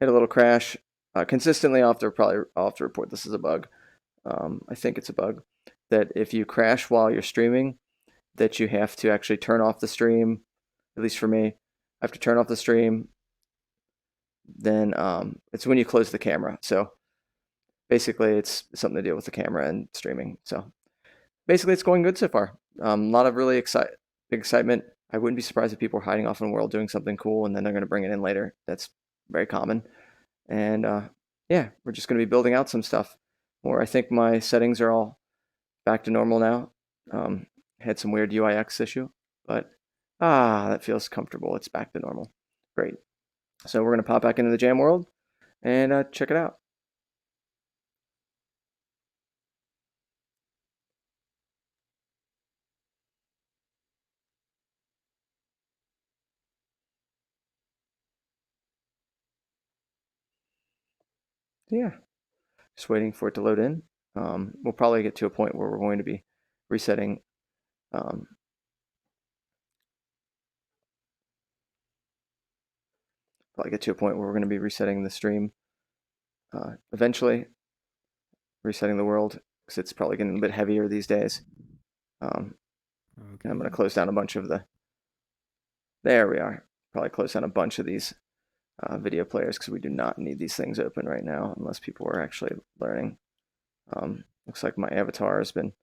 hit a little crash. Consistently, I'll have to report this as a bug. I think it's a bug that if you crash while you're streaming, that you have to actually turn off the stream. At least for me, I have to turn off the stream. Then it's when you close the camera. So basically, it's something to deal with the camera and streaming. So basically, it's going good so far. A lot of really big excitement. I wouldn't be surprised if people are hiding off in the world doing something cool, and then they're going to bring it in later. That's very common. And yeah, we're just going to be building out some stuff more. I think my settings are all back to normal now. Had some weird UIX issue, but that feels comfortable. It's back to normal. Great. So we're going to pop back into the jam world and check it out. Yeah, just waiting for it to load in. We'll probably get to a point where we're going to be resetting the stream eventually, resetting the world, because it's probably getting a bit heavier these days. Okay. I'm going to close down a bunch of there we are. Probably close down a bunch of these video players, because we do not need these things open right now unless people are actually learning. Looks like my avatar has been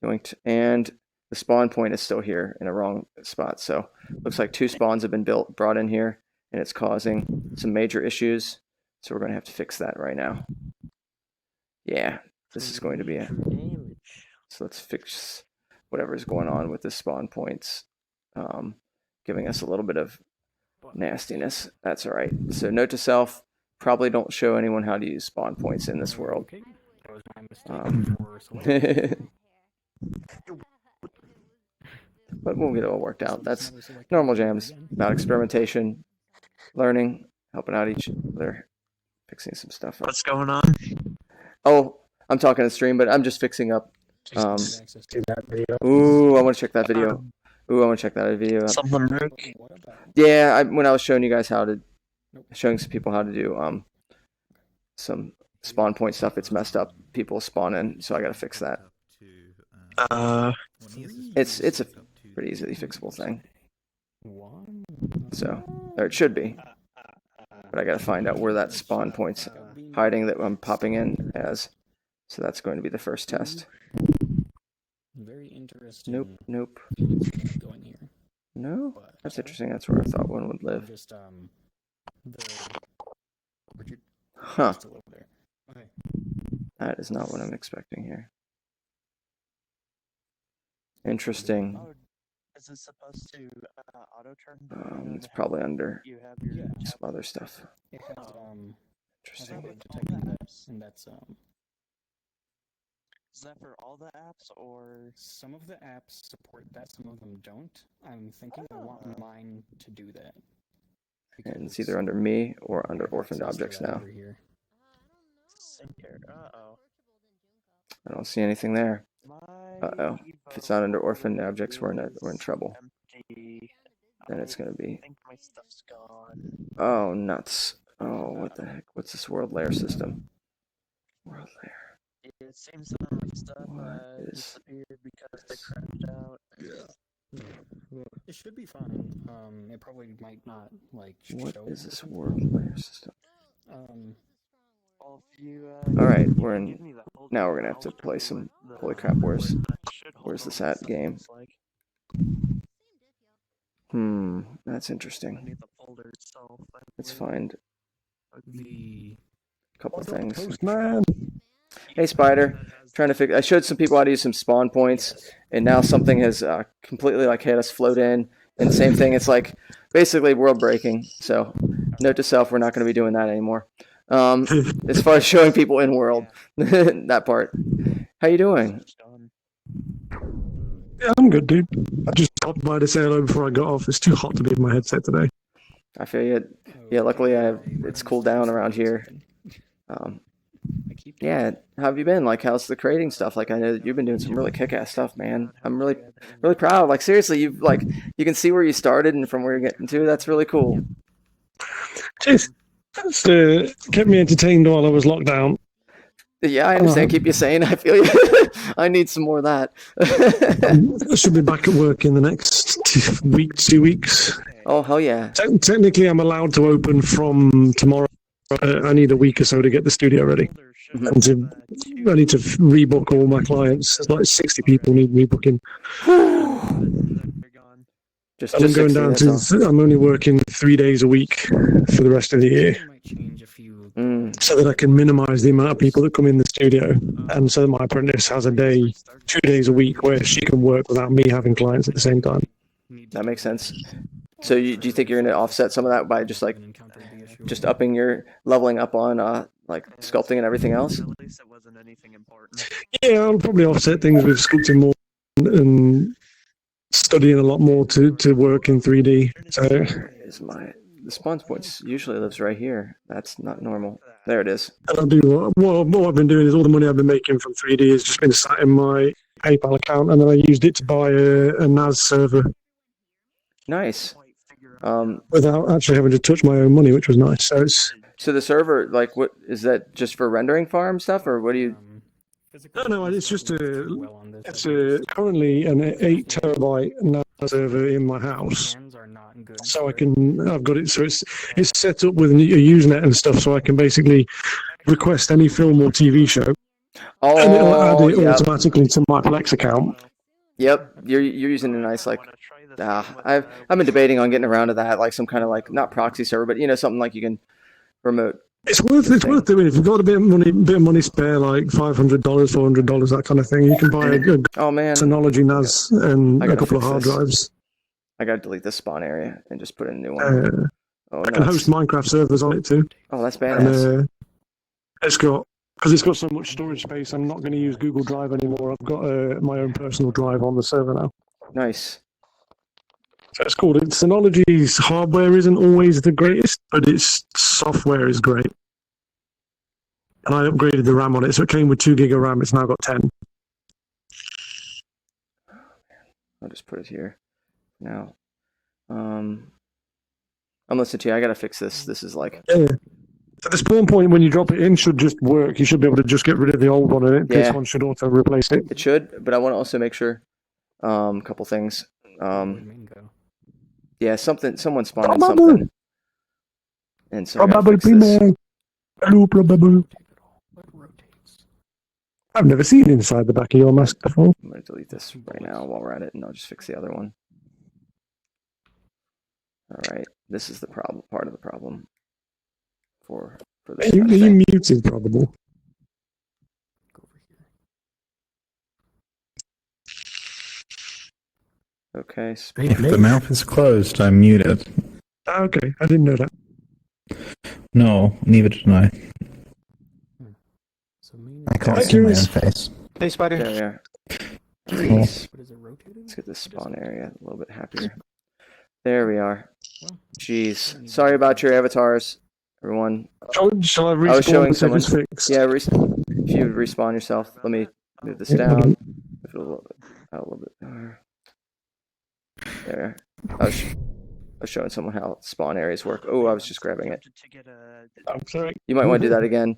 yoinked, and the spawn point is still here in a wrong spot. So looks like 2 spawns have been brought in here, and it's causing some major issues. So we're going to have to fix that right now. Yeah, this is going to be so let's fix whatever is going on with the spawn points, giving us a little bit of nastiness. That's all right. So note to self, probably don't show anyone how to use spawn points in this world. But we'll get it all worked out. That's normal jams, about experimentation, learning, helping out each other, fixing some stuff up. What's going on? Oh, I'm talking to stream, but I'm just fixing up. Ooh, I want to check that video. Ooh, I want to check that video out. Something broke? Yeah, when I was showing you guys showing some people how to do some spawn point stuff, it's messed up. People spawn in, so I gotta fix that. It's a pretty easily fixable thing. So there it should be, but I gotta find out where that spawn point's hiding that I'm popping in as. So that's going to be the first test. Very interesting. Nope. Going here. No, that's interesting. That's where I thought one would live. Just Huh. still over there. Okay. That is not what I'm expecting here. Interesting. Oh, is it supposed to auto turn? It's probably under You have your some other stuff. It has Interesting. detecting that, and that's Is that for all the apps, or some of the apps support that, some of them don't. I'm thinking I want mine to do that. And it's either under me or under orphaned objects now. I don't see anything there. Uh-oh. If it's not under orphaned objects, we're in trouble. Empty. Then it's gonna be. I think my stuff's gone. Oh, nuts. Oh, what the heck? What's this world layer system? World layer. It seems some of my stuff disappeared because they crashed out. Yeah. It should be fine. It probably might not What show. is this world layer system? Well, if you, Alright, we're in. Now we're gonna have to play some. Holy crap, where's this at game? That's interesting. Let's find a couple of things. Postman. Hey Spider, trying to figure. I showed some people how to use some spawn points, and now something has completely had us float in. And same thing, it's basically world breaking. So note to self, we're not going to be doing that anymore. As far as showing people in world, that part. How you doing? Yeah, I'm good, dude. I just stopped by to say hello before I got off. It's too hot to leave my headset today. I feel you. Yeah, luckily it's cooled down around here. Yeah, how have you been? How's the creating stuff? I know that you've been doing some really kick-ass stuff, man. I'm really, really proud. Seriously, you can see where you started and from where you're getting to. That's really cool. Cheers. It's, kept me entertained while I was locked down. Yeah, I understand. Keep you sane. I feel you. I need some more of that. I should be back at work in the next 2 weeks. Oh, hell yeah. Technically, I'm allowed to open from tomorrow. I need a week or so to get the studio ready. And I need to rebook all my clients. There's like 60 people need rebooking. Just I'm going 60, down that's to. I'm only working 3 days a week for the rest of the year, Might change a few. so that I can minimise the amount of people that come in the studio, and so my apprentice has a day, 2 days a week where she can work without me having clients at the same time. That makes sense. So do you think you're going to offset some of that by just like just upping your leveling up on like sculpting and everything else? At least it wasn't anything important. Yeah, I'll probably offset things with sculpting more and studying a lot more to work in 3D. So Is the spawn point usually lives right here. That's not normal. There it is. and I'll do what I've been doing is all the money I've been making from 3D has just been sat in my PayPal account, and then I used it to buy a NAS server Nice. without actually having to touch my own money, which was nice. So it's So the server, like, what is that? Just for rendering farm stuff, or what do you? no, it's just currently an 8 terabyte NAS server in my house. So I've got it. So it's set up with a Usenet and stuff, so I can basically request any film or TV show, and it'll add it yep. automatically to my Plex account. Yep, you're using a nice like. I've been debating on getting around to that, like some kind of like not proxy server, but something like you can remote. It's worth doing if you've got a bit of money spare, like $500, $400, that kind of thing. You can buy a Oh man, Synology NAS and a couple of hard this. drives. I gotta delete this spawn area and just put in a new one. I can host Minecraft servers on it too. Oh, that's badass. And it's got so much storage space. I'm not going to use Google Drive anymore. I've got my own personal drive on the server now. Nice. So it's cool. Synology's hardware isn't always the greatest, but its software is great. And I upgraded the RAM on it, so it came with 2 gig of RAM. It's now got 10. I'll just put it here now. I'm listening to you. I gotta fix this. This is like. Yeah. So the spawn point when you drop it in should just work. You should be able to just get rid of the old one, and this one should auto replace it. It should, but I want to also make sure. A couple things. Yeah, someone spawned something. And so Hello, probable. I've never seen inside the back of your mask before. I'm going to delete this right now while we're at it, and I'll just fix the other one. All right, this is the problem. Part of the problem for this. Are you muted, probable? Okay. If the mouth is closed, I'm muted. Okay, I didn't know that. No, neither did I. I can't see my own face. Hey, Spider. There we are. Cool. Let's get this spawn area a little bit happier. There we are. Jeez. Sorry about your avatars, everyone. Shall I respawn? I was showing someone. Fixed? Yeah, if you would respawn yourself, let me move this down. Move it a little bit. Out a little bit. There. I was showing someone how spawn areas work. Oh, I was just grabbing it. I'm sorry. You might want to do that again.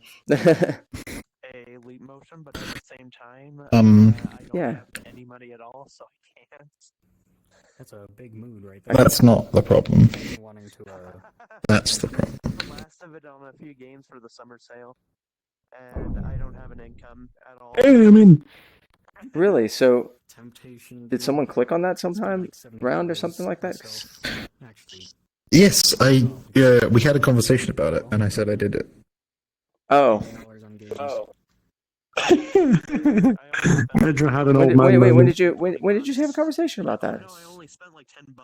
A leap motion, but at the same time, I don't have any money at all, so I can't. That's a big mood right there. That's not the problem. Wanting to, That's the problem. Last of it on a few games for the summer sale, and I don't have an income at all. Hey, I'm in. Really? So, temptation. did someone click on that sometime round or something like that? Yes, we had a conversation about it, and I said I did it. Oh. Pedro had an old man. Wait, when did you have a conversation about that? I only spent like $10.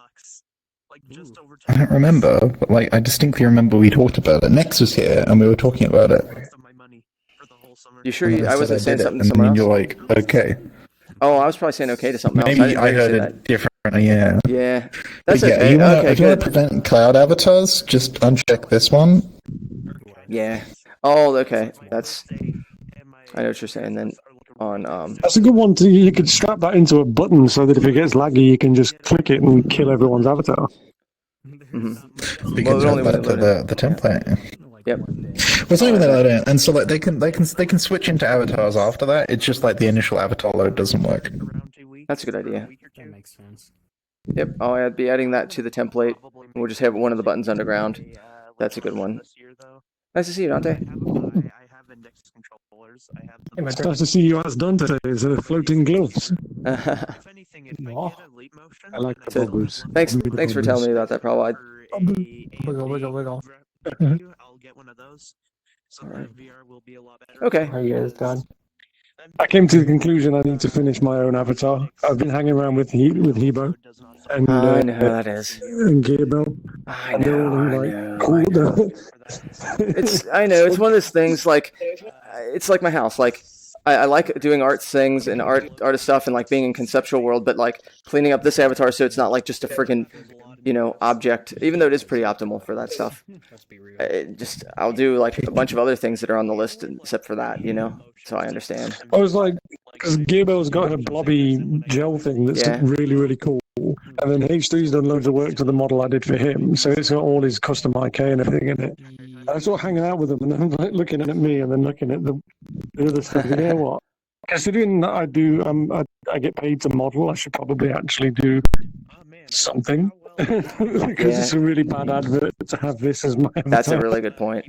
Like just over I don't remember, but like I distinctly remember we talked about it. Nex was here, and we were talking about it. You sure I wasn't saying something to and someone else? you're like, okay. Oh, I was probably saying okay to something else. Maybe I heard it differently, yeah. Yeah. That's But okay. You wanna, Okay, if you want good. to prevent cloud avatars, just uncheck this one. Yeah. Oh, okay. I know what you're saying then. On That's a good one. You could strap that into a button so that if it gets laggy, you can just click it and kill everyone's avatar. Mm-hmm. Because Well, the template. Yep. Well, it's not even that load in, and so like they can switch into avatars after that. It's just like the initial avatar load doesn't work. That's a good idea. That makes sense. Yep, I'll be adding that to the template. We'll just have one of the buttons underground. That's a good one. Nice to see you, Dante. I have index controllers. I have It's nice to see you as Dante. It's floating gloves. if anything, if I get a leap motion, I like the So, bubbles. thanks for telling me about that, Probably. Wiggle. I'll get one of those. So Alright. the VR will be a lot better. Okay. How you guys done? I came to the conclusion I need to finish my own avatar. I've been hanging around with Hebo and I know how that is. and Gearbell. I And they're all know. like, cool. I know. It's one of those things. Like, it's like my house. Like, I like doing art things and artist stuff and like being in conceptual world, but like cleaning up this avatar so it's not like just a friggin' object. Even though it is pretty optimal for that stuff. I'll do like a bunch of other things that are on the list except for that. So I understand. I was like, because Gearbell's got a blobby gel thing that's Yeah. really, really cool. And then H3's done loads of work to the model I did for him. So it's got all his custom IK and everything in it. And I sort of hanging out with them and then like looking at me and then looking at the other stuff. You know what? Considering that I get paid to model, I should probably actually do something. Because it's a really bad advert to have this as my avatar. That's a really good point.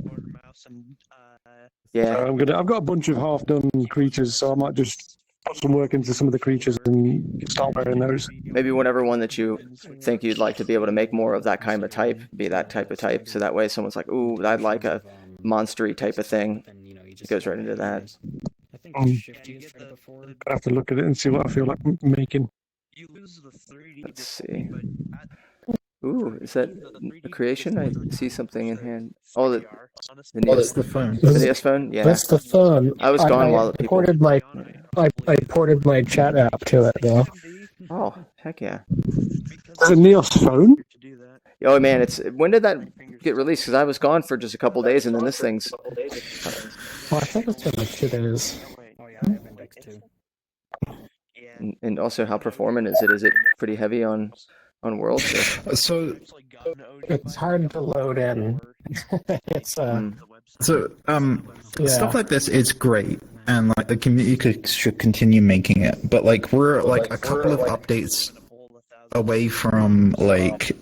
Yeah. I've got a bunch of half-done creatures, so I might just put some work into some of the creatures and start wearing those. Maybe whatever one that you think you'd like to be able to make more of that kind of type, be that type of type. So that way someone's like, ooh, I'd like a monstery type of thing. It goes right into that. I think Um, Shifty has tried it before. I have to look at it and see what I feel like making. You lose the 3D Let's see. but Ooh, is that a creation? I see something in hand. Oh, the That's NES, the phone. the NES phone? Yeah. That's the phone. I was gone while people... ported my I ported my chat app to it though. Oh, heck yeah. Is it Neos phone? Oh man, when did that get released? Because I was gone for just a couple days, and then this thing's... Well, I think it's been like 2 days. Oh yeah, I have index too. And also, how performant is it? Is it pretty heavy on worlds? So It's hard to load in. It's stuff like this is great, and like the community should continue making it. But like we're like a couple of updates away from like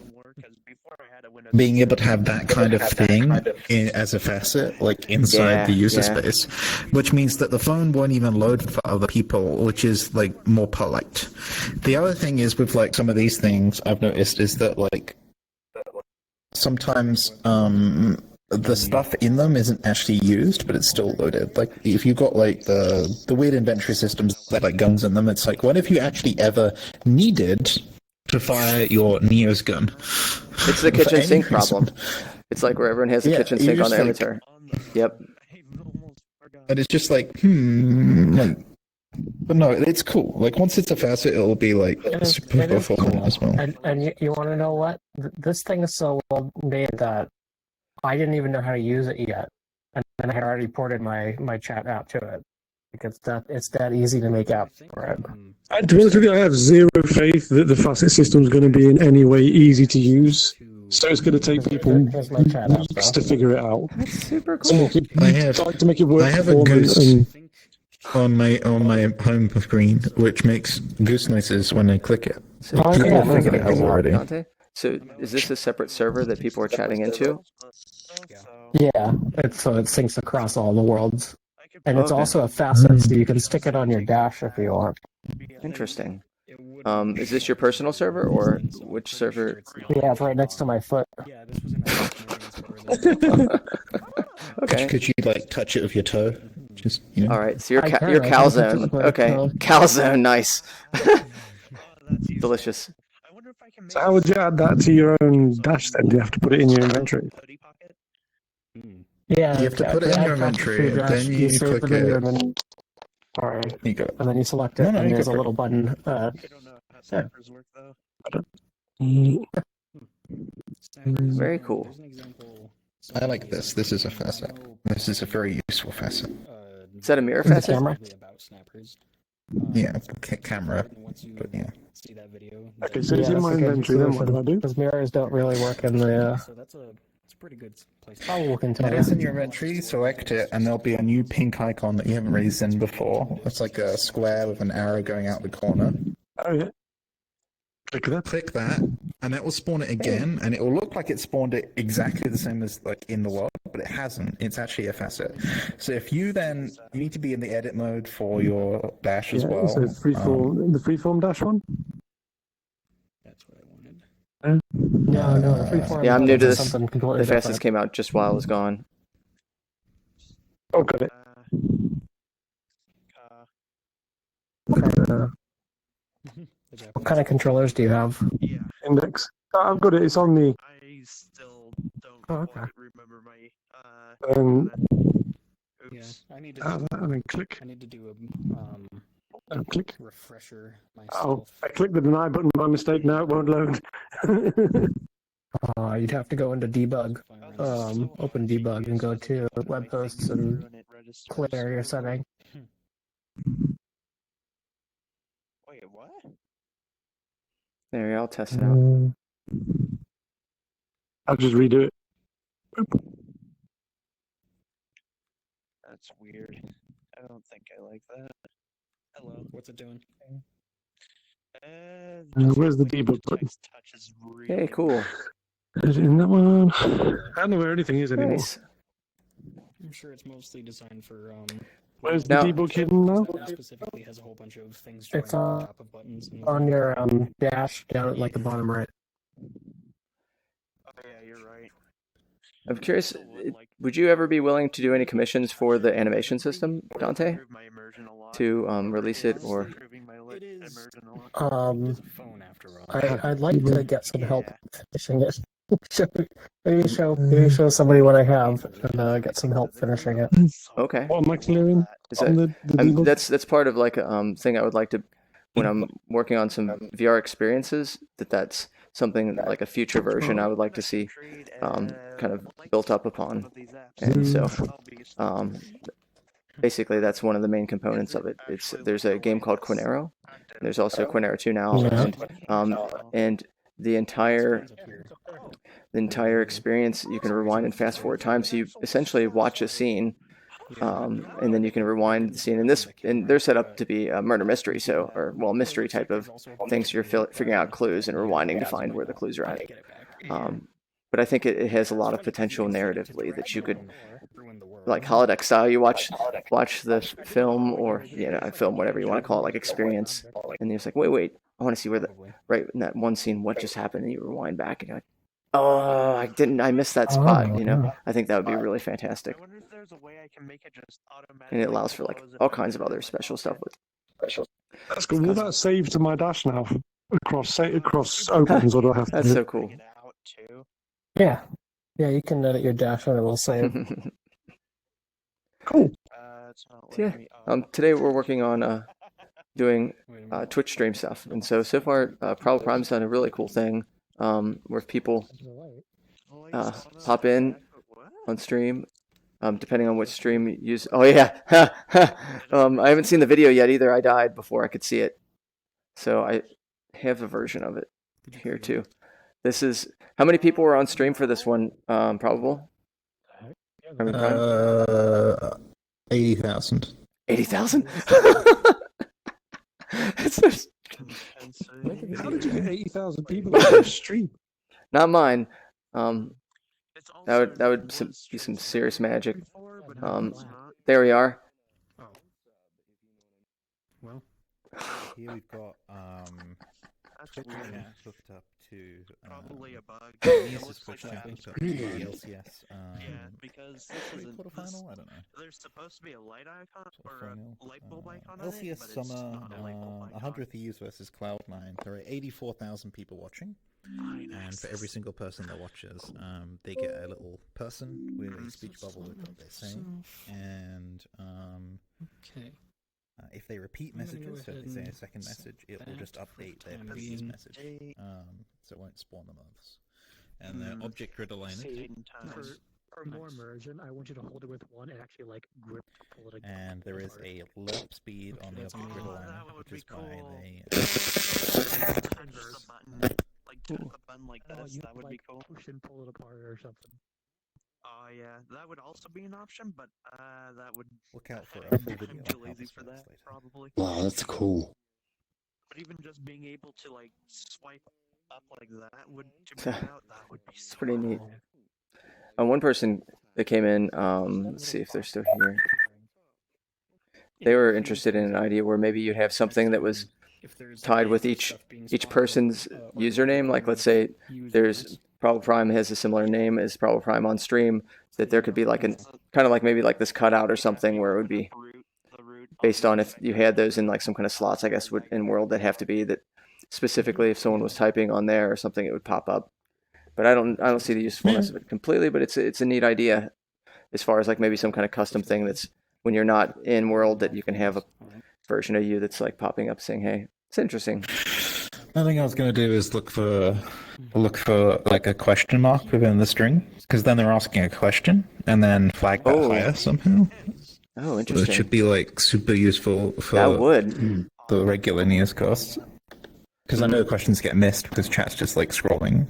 being able to have that kind of thing as a facet, like inside the user space, which means that the phone won't even load for other people, which is like more polite. The other thing is with like some of these things I've noticed is that like sometimes the stuff in them isn't actually used, but it's still loaded. Like if you've got like the weird inventory systems that like guns in them, it's like what if you actually ever needed to fire your Neo's gun? It's the kitchen sink problem. It's like where everyone has a kitchen sink on their like, avatar. Yep. And it's just like, but no, it's cool. Like once it's a facet, it'll be like super performant as well. And you want to know what? This thing is so well made that I didn't even know how to use it yet, and I had already ported my chat app to it because it's that easy to make app for it. To be honest with you, I have zero faith that the facet system is going to be in any way easy to use. So it's going to take people weeks to figure it out. That's super cool. I have a goose on my home screen, which makes goose noises when I click it. So, yeah, I figured it out already. Dante? So is this a separate server that people are chatting into? Yeah, it syncs across all the worlds. And it's Okay. also a facet, so you can stick it on your dash if you want. Interesting. Is this your personal server or which server? Yeah, it's right next to my foot. Yeah, this was in Okay. Could you like touch it with your toe? Just All right. So your I can, your I cal can touch it zone. with my Okay. toe. Cal zone. Nice. Delicious. So how would you add that to your own dash then? Do you have to put it in your inventory? Yeah, You have to put it in your inventory, then you save click the video, it. and then, alright, you go. and then you select it, No, and you there's go a for little button. Very cool. I like this. This is a facet. This is a very useful facet. Is that a mirror The facet? camera? Yeah, camera. But yeah. Okay, so it's in my inventory, then what do I do? Because mirrors don't really work in the It's a pretty good place. I'll look into It it. is in your inventory, select it, and there'll be a new pink icon that you haven't really seen before. It's like a square with an arrow going out the corner. Oh yeah. Click that. Click that, and it will spawn it again, and it will look like it spawned it exactly the same as like in the world, but it hasn't. It's actually a facet. So if you need to be in the edit mode for your dash as well. So the freeform dash one. That's what I wanted. No, the freeform. Yeah, I'm new to this. Something completely The fastest different. came out just while I was gone. Oh, got it. What kind of controllers do you have? Yeah, Index. I've got it. It's on the. I still don't Oh, okay. quite remember my. Yeah, Oops. I need to. And then click. I need to do And click. refresher Oh, myself. I clicked the deny button by mistake. Now it won't load. You'd have to go into debug. Finally. Open debug and go to web hosts and clear your setting. Wait, what? There, yeah, I'll test it out. I'll just redo it. That's weird. I don't think I like that. Hello. What's it doing? Where's the debug button? Touch is Hey, cool. Is it in that one? I don't know where anything is anymore. Nice. I'm sure it's mostly designed for Where's the Now- debug hidden now? It specifically has a whole bunch of things It's joined on top of buttons. And On your dash down at like the bottom right. Oh yeah, you're right. I'm curious, would you ever be willing to do any commissions for the animation system, Dante? To release it, or It is Um, it's a phone after all. I'd like to get some help finishing it. maybe show somebody what I have and get some help finishing it. okay? What am I clearing? Is On that, the debug? that's part of like a thing I would like to, when I'm working on some VR experiences, that's something like a future version I would like to see kind of built up upon. And so basically that's one of the main components of it. There's a game called Quinero. There's also Quinero 2 now, and the entire experience you can rewind and fast forward time. So you essentially watch a scene, and then you can rewind the scene. And they're set up to be a murder mystery, mystery type of things. You're figuring out clues and rewinding to find where the clues are at. But I think it has a lot of potential narratively that you could, like holodeck style, you watch the film, or film, whatever you want to call it, like experience, and you're just like, wait, I want to see where right in that one scene what just happened, and you rewind back and you're like, oh, I missed that spot. I think that would be really fantastic, I wonder if there's a way I can make it just automatically. and it allows for like all kinds of other special stuff with That's cool. Will that save to my dash now? Across opens, or do I have to? That's so cool. It out too. Yeah, you can edit your dash and it will save. Cool. It's not Yeah. letting me. Today we're working on doing Twitch stream stuff, and so far Probable Prime's done a really cool thing where people pop in on stream, depending on which stream you use. Oh yeah, I haven't seen the video yet either. I died before I could see it, so I have a version of it here too. This is how many people were on stream for this one? Probable. 80,000. 80,000. How did you get 80,000 people on the stream? Not mine. That would be some serious magic. There we are. Well, here we've got That's weird. yeah, hooked up to Probably a bug. the It looks like that. hooked up to the LCS. Yeah, because this isn't. Quarterfinal? I don't know. There's supposed to be a light icon Sort of or final. a light bulb icon on it, LCS but it's Summer, not a light bulb icon. 100 Thieves versus Cloud9. There are 84,000 people watching, and for every single person that watches, they get a little person with a speech bubble with what they're saying, and okay. if they repeat I'm gonna go messages, so if ahead they say a and second message, it will set just for update their time person's being. message, so it won't spawn them others. And the object grid alignment. For more immersion, I want you to hold it with one and actually like grip pull it. And there is a lerp speed on the that's object grid Oh, alignment, that would which be is by cool. they Touch the button, like this, you that would like be cool. push and pull it apart or something. Oh yeah, that would also be an option, but that would. Look out for I'm a full video too on how lazy this for works that, later. probably. Wow, that's cool. But even just being able to like swipe up like that would to move out, that would be so It's pretty neat. cool. One person that came in, let's see if they're still here. They were interested in an idea where maybe you'd have something that was tied with each person's username. Like, let's say there's Probable Prime has a similar name as Probable Prime on stream, that there could be like an kind of like maybe like this cutout or something where it would be based on if you had those in like some kind of slots, I guess, would in world that have to be that specifically if someone was typing on there or something, it would pop up. But I don't see the usefulness of it completely, but it's a neat idea as far as like maybe some kind of custom thing that's when you're not in world that you can have a version of you that's like popping up saying, hey, it's interesting. Another thing I was going to do is look for like a question mark within the string, because then they're asking a question and then flag that higher somehow. Oh, So interesting. it should be like super useful for That would. the regular newscasts. Because I know questions get missed because chat's just like scrolling.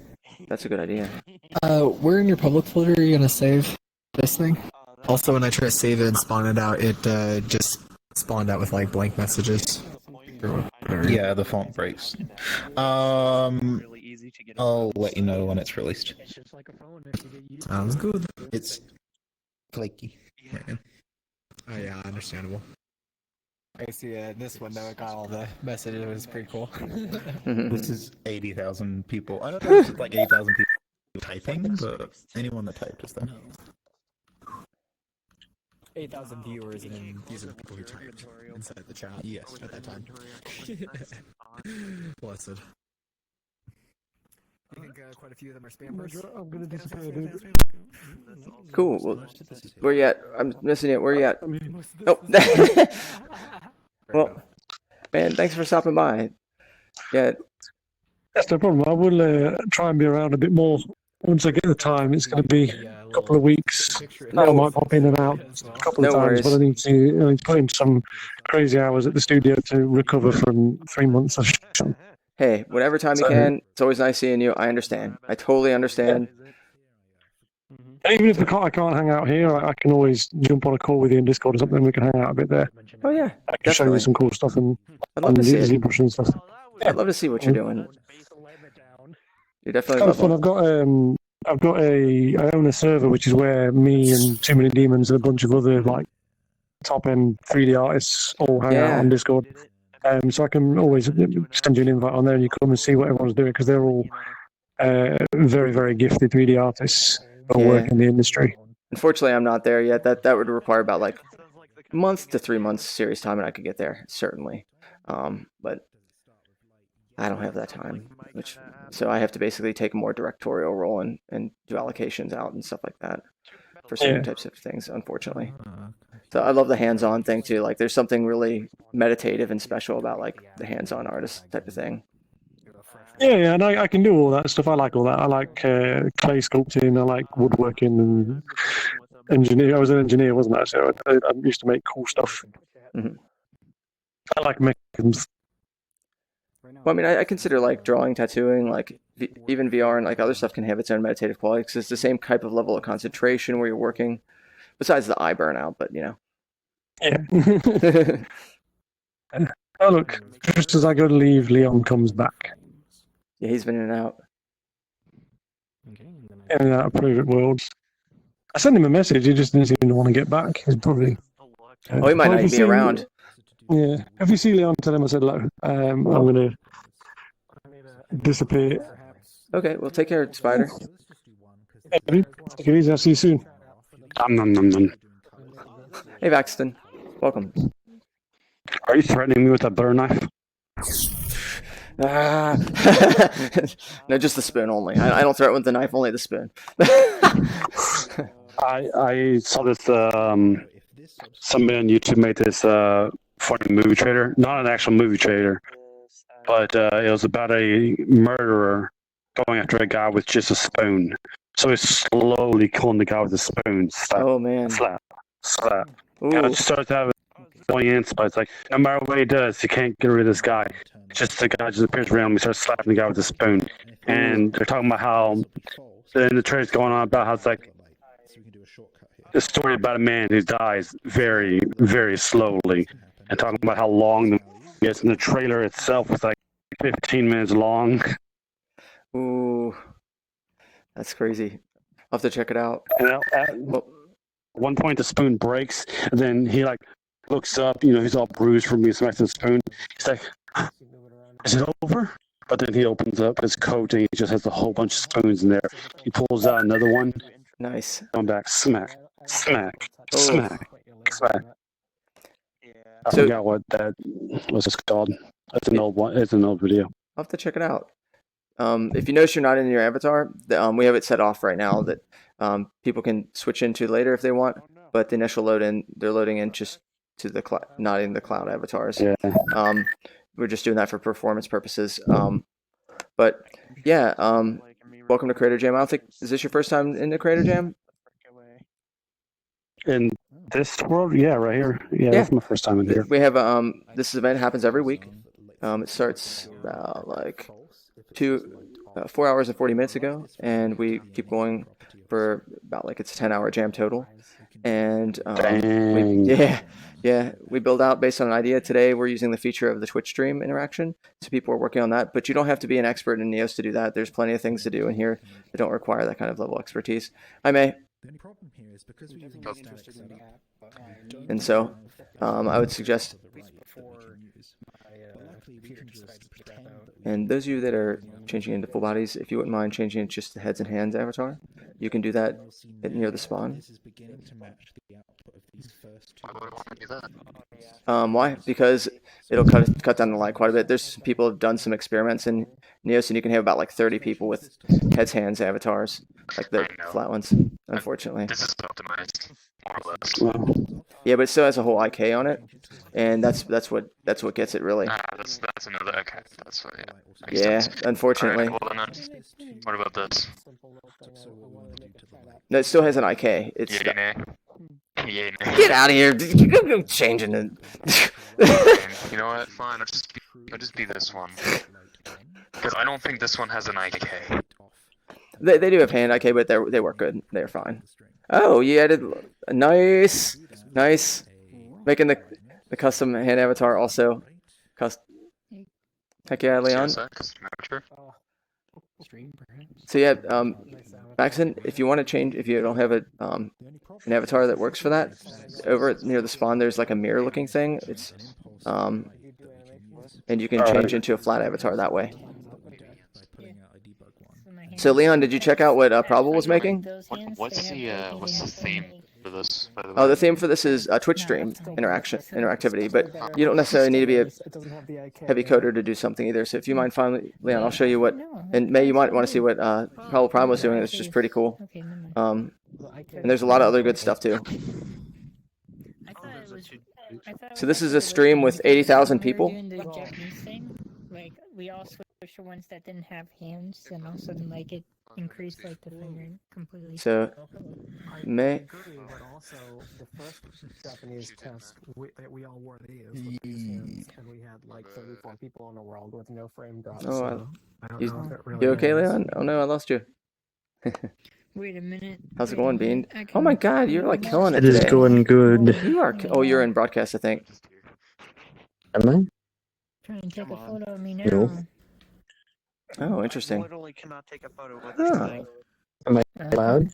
That's a good idea. Where in your public folder are you gonna save this thing? Also, when I try to save it and spawn it out, it just spawned out with like blank messages. Yeah, the font breaks. I'll let you know when it's released. Sounds good. It's flaky right now. Oh yeah, understandable. I see this one though. It got all the messages. It was pretty cool. This is 80,000 people. I don't know if it's like 80,000 people typing, but anyone that typed is there. 8,000 viewers, and then these are the people who typed inside the chat. Yes. At that time. Blessed. I think quite a few of them are spammers. I'm gonna disappear, dude. Cool. Well, where you at? I'm missing it. Where you at? Oh. Well, man, thanks for stopping by. Yeah. That's no problem. I will try and be around a bit more once I get the time. It's going to be a couple of weeks. I might pop in and out a couple of times, but I need to put in some crazy hours at the studio to recover from 3 months of shut. Hey, whatever time you can. It's always nice seeing you. I understand. I totally understand. And even if I can't hang out here, I can always jump on a call with you in Discord or something. We can hang out a bit there. Oh yeah, I can show you some cool stuff and I'd love to see it. ZBrush and stuff. I'd love to see what you're doing. You're definitely Kind of fun. I own a server which is where me and Too Many Demons and a bunch of other like top end 3D artists all hang out on Discord. So I can always send you an invite on there and you come and see what everyone's doing because they're all very, very gifted 3D artists who work in the industry. Unfortunately, I'm not there yet. That would require about like a month to 3 months serious time, and I could get there certainly. But I don't have that time, so I have to basically take a more directorial role and do allocations out and stuff like that for certain types of things. Unfortunately, so I love the hands-on thing too. Like, there's something really meditative and special about like the hands-on artist type of thing. Yeah, and I can do all that stuff. I like all that. I like clay sculpting. I like woodworking and engineer. I was an engineer, wasn't I? So I used to make cool stuff. Mm-hmm. I like mechanisms. Well, I mean, I consider like drawing, tattooing, like even VR and like other stuff can have its own meditative quality because it's the same type of level of concentration where you're working, besides the eye burnout, but you know. Yeah. Oh, look, just as I go to leave, Leon comes back. Yeah, he's been in and out. In and out of private worlds. I sent him a message, he just didn't seem to want to get back. He's probably... he might not be around. Yeah. If you see Leon, tell him I said hello. I'm going to disappear. Okay, well, take care, Spider. Hey, dude. Take it easy, I'll see you soon. Hey, Vaxton. Welcome. Are you threatening me with a butter knife? No, just the spoon only. I don't throw it with the knife, only the spoon. I saw this, somebody on YouTube made this funny movie trailer. Not an actual movie trailer, but it was about a murderer going after a guy with just a spoon. So he's slowly killing the guy with a spoon. Slap, oh, man. Slap. And it starts having funny insights. Like, no matter what he does, he can't get rid of this guy. Just the guy just appears around him. He starts slapping the guy with a spoon. And they're talking about how, and the trailer's going on about how it's like, a story about a man who dies very, very slowly, and talking about how long the gets. And the trailer itself was like 15 minutes long. Ooh, that's crazy. I'll have to check it out. And at one point, the spoon breaks, and then he like looks up. You know, he's all bruised from being smacked with the spoon. He's like, "Is it over?" But then he opens up his coat, and he just has a whole bunch of spoons in there. He pulls out another one. Nice. Going back, smack, smack, Oh. smack, smack. I forgot what that was called. It's an old one. It's an old video. I'll have to check it out. If you notice you're not in your avatar, we have it set off right now that people can switch into later if they want. But the initial load in, they're loading in just to the not in the cloud avatars. Yeah. We're just doing that for performance purposes. But yeah, welcome to Creator Jam. I don't think, is this your first time in the Creator Jam? In this world, yeah, right here. Yeah, that's my first time in here. We have this event happens every week. It starts like 4 hours and 40 minutes ago, and we keep going for about like it's a 10-hour jam total. And we build out based on an idea. Today we're using the feature of the Twitch stream interaction, so people are working on that. But you don't have to be an expert in Neos to do that. There's plenty of things to do in here that don't require that kind of level of expertise. Hi, May. The only problem here is because we're using static setup, And so I would suggest, and those of you that are changing into full bodies, if you wouldn't mind changing it just to heads and hands avatar, you can do that near the spawn. Why? Because it'll cut down the lag quite a bit. There's people have done some experiments in Neos, and you can have about like 30 people with heads, hands avatars, like the flat ones. Unfortunately, this is optimized more or less. Yeah, but it still has a whole IK on it, and that's what gets it really. That's another. Okay, that's what. Yeah, unfortunately. Right, well, then, what about this? No, it still has an IK. It's Yay, nay. Yay, nay. Get out of here! You're changing it. You know what? Fine. I'll just be this one. Because I don't think this one has an IK. They do have hand IK, but they work good. They're fine. Oh, you added nice. Making the custom hand avatar also Heck yeah, Leon. So yeah, Maxon, if you want to change, if you don't have an avatar that works for that, over near the spawn there's like a mirror looking thing. It's and you can change into a flat avatar that way. So Leon, did you check out what Probable was making? What's the theme for this? By the way? Oh, the theme for this is Twitch stream interactivity, but you don't necessarily need to be a heavy coder to do something either. So if you mind, finally, Leon, I'll show you what. And May, you might want to see what Probable Prime was doing. It's just pretty cool. And there's a lot of other good stuff too. So this is a stream with 80,000 people. Like we all switched to ones that didn't have hands, and also like it increased like the finger completely. So May. But also the first Japanese test, we all wore these with these hands, and we had like 34 people in the world with no frame drops. Oh, so I don't know if it really you okay, matters. Leon? Oh no, I lost you. Wait a minute. How's it going, Bean? Oh my God, you're like killing it. It is today. going good. You are. Oh, you're in broadcast, I think. Am I? Try and take a photo of me now. No. Oh, interesting. Literally cannot take a photo with this Huh. thing. Am I loud?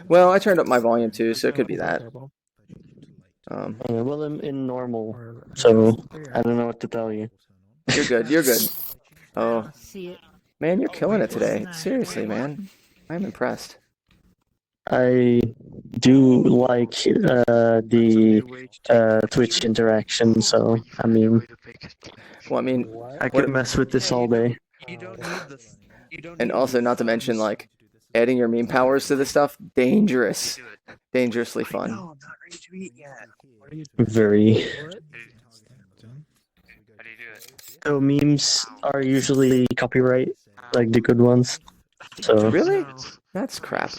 Well, I turned up my volume too, so it could be that. Well, I'm in normal, so I don't know what to tell you. You're good. You're good. Oh, See it. man, you're killing it today. Seriously, man. I'm impressed. I do like the Twitch interaction, so I mean, Well, I mean, I could mess with this all day. You don't need this. and also not to mention like adding your meme powers to this stuff, dangerous, dangerously fun. No, I'm not ready to eat yet. Very. How do you do it? So memes are usually copyright, like the good ones. So Really? That's crap.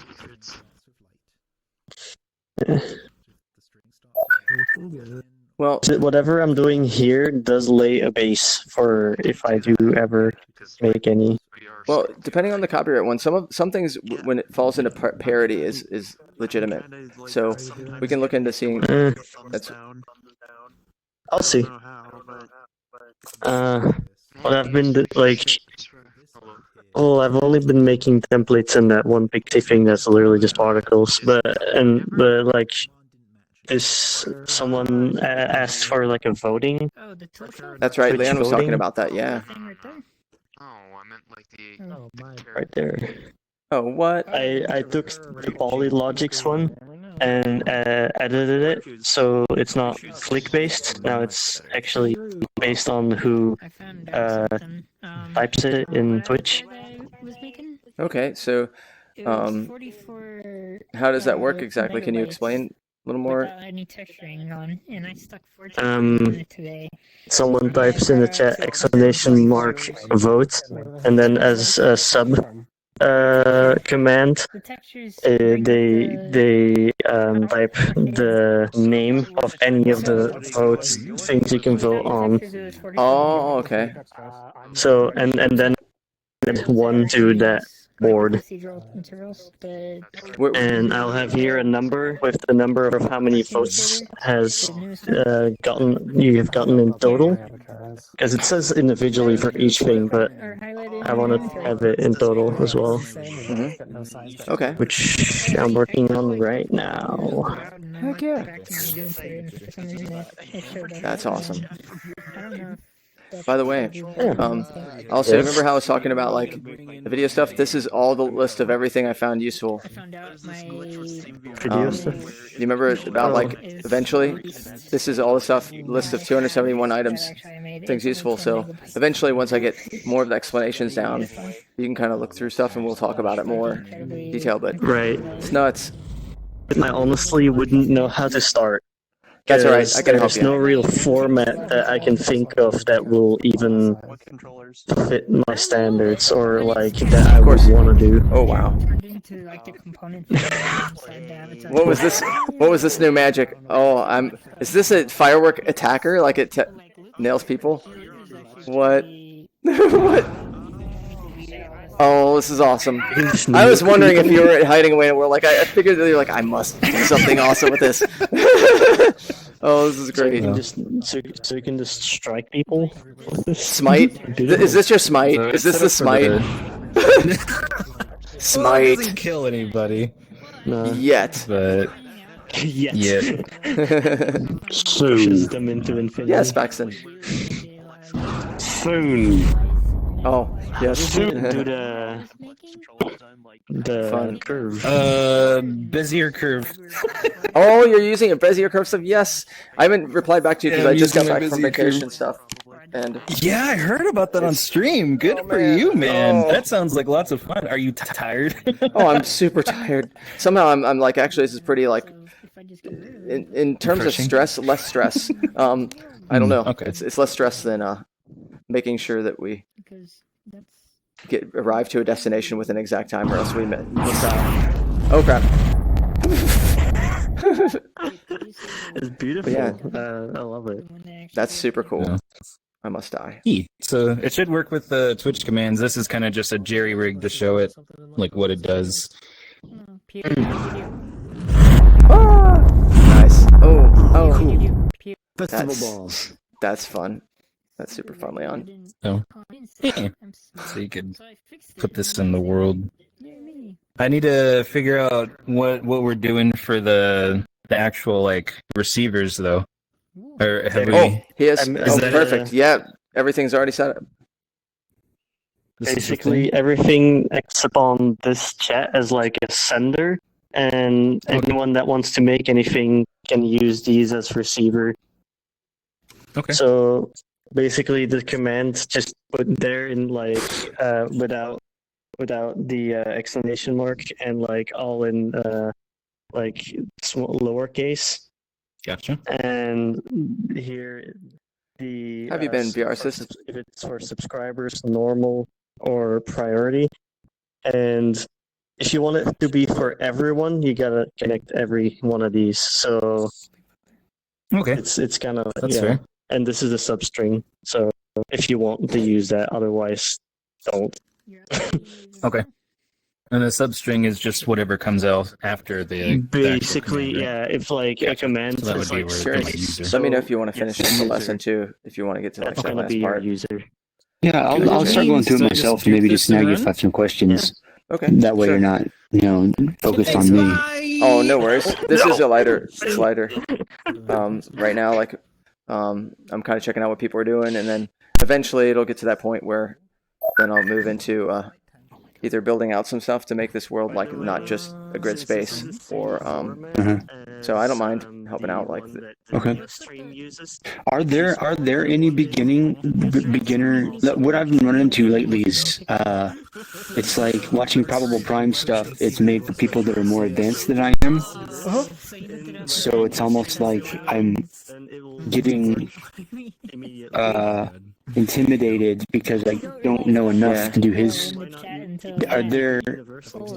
Well, whatever I'm doing here does lay a base for if I do ever make any. Well, depending on the copyright one, some things when it falls into parody is legitimate. So we can look into seeing. That's. I'll see. But I've been I've only been making templates in that one pixie thing that's literally just particles. But like, someone asked for like a voting. That's right. Twitch Leon was talking voting. about that. Yeah. Oh, I meant like the. Right there. Oh, what? I took the Polylogix one and edited it so it's not flick based. Now it's actually based on who types it in Twitch. Okay, so how does that work exactly? Can you explain a little more? Any texturing on, and I stuck 14 on it today. Someone types in the chat exclamation mark vote, and then as a sub command, they type the name of any of the votes things you can vote on. Oh, okay. So and then add one to that board. And I'll have here a number with the number of how many votes has you have gotten in total, because it says individually for each thing, but I want to have it in total as well. Mm-hmm. Okay. Which I'm working on right now. Heck yeah. That's awesome. By the way, also remember how I was talking about like the video stuff? This is all the list of everything I found useful. Video stuff? You remember about like eventually? This is all the stuff, list of 271 items, things useful. So eventually, once I get more of the explanations down, you can kind of look through stuff and we'll talk about it more detail. But right, it's nuts. I honestly wouldn't know how to start. That's all right. I can help you. There's no real format that I can think of that will even fit my standards or like that I would want to do. Oh wow. What was this? What was this new magic? Oh, is this a firework attacker? Like it nails people? What? What? Oh, this is awesome. I was wondering if you were hiding away, and we're like, I figured that you're like, I must do something awesome with this. Oh, this is great. So you can just strike people? Smite? Is this your smite? Is this the smite? Smite. It doesn't kill anybody. No. Yet. But... Yet. Pushes them into infinity. Yes, Paxton. Soon. Oh, yes. Do the curve. Bezier curve. Oh, you're using a Bezier curve stuff? Yes. I haven't replied back to you because I just got back from vacation and stuff. And yeah, I heard about that on stream. Good for you, man. That sounds like lots of fun. Are you tired? Oh, I'm super tired. Somehow I'm like, actually, this is pretty like, in terms of stress, less stress. I don't know. Okay. It's less stress than making sure that we arrive to a destination with an exact time, or else we miss out. Oh crap! It's beautiful. Yeah, I love it. That's super cool. Yeah. I must die. So it should work with the Twitch commands. This is kind of just a jerry rig to show it like what it does. Nice. Oh, cool. That's fun. That's super fun, Leon. Oh, yeah. So you could put this in the world. I need to figure out what we're doing for the actual like receivers though. Or have we? Oh, he has. Is Oh, perfect. Yeah, everything's already set up. Basically, everything except on this chat as like a sender, and anyone that wants to make anything can use these as receiver. Okay. So basically, the command just put there in like without the exclamation mark and like all in like lowercase. Gotcha. And here the Have you been VR system? if it's for subscribers, normal or priority, and if you want it to be for everyone, you gotta connect every one of these. So Okay. It's kind of That's fair. And this is a substring, so if you want to use that, otherwise don't. Okay. And the substring is just whatever comes out after the Basically, the actual command, right? if like a command So that would is be like where Sure. the user. Let me know if you want to finish yes, the user. lesson too. If you want to get to like That's that gonna last be your part. user. Yeah, I'll start going through it myself and maybe just snag you if I have some questions. Okay. That way sure. you're not, focused on me. Oh, no worries. This is a lighter. It's lighter. Right now, like, I'm kind of checking out what people are doing, and then eventually it'll get to that point where then I'll move into either building out some stuff to make this world like not just a grid space, or so I don't mind helping out like. Okay. Are there any beginner? What I've been running into lately is it's like watching Probable Prime stuff. It's made for people that are more advanced than I am. So it's almost like I'm getting intimidated because I don't know enough to do his.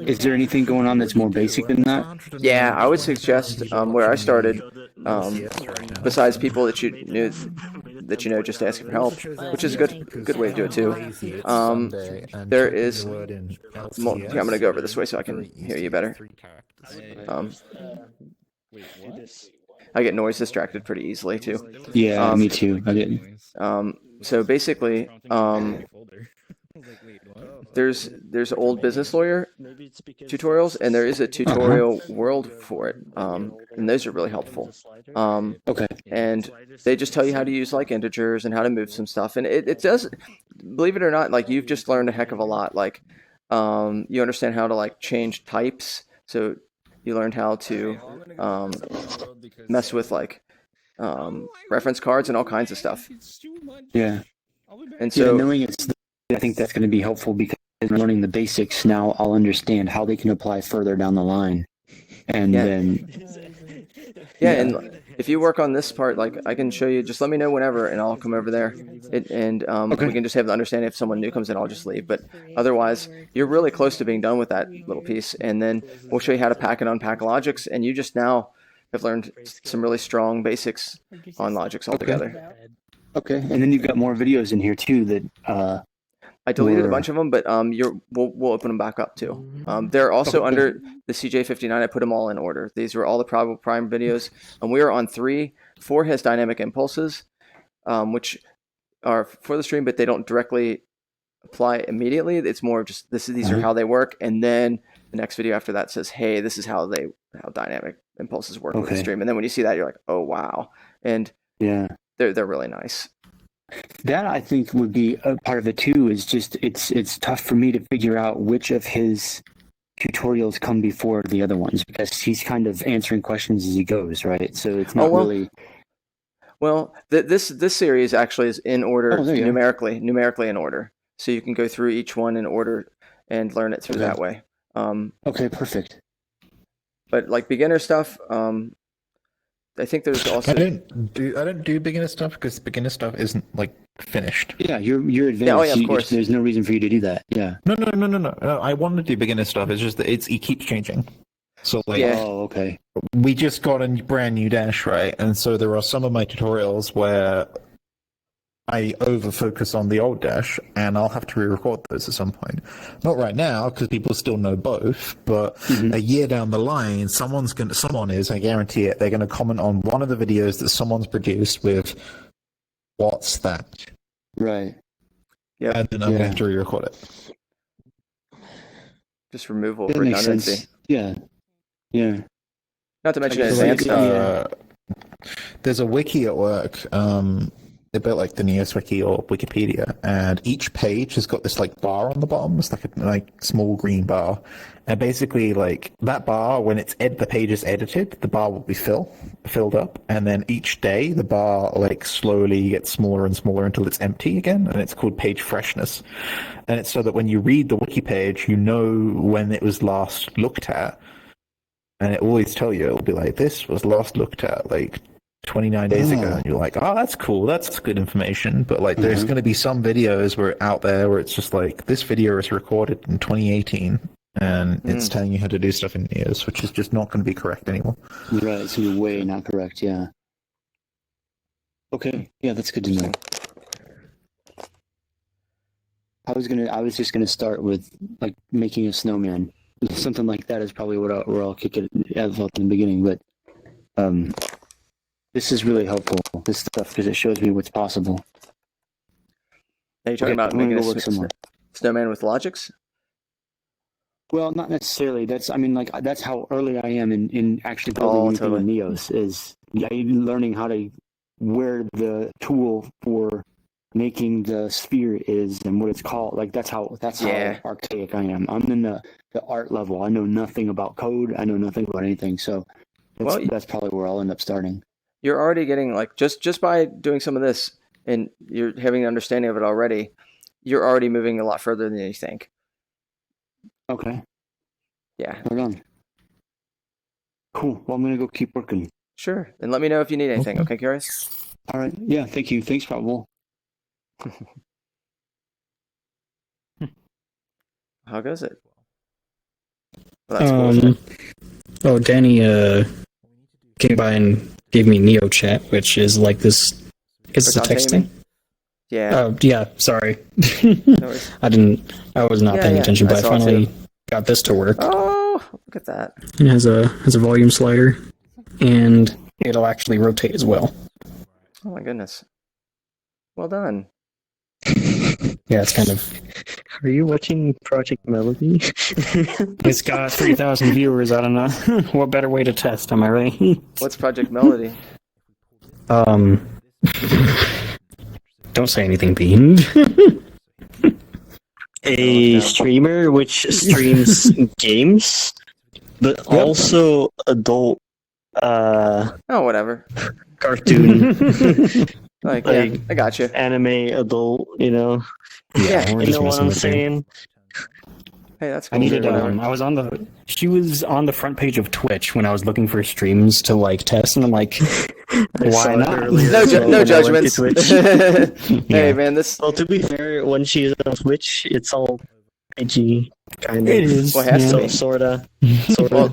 Is there anything going on that's more basic than that? Yeah, I would suggest where I started, besides people that you know just asking for help, which is a good way to do it too. There is. Here, I'm gonna go over this way so I can hear you better. I get noise distracted pretty easily too. Yeah, me too. I didn't. So basically, there's old business lawyer tutorials, and there is a tutorial world for it, and those are really helpful. Okay. And they just tell you how to use like integers and how to move some stuff, and it does, believe it or not, like you've just learned a heck of a lot. Like, you understand how to like change types, so you learned how to mess with like reference cards and all kinds of stuff. Yeah. And so knowing I think that's going to be helpful because learning the basics now, I'll understand how they can apply further down the line, and then. And if you work on this part, like I can show you. Just let me know whenever, and I'll come over there. We can just have the understanding. If someone new comes in, I'll just leave. But otherwise, you're really close to being done with that little piece, and then we'll show you how to pack and unpack logics. And you just now have learned some really strong basics on logics altogether. Okay, and then you've got more videos in here too that. I deleted a bunch of them, but we'll open them back up too. They're also under the CJ59. I put them all in order. These were all the Probable Prime videos, and we are on 3. 4 has dynamic impulses, which are for the stream, but they don't directly apply immediately. It's more just these are how they work, and then the next video after that says, "Hey, this is how dynamic impulses work with the stream." And then when you see that, you're like, "Oh wow!" And they're really nice. That I think would be a part of it too. Is just it's tough for me to figure out which of his tutorials come before the other ones because he's kind of answering questions as he goes, right? So it's not really. Well, this series actually is in order numerically in order, so you can go through each one in order and learn it through that way. Okay, perfect. But like beginner stuff, I think there's also. I don't do beginner stuff because beginner stuff isn't like finished. Yeah, you're advanced. Yeah, of course. There's no reason for you to do that. Yeah. No. I want to do beginner stuff. It's just that it keeps changing. So like, oh, okay. We just got a brand new dash, right? And so there are some of my tutorials where I over-focus on the old dash, and I'll have to re-record those at some point. Not right now, because people still know both, but a year down the line, someone is, I guarantee it, they're going to comment on one of the videos that someone's produced with, "What's that?" Right. Yeah. And then I'm going to have to re-record it. Just removal that redundancy. Makes sense. Yeah. Yeah. Not to mention advanced stuff. There's a wiki at work, a bit like the Neos Wiki or Wikipedia, and each page has got this like bar on the bottom. It's like a small green bar, and basically like that bar, when the page is edited, the bar will be filled up, and then each day the bar like slowly gets smaller and smaller until it's empty again, and it's called page freshness. And it's so that when you read the wiki page, you know when it was last looked at, and it will always tell you. It'll be like, this was last looked at like 29 days ago, and you're like, oh, that's cool, that's good information. But like there's going to be some videos out there where it's just like, this video is recorded in 2018 and it's telling you how to do stuff in Neos, which is just not going to be correct anymore. Right, it's way not correct. Yeah. Okay, yeah, that's good to know. I was just gonna start with like making a snowman. Something like that is probably where I'll kick it as well in the beginning. But this is really helpful. This stuff because it shows me what's possible. Are you talking about making a snowman with logics? Well, not necessarily. That's how early I am in actually building anything in Neos is learning how to where the tool for making the sphere is and what it's called. Like that's how archaic I am. I'm in the art level. I know nothing about code. I know nothing about anything. So that's probably where I'll end up starting. You're already getting like just by doing some of this and you're having an understanding of it already, you're already moving a lot further than you think. Okay. Yeah. Right on. Cool. Well, I'm gonna go keep working. Sure. And let me know if you need anything. Okay, Curious? All right. Yeah. Thank you. Thanks, Probable. How goes it? Well, that's cool. Oh, Danny came by and gave me Neo Chat, which is like this. It's a texting. Yeah. Oh, yeah. Sorry. I was not paying attention, but I finally got this to work. Oh, look at that. It has a volume slider, and it'll actually rotate as well. Oh my goodness. Well done. Yeah, it's kind of. Are you watching Project Melody? It's got 3,000 viewers. I don't know. What better way to test? Am I right? What's Project Melody? Don't say anything, Bean. A streamer which streams games, but also adult. Whatever. Cartoon. Like, yeah, I got you. Anime adult, you know. Yeah, you know what I'm saying. Hey, that's cool. I needed. She was on the front page of Twitch when I was looking for streams to like test, and I'm like, why not? No judgments. Hey, man, this. Well, to be fair, when she's on Twitch, it's all PG kind of. It is. Well, it has to be. Sorta. Well,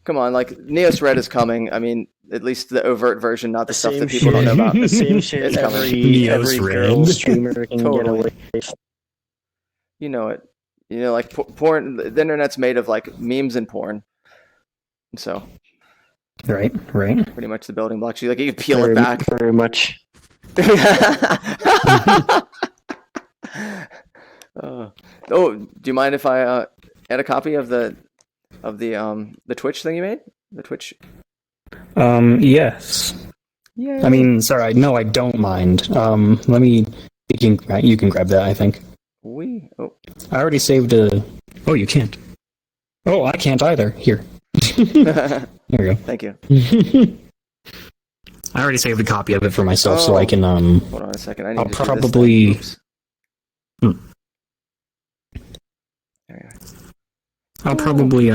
come on, like Neos Red is coming. I mean, at least the overt version, not the stuff that people don't know about. The same shit. It's coming. Every girl streamer can get away. You know it. You know, like porn. The internet's made of like memes and porn. So. Right. Pretty much the building blocks. You can peel it back. Very much. Do you mind if I add a copy of the Twitch thing you made? The Twitch. Yes. Yeah. I mean, sorry. No, I don't mind. Let me. You can grab that. I think. I already saved a. Oh, you can't. Oh, I can't either. Here. There we go. Thank you. I already saved a copy of it for myself, so I can. Hold on a second. I need I'll to probably. Do this thing. There you go. I'll probably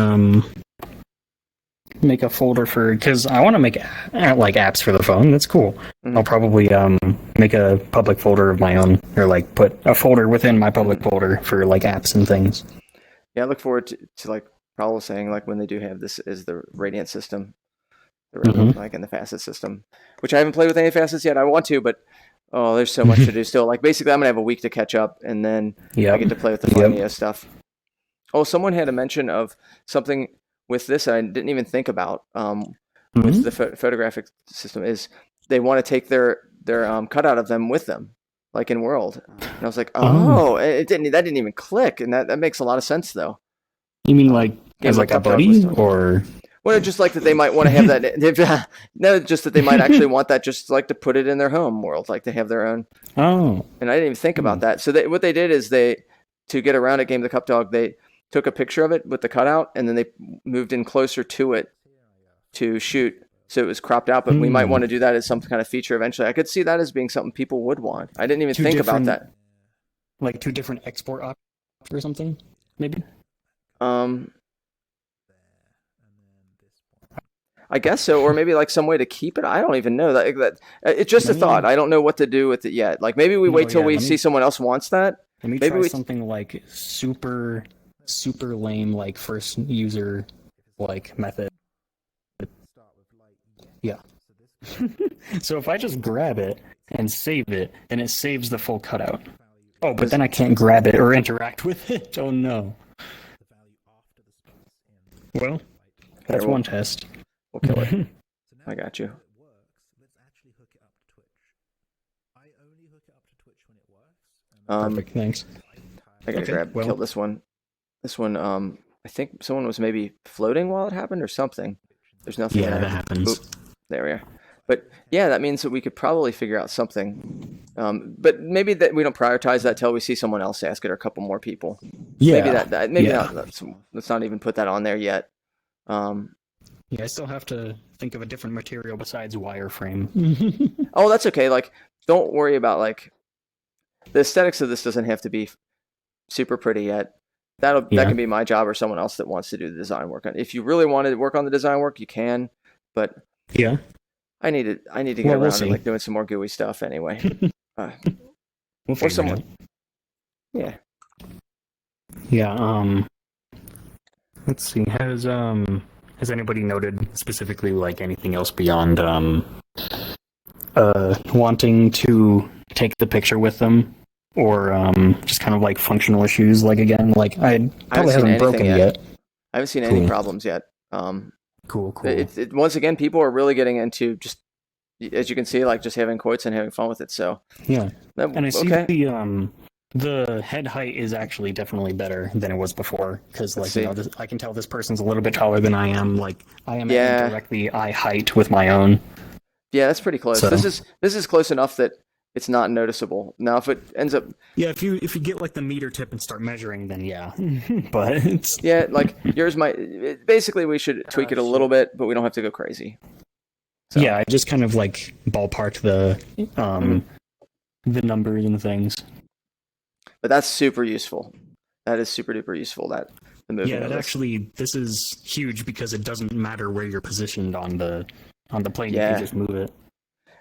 make a folder for because I want to make like apps for the phone. That's cool. Mm-hmm. I'll probably make a public folder of my own, or like put a folder within my public folder for like apps and things. Yeah, I look forward to like Paul was saying, like when they do have this is the Radiant system, like in the Facet system, which I haven't played with any Facets yet. I want to, but there's so much to do still. Like basically, I'm gonna have a week to catch up, and then I get to play with the Neo stuff. Oh, someone had a mention of something with this I didn't even think about with the photographic system is they want to take their cutout of them with them, like in World. And I was like, that didn't even click, and that makes a lot of sense though. You mean like as like a buddy or? Well, just like that they might want to have that. No, just that they might actually want that, just like to put it in their home world, like to have their own. Oh. And I didn't even think about that. So what they did is to get around it, Game of the Cup Dog, they took a picture of it with the cutout, and then they moved in closer to it to shoot. So it was cropped out, but we might want to do that as some kind of feature eventually. I could see that as being something people would want. I didn't even think about that. Like 2 different export options or something, maybe? I guess so, or maybe like some way to keep it. I don't even know that. It's just a thought. I don't know what to do with it yet. Like maybe we wait till we see someone else wants that. Let me try something like super lame, like first user like method. Yeah. So if I just grab it and save it, then it saves the full cutout. Oh, but then I can't grab it or interact with it. Oh no. Well, that's one test. We'll kill it. I got you. Perfect, thanks. I gotta kill this one. This one, I think someone was maybe floating while it happened or something. There's nothing Yeah, there. that happens. Oop. There we are. But yeah, that means that we could probably figure out something. But maybe that we don't prioritize that till we see someone else ask it or a couple more people. Yeah. Maybe not. Let's not even put that on there yet. Yeah, I still have to think of a different material besides wireframe. Oh, that's okay. Like, don't worry about like the aesthetics of this doesn't have to be super pretty yet. That can be my job or someone else that wants to do the design work. If you really want to work on the design work, you can. But yeah, I need to get around to like doing some more gooey stuff anyway. We'll figure it out. Yeah. Yeah. Let's see. Has anybody noted specifically like anything else beyond wanting to take the picture with them, or just kind of like functional issues? Like again, like I probably haven't broken yet. I haven't seen any problems yet. Cool. Once again, people are really getting into just, as you can see, like just having quotes and having fun with it. So yeah, and I see the head height is actually definitely better than it was before, because like I can tell this person's a little bit taller than I am. Like I am at directly eye height with my own. Yeah, that's pretty close. So, this is close enough that it's not noticeable. Now, if it ends up, if you get like the meter tip and start measuring, then yeah. But it's... yeah, like yours might. Basically, we should tweak it a little bit, but we don't have to go crazy. So. Yeah, I just kind of like ballparked the numbers and things. But that's super useful. That is super duper useful. That the movement. Yeah, this is huge because it doesn't matter where you're positioned on the plane. Yeah. You can just move it.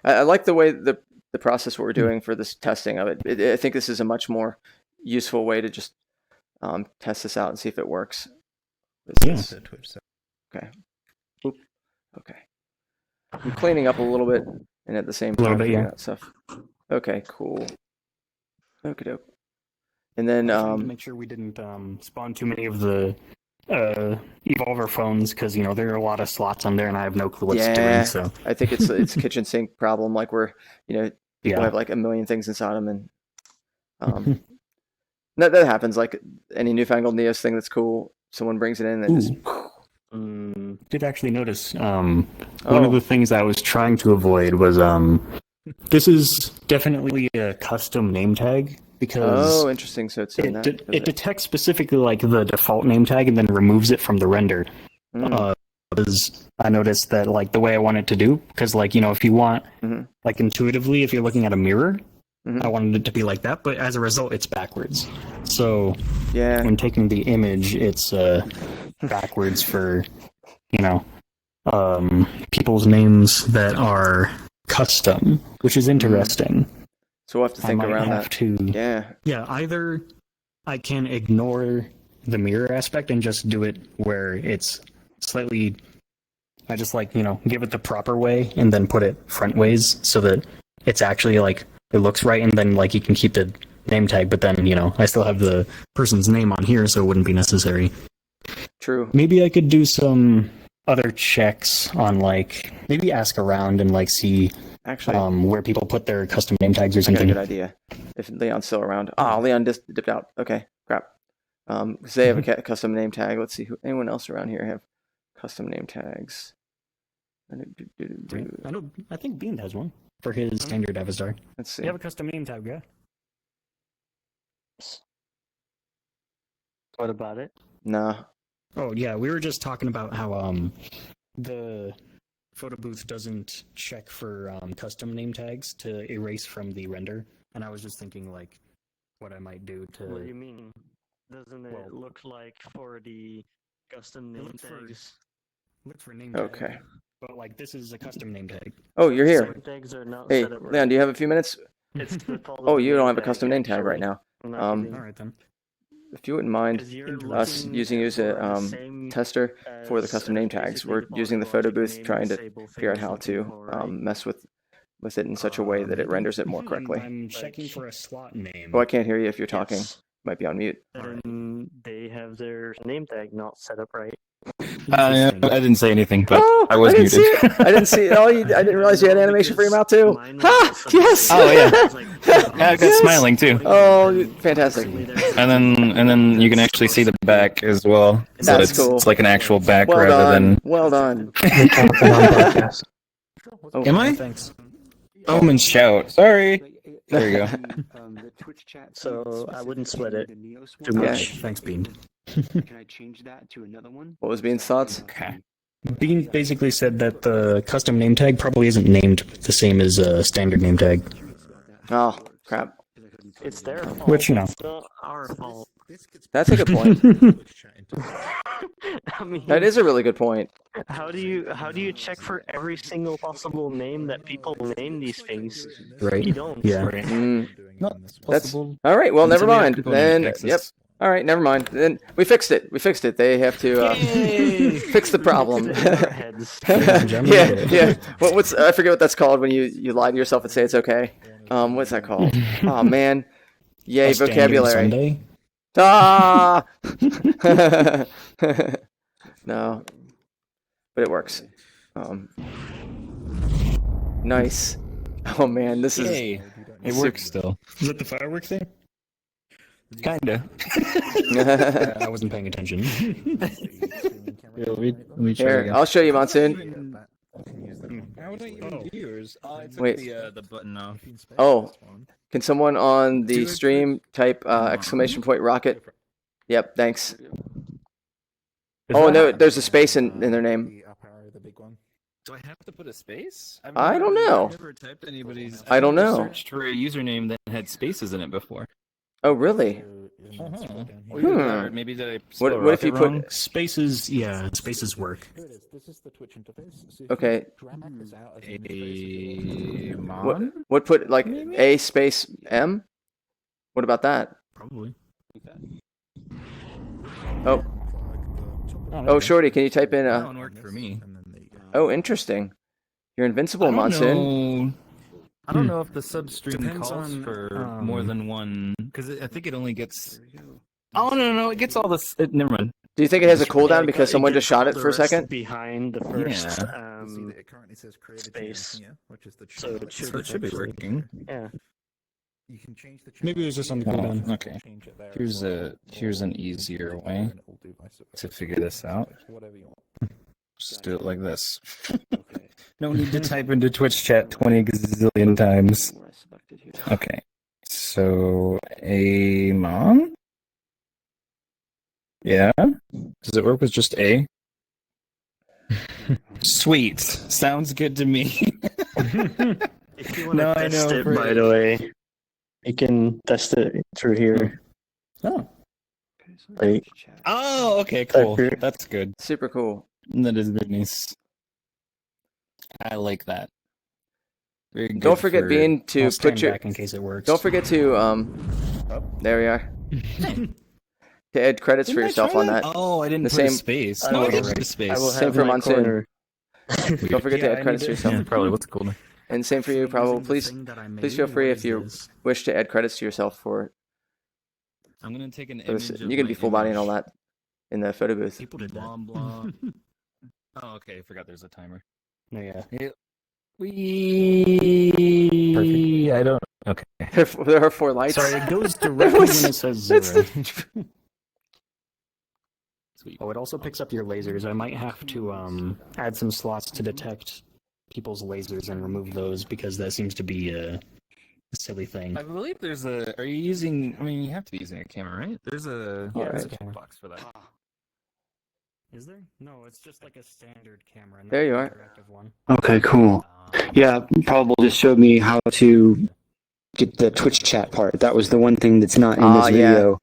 I like the way the process what we're doing for this testing of it. I think this is a much more useful way to just test this out and see if it works. Okay. Oop. Okay. I'm cleaning up a little bit and at the same time figuring out stuff. Okay, cool. Okie doke. And then to make sure we didn't spawn too many of the Evolver phones, because there are a lot of slots on there and I have no clue what it's doing. So I think it's a kitchen sink problem, like where people have like a million things inside them, and that happens. Like any newfangled Neos thing that's cool, someone brings it in and just. Did actually notice one of the things I was trying to avoid was this is definitely a custom name tag. Because interesting. So it's in it detects specifically like the default name tag and then removes it from the render. Because I noticed that like the way I want it to do, because like if you want like intuitively, if you're looking at a mirror, I wanted it to be like that, but as a result, it's backwards. So when taking the image, it's backwards for people's names that are custom, which is interesting. So we'll have to think around that. Yeah, either I can ignore the mirror aspect and just do it where it's slightly... I just give it the proper way and then put it front ways so that it's actually it looks right, and then you can keep the name tag, but then, I still have the person's name on here, so it wouldn't be necessary. True. Maybe I could do some other checks on maybe ask around and see... Actually, where people put their custom name tags or something. Good idea. If Leon's still around. Leon just dipped out. Okay, crap. Because they have a custom name tag. Let's see. Anyone else around here have custom name tags? I think Bean has one for his standard avatar. Let's see. You have a custom name tag, yeah? What about it? Nah. Oh yeah, we were just talking about how the photo booth doesn't check for custom name tags to erase from the render, and I was just thinking what I might do to... What do you mean? Doesn't it look like for the custom name tags? Look for name tag. Okay. But this is a custom name tag. Oh, you're here. Tags are not hey, set up right. Leon, do you have a few minutes? Oh, you don't have a custom name tag right now. All right then. If you wouldn't mind us using you as a tester for the custom name tags, we're using the photo booth trying to figure out how to mess with with it in such a way that it renders it more correctly. I'm checking for a slot name. Oh, I can't hear you if you're talking. Yes. Might be on mute. And they have their name tag not set up right. I didn't say anything, but I was didn't muted. see it. I didn't see it. Oh, I didn't realize you had animation for your mouth too. Ha! Yes. Oh yeah, I got smiling too. Oh, fantastic. And then you can actually see the back as well. So That's it's, cool. it's like an actual back Well rather done. than. Well done. Oh, Am I? Thanks. Home and shout. Sorry. There you go. So I wouldn't sweat it too Yeah. much. Thanks, Bean. Can I change that to another one? What was Bean's thoughts? Okay. Bean basically said that the custom name tag probably isn't named the same as a standard name tag. Oh, crap. It's their fault. Which, you know. It's not our fault. That's a good point. I mean, That is a really good point. how do you check for every single possible name that people name these things? Right. You don't. Yeah. Not That's possible. all right. Well, And never some of the mind. people Then, name Texas. yep. All right, never mind. Then we fixed it. We fixed it. They have to fix the problem. In our heads. yeah. What's I forget what that's called when you lie to yourself and say it's okay. What's that called? Oh man. Yay, A standard vocabulary. Sunday? Ah. No, but it works. Nice. Oh man, this is. Yay. It works still. Is that the firework thing? Kinda. I wasn't paying attention. Let me try Here, again. I'll show you, Monsoon. How would I even do yours? I took Wait. the button off. Oh, can someone on the stream type exclamation point rocket? Yep, thanks. Oh no, there's a space in their name. Do I have to put a space? I don't know. I've never typed anybody's. I don't know. Searched for a username that had spaces in it before. Oh really? Or maybe did I spell What if you rocket wrong? put? Spaces, yeah, spaces work. Okay. A What put like A space M? What about that? Probably. Oh. Oh, Shorty, can you type in That one worked for me. Oh, interesting. You're invincible, Monsoon. I don't know if the substream Depends calls on, for more than one, because I think it only gets. Oh no, it gets all this. Never mind. Do you think it has a cooldown because someone just shot it for a second? Behind the first Yeah. It currently says created space. which is the So it should, So it should be actually- working. Yeah. You can change the Maybe it was just on the Oh, cooldown. okay. Here's an easier way to figure this out. Just do it like this. No need to type into Twitch chat 20 gazillion times. Okay. So, a mom? Yeah? Does it work with just A? Sweet. Sounds good to me. If you want No, to I test know, it, for- by the way, you can test it through here. Oh. Like, Oh, okay, cool. Okay. That's good. Super cool. That is very nice. I like that. Very good. Don't forget, for- Bean, to I'll put stand your. back in case it works. Don't forget to There we are. To add credits for Didn't I yourself try on that. Oh, I didn't The put same- a space. I No, I will- did put a I space. will Same have for my Monsoon. corner. Don't forget to Yeah, add I credits need to to- yourself. Yeah, probably. What's cool? And same for you, probably. Using the Please, thing that I please made, feel free what if you is this? wish to add credits to yourself for I'm gonna take an this. image. You can be full body and all that in the photo booth. People did Blah that. blah. Oh, okay. I forgot there's a timer. No, yeah. We. I don't. Okay. There are 4 lights. Sorry, it goes directly when it says That's 0. Sweet. Oh, it also picks up your lasers. I might have to add some slots to detect people's lasers and remove those because that seems to be a silly thing. I believe there's a. Are you using? I mean, you have to be using a camera, right? There's a. Yeah, there's there's a camera. box for that. Is there? No, it's just like a standard camera. There you not are. an interactive one. Okay, cool. Yeah, Probable just showed me how to get the Twitch chat part. That was the one thing that's not in this Yeah. video.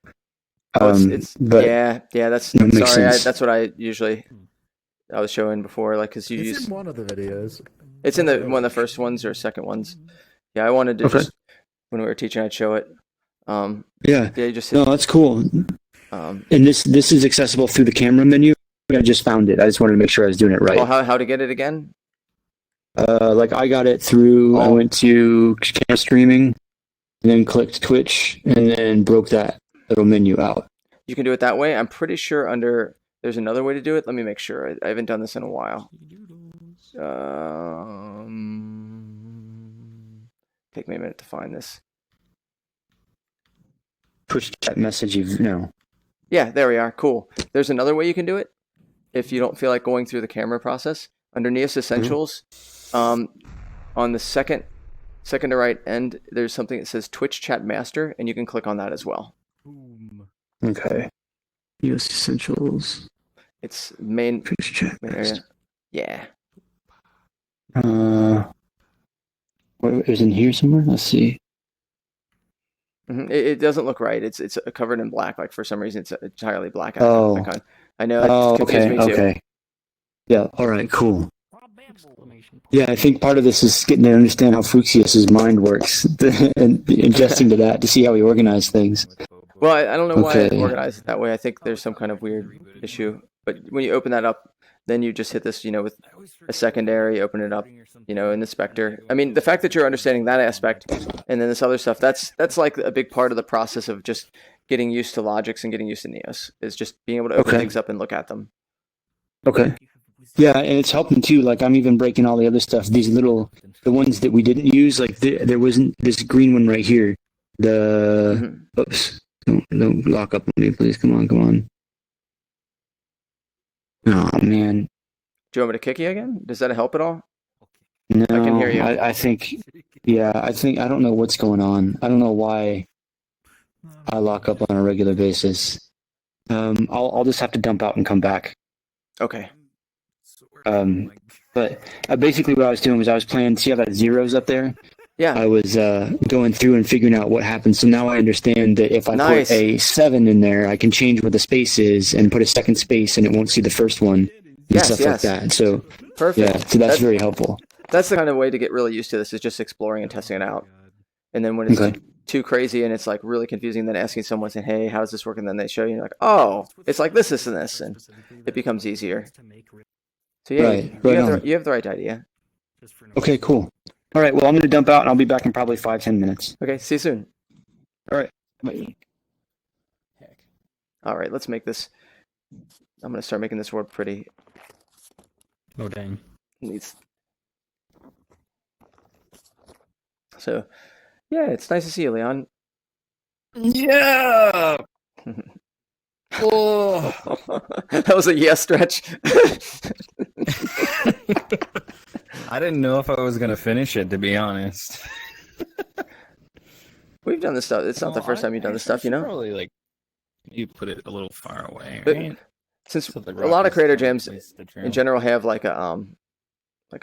Oh, it's but yeah. That's That makes sorry. sense. That's what I usually I was showing before, like because you It's use in one of the videos. it's in the one of the first ones or second ones. Yeah, I wanted to Okay. just when we were teaching, I'd show it. yeah, Yeah, you just no, that's cool. um. And this is accessible through the camera menu. I just found it. I just wanted to make sure I was doing it right. Well, how to get it again? Like I got it through. I went to camera streaming, and then clicked Twitch, and then broke that little menu out. You can do it that way. I'm pretty sure there's another way to do it. Let me make sure. I haven't done this in a while. Take me a minute to find this. Push chat message. Yeah, there we are. Cool. There's another way you can do it if you don't feel like going through the camera process. Under Neos Essentials, on the second to right end, there's something that says Twitch Chat Master, and you can click on that as well. Okay. Neos Essentials. It's main Twitch Chat area. Yeah. What is in here somewhere? Let's see. It doesn't look right. It's covered in black. Like for some reason, it's entirely black. Oh. Icon. I know. It confused me too. Okay. Yeah. All right. Cool. Yeah, I think part of this is getting to understand how Fuxius's mind works and adjusting to that to see how he organized things. Well, I don't know why I organized it that way. I think there's some kind of weird issue. But when you open that up, then you just hit this, with a secondary, open it up, in the Spectre. I mean, the fact that you're understanding that aspect and then this other stuff, that's like a big part of the process of just getting used to Logix and getting used to Neos, is just being able to open things up and look at them. Okay. Yeah, and it's helping too. Like I'm even breaking all the other stuff. The ones that we didn't use, like there wasn't this green one right here. Oops. Don't lock up on me, please. Come on. Oh, man. Do you want me to kick you again? Does that help at all? No, I can hear you. I think, I don't know what's going on. I don't know why I lock up on a regular basis. I'll just have to dump out and come back. Okay. But basically what I was doing was I was playing, see how that zero's up there? Yeah. I was going through and figuring out what happened. So now I understand that if I put a 7 in there, I can change what the space is and put a second space and it won't see the first one and stuff like that. So, perfect. Yeah, so that's very helpful. That's the kind of way to get really used to this, is just exploring and testing it out. And then when it's too crazy and it's like really confusing, then asking someone, saying, hey, how does this work? And then they show you, and you're like, oh, it's like this, and this. And it becomes easier. So yeah, you have the right idea. Okay, cool. All right, well, I'm going to dump out, and I'll be back in probably 5-10 minutes. Okay, see you soon. All right. Bye. All right, let's make this. I'm going to start making this world pretty. Oh, dang. So, yeah, it's nice to see you, Leon. Yeah! Oh. That was a yes stretch. I didn't know if I was going to finish it, to be honest. We've done this stuff. It's not the first time you've done this stuff, Probably like you put it a little far away, but right? Since a lot of creator jams in general have like a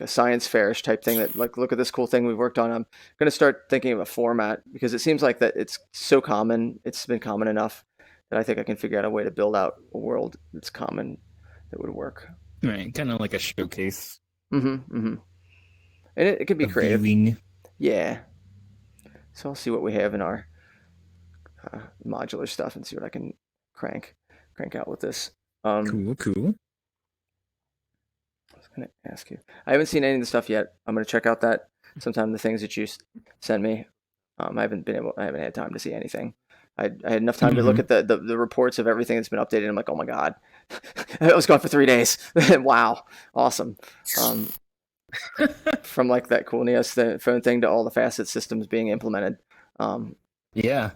science fairish type thing that, like, look at this cool thing we've worked on. I'm going to start thinking of a format, because it seems like that it's so common. It's been common enough that I think I can figure out a way to build out a world that's common that would work. Right, kind of like a showcase. And it could be creative. Viewing. Yeah. So I'll see what we have in our modular stuff and see what I can crank out with this. Cool. I was going to ask you. I haven't seen any of the stuff yet. I'm going to check out that sometime, the things that you sent me. I haven't had time to see anything. I had enough time to look at the reports of everything that's been updated. I'm like, oh my God, I was gone for 3 days. Wow. Awesome. From like that cool Neos phone thing to all the facet systems being implemented. Yeah.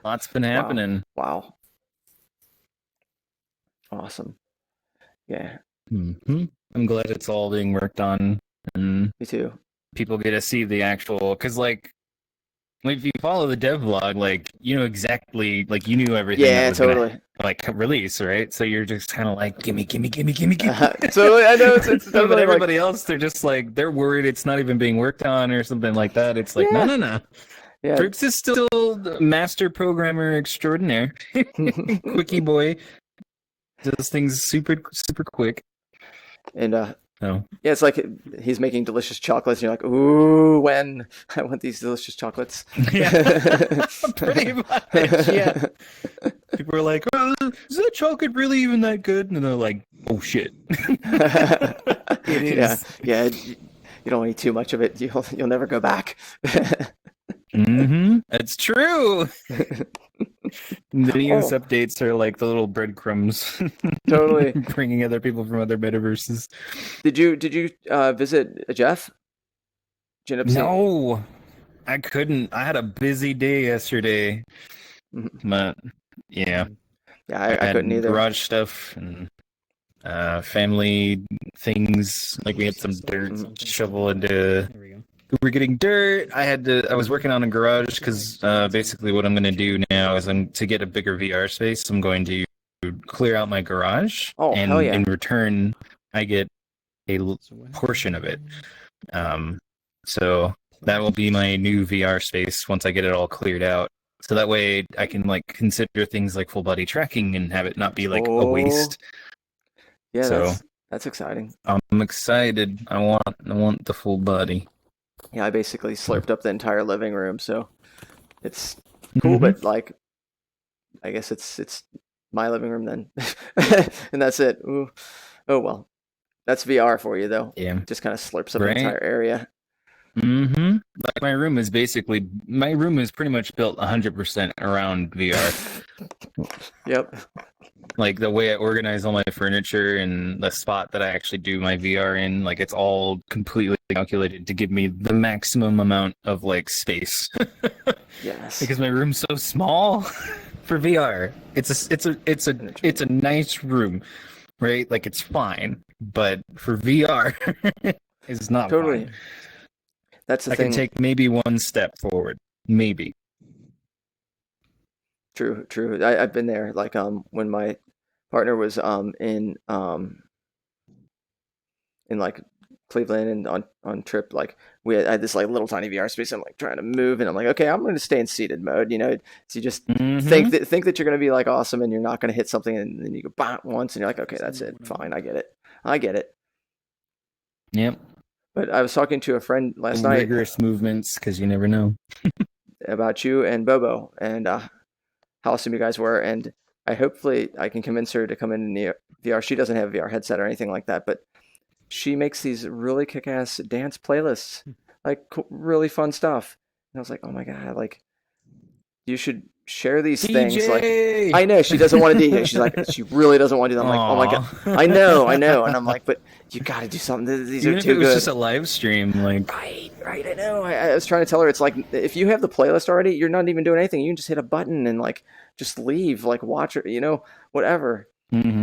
Lots been happening. Wow. Awesome. Yeah. I'm glad it's all being worked on. And me too. People get to see the actual, because like if you follow the devlog, like you know exactly, like you knew everything. Yeah, that was totally. Gonna, like release, right? So you're just kind of like, gimme. So I know it's but everybody else, they're just like, they're worried it's not even being worked on or something like that. It's like, no. Yeah. Brooks is still the master programmer extraordinaire. Quickie boy. Does things super quick. And yeah, it's like he's making delicious chocolates, and you're like, ooh, when I want these delicious chocolates. Yeah, pretty much. Yeah. People are like, oh, is that chocolate really even that good? And they're like, oh shit. It is. Yeah. You don't eat too much of it, you'll never go back. That's true. The news updates are like the little breadcrumbs. Totally. Bringing other people from other metaverses. Did you visit Jeff? Did you end up seeing- No, I couldn't. I had a busy day yesterday. But yeah, I couldn't either. Garage stuff and family things. Like we had some dirt to shovel into. We were getting dirt. I was working on a garage because basically what I'm going to do now is to get a bigger VR space. I'm going to clear out my garage, and hell yeah. in return, I get a portion of it. So that will be my new VR space once I get it all cleared out. So that way I can like consider things like full body tracking and have it not be like a waste. Yeah, so that's exciting. I'm excited. I want the full body. Yeah, I basically slurped up the entire living room, so it's cool. But like, I guess it's my living room then, and that's it. Ooh. Oh well, that's VR for you though. Yeah, just kind of slurps up the entire area. Like my room is pretty much built 100% around VR. Yep. Like the way I organize all my furniture and the spot that I actually do my VR in, like it's all completely calculated to give me the maximum amount of like space. Yes. Because my room's so small for VR. It's a nice room, right? Like it's fine, but for VR, it's not totally. Fine. That's the I thing. can take maybe one step forward, maybe. True. I've been there. Like when my partner was in like Cleveland and on trip, like I had this like little tiny VR space. I'm like trying to move, and I'm like, okay, I'm going to stay in seated mode. You know, so you just think that you're going to be like awesome, and you're not going to hit something, and then you go bang once, and you're like, okay, that's it, fine, I get it. Yep. But I was talking to a friend last night. Rigorous movements, because you never know. About you and Bobo and how awesome you guys were, and hopefully I can convince her to come in the VR. She doesn't have a VR headset or anything like that, but she makes these really kick-ass dance playlists, like really fun stuff. And I was like, oh my god, like you should share these things. Like I know she doesn't want to DJ. She's like, she really doesn't want to do that. I'm like, oh my god, I know. And I'm like, but you got to do something. These Even are if too it was good. just a live stream, like Right. I know. I was trying to tell her it's like if you have the playlist already, you're not even doing anything. You can just hit a button and like just leave, like watch it, whatever.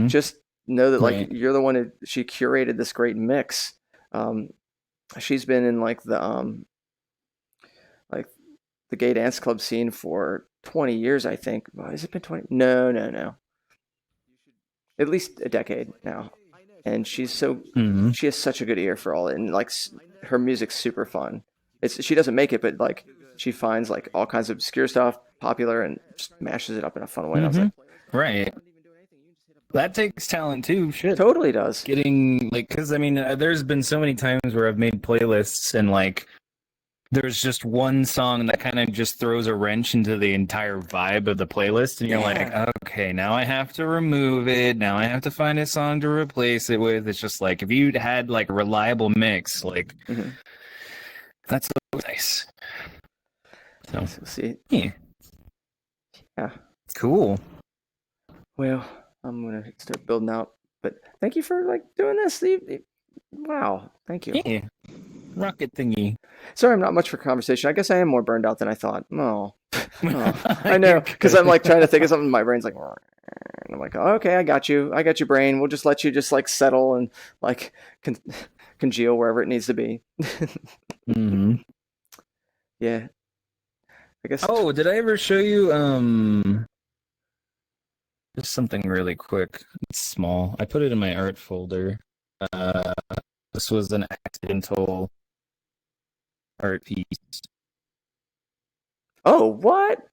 Just know that like you're the one who she curated this great mix. She's been in like the gay dance club scene for 20 years, I think. Well, has it been 20? No. At least a decade now. And she's she has such a good ear for all it, and like her music's super fun. She doesn't make it, but like she finds like all kinds of obscure stuff popular and just mashes it up in a fun way. And I was like, right. That takes talent too. Shit, totally does. Getting like, because I mean, there's been so many times where I've made playlists and like there's just one song that kind of just throws a wrench into the entire vibe of the playlist, and you're like, okay, now I have to remove it. Now I have to find a song to replace it with. It's just like if you had like a reliable mix, like that's so nice. So we'll see. Yeah. Cool. Well, I'm gonna start building out. But thank you for like doing this. Wow, thank you. Yeah. Rocket thingy. Sorry, I'm not much for conversation. I guess I am more burned out than I thought. Oh. I know, because I'm like trying to think of something. My brain's like, and I'm like, oh, okay, I got you, brain. We'll just let you just like settle and like congeal wherever it needs to be. Yeah. I guess. Oh, did I ever show you just something really quick? It's small. I put it in my art folder. This was an accidental art piece. Oh, what?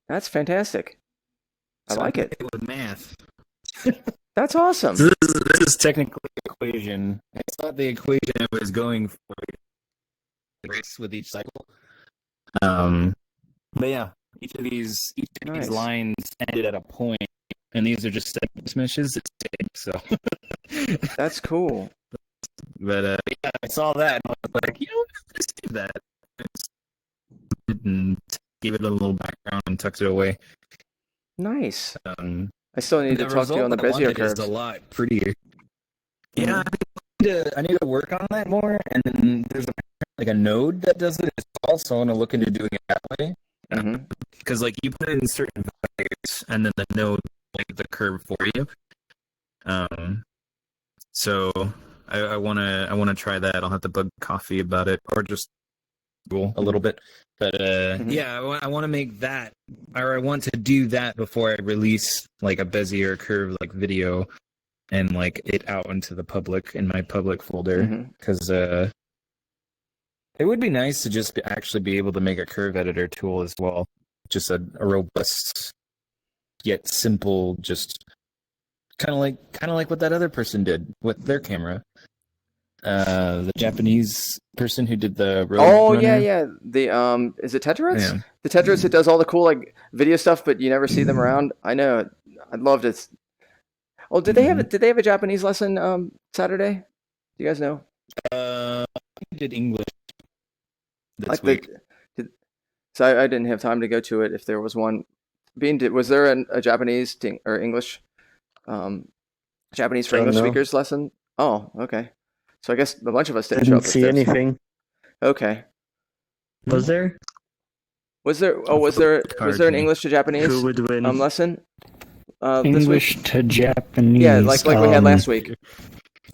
That's fantastic. I like it. With math. That's awesome. So this is technically the equation. It's not the equation I was going for with each cycle. But yeah, each of these Nice. lines ended at a point, and these are just sentence meshes. It's big, so. That's cool. But yeah, I saw that and I was like, you know what, let's do that. And gave it a little background and tucked it away. Nice. I still need to talk to you on the Bezier curves. It's a lot prettier. Yeah, I need to work on that more. And then there's a node that does it as well, so I want to look into doing it that way. Because like you put it in certain values, and then the node like the curve for you. So I wanna try that. I'll have to bug Coffee about it, or just Google a little bit. But yeah, I want to make that, or I want to do that before I release like a Bezier curve like video, and like it out into the public in my public folder. Because it would be nice to just actually be able to make a curve editor tool as well. Just a robust yet simple, just kind of like what that other person did with their camera. The Japanese person who did the Road Runner. Yeah. The is it Tetris? Yeah. The Tetris that does all the cool like video stuff, but you never see them around. I know. I'd love to. Oh, did they have a Japanese lesson Saturday? Do you guys know? I did English this Like week. So I didn't have time to go to it. If there was one, was there a Japanese or English, Japanese for English speakers lesson? Oh, okay. So I guess a bunch of us didn't show up. Didn't see anything. Okay. Was there? Was there an English to Japanese Who would win? Lesson? English to Japanese. Yeah, like we had last week.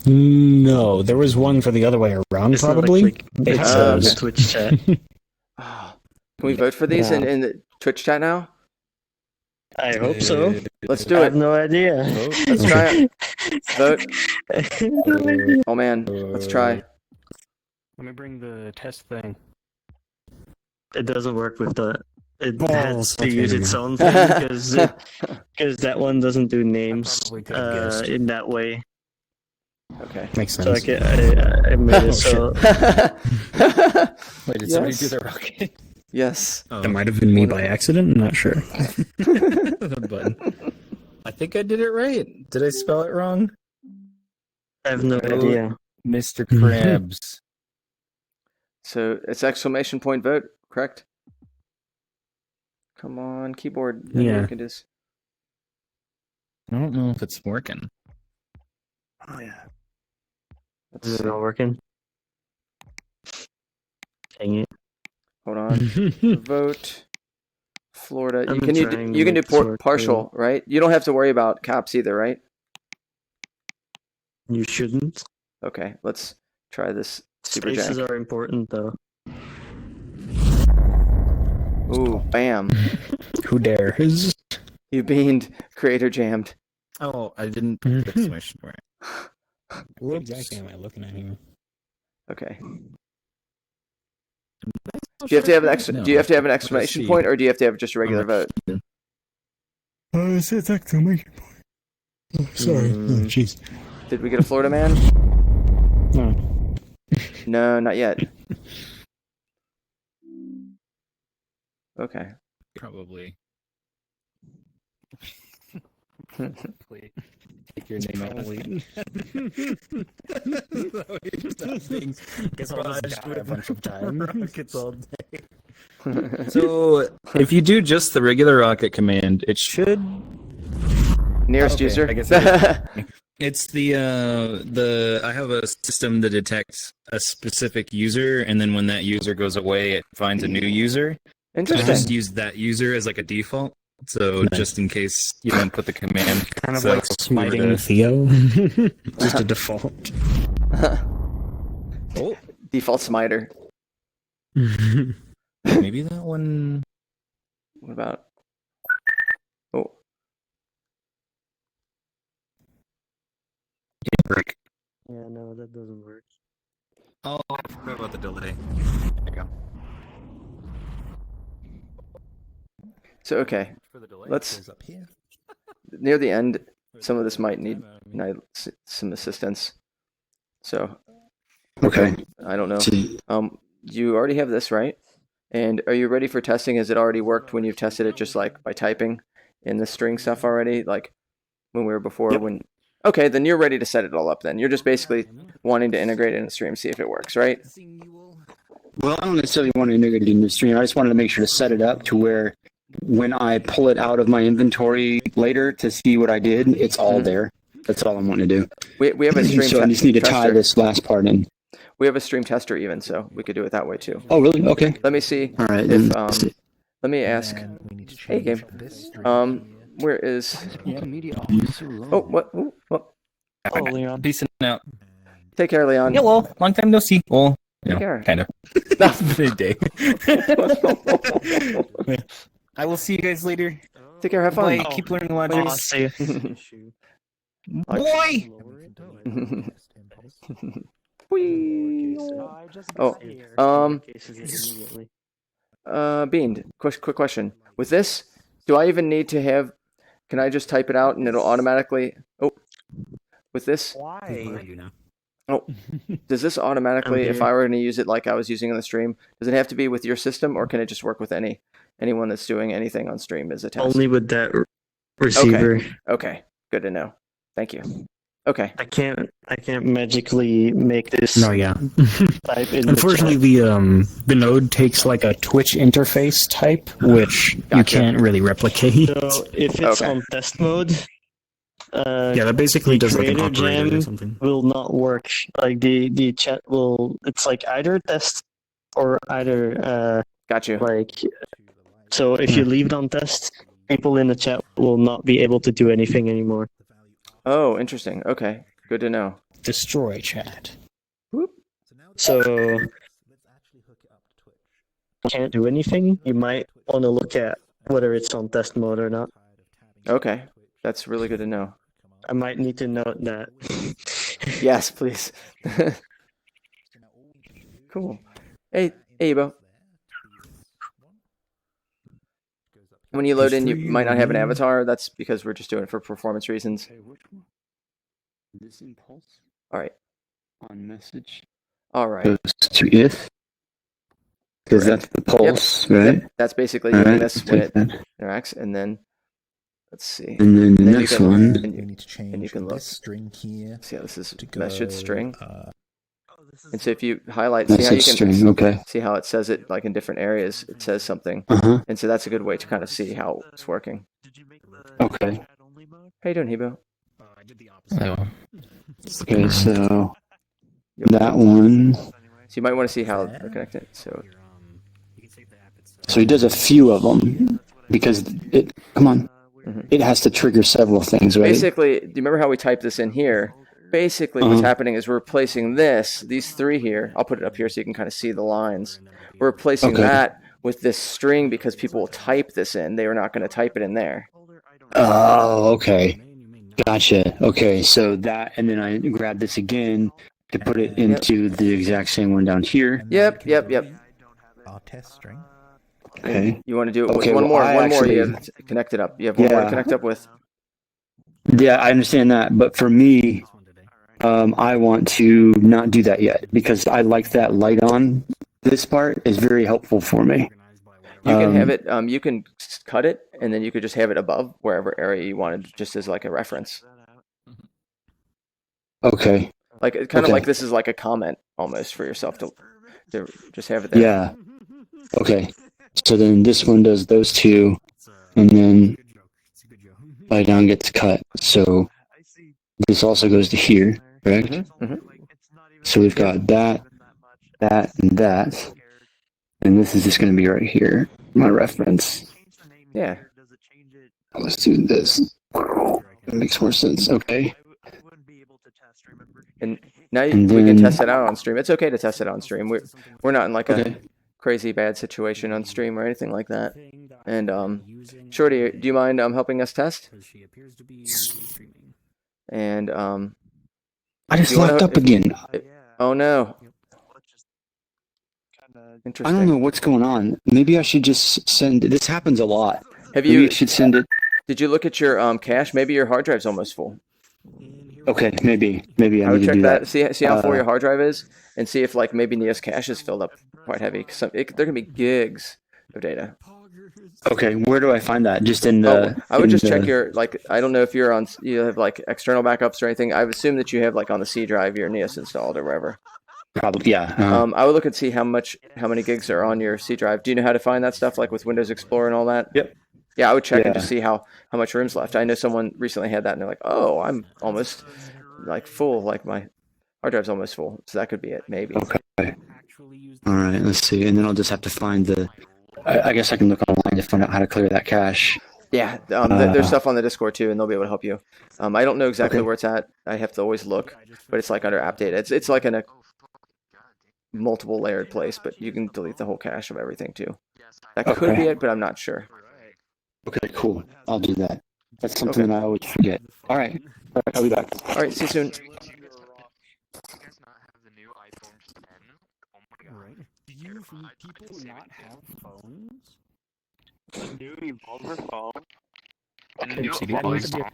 No, there was one for the other way around, It's probably. Not like Twitch chat. Can we vote for these in the Twitch chat now? I hope so. Let's do I it. have no idea. Let's try it. Vote. Oh man, let's try. Let me bring the test thing. It doesn't work with the. It Balls. has to use its own thing because that one doesn't do names in that way. Okay. Makes sense. So I made it so. Wait, did somebody do the rocket? Yes. That might have been me by accident. I'm not sure. But I think I did it right. Did I spell it wrong? I have no idea. Mr. Krabs. So it's exclamation point vote, correct? Come on, keyboard. Yeah. You can just... I don't know if it's working. Oh yeah. Is it not working? Dang it. Hold on. Vote. Florida. I've You been can trying to do make this work, partial, right? You don't have to worry about caps either, right? You shouldn't. Okay, let's try this super jack. Spaces are important though. Ooh, bam. Who dares? You beamed. Creator jammed. Oh, I didn't put the exclamation point. What exactly am I looking at here? Okay. Do you have to have an Do you have to have an exclamation point, or do you have to have just a regular vote? It's exclamation point. Oh, sorry. Oh, jeez. Did we get a Florida man? No. No, not yet. Okay. Probably. Please. Take your name out. Guess I'll just die a bunch of times. Rockets all day. So, if you do just the regular rocket command, it should. Nearest user. I guess it's the I have a system that detects a specific user, and then when that user goes away, it finds a new user. Interesting. So I just use that user as like a default. So just in case you don't put the command, kind of like smiting Theo, just a default. Oh, default smiter. Maybe that one. What about? Oh. Break. Yeah, no, that doesn't work. Oh, I forgot about the delay. There you go. So okay, let's near the end. Some of this might need some assistance. So Okay. I don't know. You already have this, right? And are you ready for testing? Has it already worked when you've tested it just like by typing in the string stuff already? Like when we were before when... Okay, then you're ready to set it all up then. You're just basically wanting to integrate it in the stream, see if it works, right? Well, I don't necessarily want to integrate it in the stream. I just wanted to make sure to set it up to where when I pull it out of my inventory later to see what I did, it's all there. That's all I'm wanting to do. We have a stream So I just need to tie this last part in. We have a stream tester even, so we could do it that way too. Oh, really? Okay. Let me see. All right. If, Then let me ask. Hey, game. Where is? Oh, what? Ooh, what? Oh, Leon. Peace out. Take care, Leon. Hello. Long time no see. Well, Take care. Kind of. Big day. I will see you guys later. Take care. Have fun. Bye. Keep learning a lot. Oh, Cheers. see you. Boy. Bean, quick question. With this, do I even need to have, can I just type it out and it'll automatically, with this? Why? Oh, does this automatically, if I were going to use it like I was using on the stream, does it have to be with your system or can it just work with anyone that's doing anything on stream as a test? Only with that receiver. Okay, good to know. Thank you. Okay. I can't magically make this. No, yeah. Type in Unfortunately, the node takes like a Twitch interface type, which you can't really replicate. So if it's on test mode, yeah, that basically does like an Creator operator or Jam something. will not work. Like the chat will. It's like either test or either. Got you. Like, so if you leave it on test, people in the chat will not be able to do anything anymore. Oh, interesting. Okay, good to know. Destroy chat. So can't do anything. You might want to look at whether it's on test mode or not. Okay, that's really good to know. I might need to note that. Yes, please. Cool. Hey, Ebo. When you load in, you might not have an avatar. That's because we're just doing it for performance reasons. This impulse All right. on message All right. goes to if, because that's the pulse, right? Yep. That's basically All using right, this when take it that. interacts, and then let's see. And then the you next can- one. and We you, need to change and you can look. this string here See how this is to message go, string. uh, And so if you highlight, see how you Message can string, okay. see how it says it like in different areas. It says something, Uh-huh. and so that's a good way to kind of see how it's working. Okay. How you doing, Hebo? Okay, so that one. So you might want to see how they're connected. So So he does a few of them because it. Come on, it has to trigger several things, right? basically, do you remember how we typed this in here? Basically, what's happening is we're replacing these three here. I'll put it up here so you can kind of see the lines. We're replacing Okay. that with this string because people will type this in. They are not going to type it in there. Oh, okay. Gotcha. Okay, so that, and then I grab this again to put it into the exact same one down here. Yep. our test string. Okay. You want to do it Okay, with one well, more? I One more. actually- You have to connect it up. You have one more to Yeah. connect up with. Yeah, I understand that, but for me, I want to not do that yet because I like that light on. This part is very helpful for me. You can have it. You can cut it, and then you could just have it above wherever area you wanted, just as like a reference. Okay. Like kind of Okay. like this is like a comment almost for yourself to just have it there. Yeah. Okay. So then this one does those two, and then light on gets cut. So this also goes to here, correct? So we've got that, and that. And this is just going to be right here, my reference. Yeah. Let's do this. That makes more sense. Okay. And now And we can then- test it out on stream. It's okay to test it on stream. We're not in like a Okay. crazy bad situation on stream or anything like that. And Shorty, do you mind helping us test? And I just do you wanna- locked up again. Oh no. I Interesting. don't know what's going on. Maybe I should just send. This happens a lot. Have Maybe you? I should send it. Did you look at your cache? Maybe your hard drive's almost full. Okay, maybe I I would need to check do that. that. See how full your hard drive is, and see if like maybe Neos cache is filled up quite heavy. Cause there can be gigs of data. Okay, where do I find that? Just in the. I would in just the- check your like. I don't know if you have like external backups or anything. I would assume that you have like on the C drive your Neos installed or wherever. Probably, yeah. Uh-huh. I would look and see how many gigs are on your C drive. Do you know how to find that stuff like with Windows Explorer and all that? Yep. Yeah, I would check and Yeah. just see how much room's left. I know someone recently had that and they're like, oh, I'm almost like full, like my hard drive's almost full. So that could be it, maybe. Okay. All right, let's see. And then I'll just have to find the. I guess I can look online to find out how to clear that cache. Yeah, there's stuff on the Discord too, and they'll be able to help you. I don't know exactly where it's at. I have to always look, but it's like under app data. It's like in a multiple layered place, but you can delete the whole cache of everything too. That could be it, but I'm not sure. Okay, cool. I'll do that. That's something that I always forget. All right, I'll be back. All right, see you soon. Do you guys not have the new iPhone 10? Oh my god. Right. Do you people not have phones? New Evolver phone. And the new CDs. phone.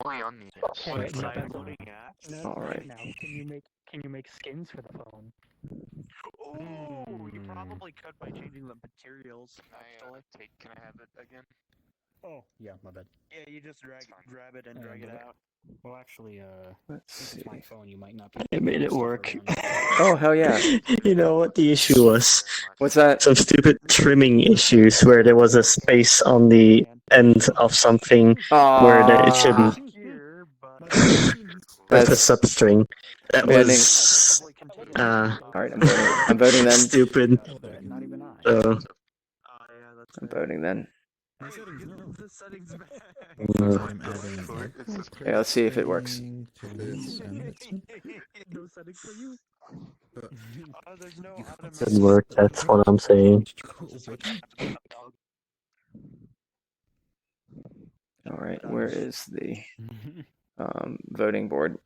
Only on the Wait, Side no. loading apps. No, All right. Now, can you make skins for the phone? Oh, you probably could by changing the materials. Can I have it again? Oh, yeah, my bad. Yeah, you just grab it and drag it out. Well, actually, Let's since see. it's my phone, you might not. It made it work. Oh hell yeah! You know what the issue was? What's that? Some stupid trimming issues where there was a space on the end of something where it shouldn't. With a substring. That was. All right, I'm voting then. Stupid. I'm voting then. Yeah, let's see if it works. Didn't work, that's what I'm saying. All right, where is the voting board?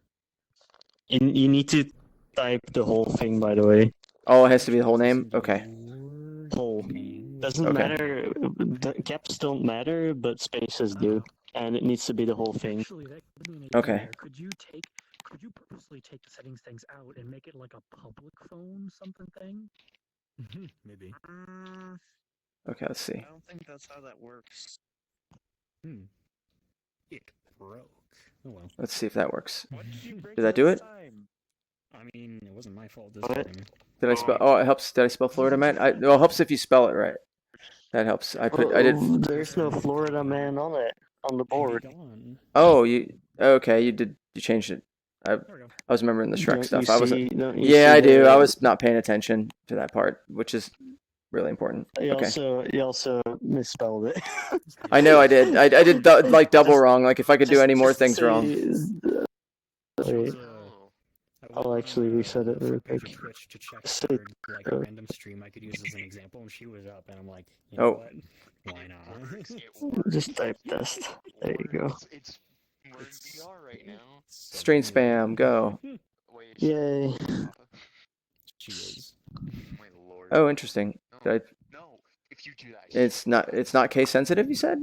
You need to type the whole thing, by the way. Oh, it has to be the whole name? Okay. Whole. Doesn't matter. The caps don't matter, but spaces do. And it needs to be the whole thing. Okay. Could you purposely take the settings things out and make it like a public phone something thing? Maybe. Okay, let's see. I don't think that's how that works. It broke. Oh well. Let's see if that works. Did Did that do it? I mean, it wasn't my fault this time. Did I spell? Oh, it helps. Did I spell Florida man? Well, it helps if you spell it right. That helps. I did. There's no Florida man on it on the board. Oh, you okay? You changed it. I was remembering the Shrek stuff. I wasn't. Yeah, I do. I was not paying attention to that part, which is really important. You also misspelled it. I know I did. I did like double wrong. Like if I could do any more things wrong. Wait. I'll actually reset it real quick. Twitch to check for like a random stream I could use as an example, and she was up, and I'm like, you know what? Why not? Just type test. There you go. It's where we are right now. Stream spam, go. Yay. She is. My lord. Oh, interesting. Did No, if you do that. It's not case sensitive. You said.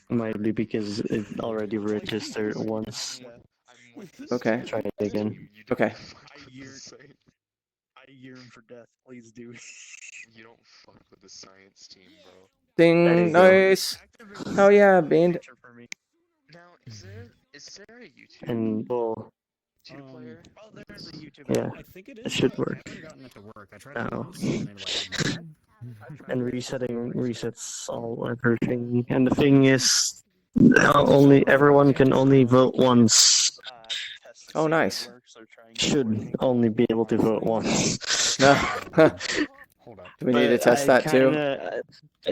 Might be because it already registered once. Okay. Try it again. Okay. I yearn for death. Please do. You don't fuck with the science team, bro. Ding, nice. Oh yeah, Bean. Now, is there a YouTube And well, player? Oh, there's a YouTube. yeah, I think it should work. I tried Oh. And resetting resets all everything. And the thing is, everyone can only vote once. Oh, nice. Should only be able to vote once. No. Do we need to test that too?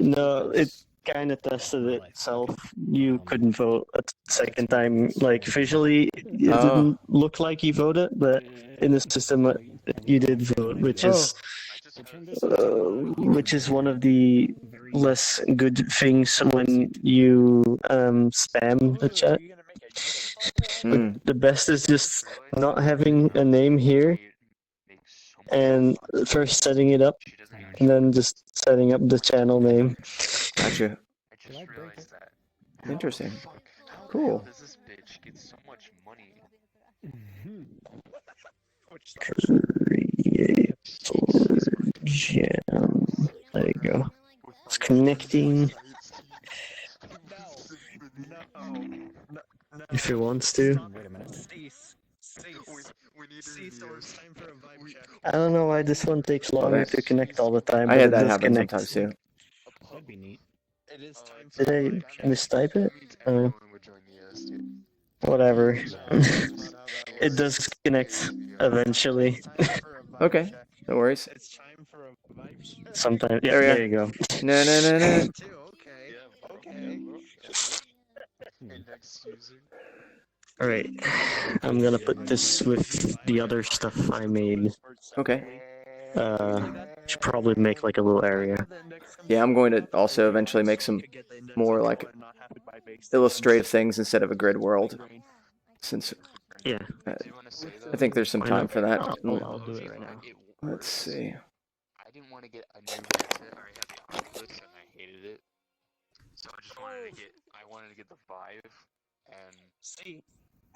No, it kind of tested itself. You couldn't vote a second time. Like visually, it didn't look like you voted, but in the system, you did vote, which is one of the less good things when you spam the chat. But the best is just not having a name here and first setting it up and then just setting up the channel name. Gotcha. I just realized that. Interesting. Cool. Does this bitch get so much money? Create jam. There you go. It's connecting. If it wants to. Wait a minute. I don't know why this one takes longer to connect all the time. I but had it that does happen connect. sometimes too. That'd be neat. Did I mistype it? Whatever. It does connect eventually. Okay, no worries. Sometimes. Yeah, There we there are. you go. No, no, no, no. Alright. I'm gonna put this with the other stuff I made. Okay. Should probably make like a little area. Yeah, I'm going to also eventually make some more like illustrative things instead of a grid world. Since yeah, I think there's some time for that. I'll do it right now. Let's see. I didn't want to get a new headset. I already had the Oculus and I hated it. So I just wanted to get the Vive and See,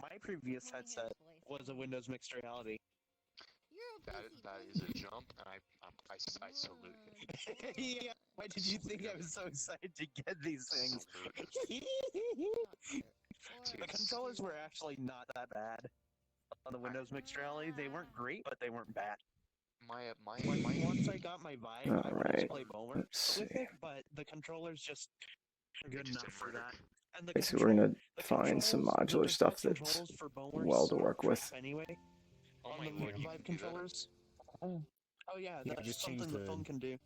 my previous headset was a Windows Mixed Reality. that is a jump, and I salute it. Yeah, why did you think I was so excited to get these things? The controllers were actually not that bad on the Windows Mixed Reality. They weren't great, but they weren't bad. Once I got my Vive, I could just play Bowler with it, but the controllers just aren't good enough for that. And the Basically, we're gonna find some modular stuff that's well to work with. Anyway, on the Vive controllers. Oh yeah, that's just something change the the- phone can do.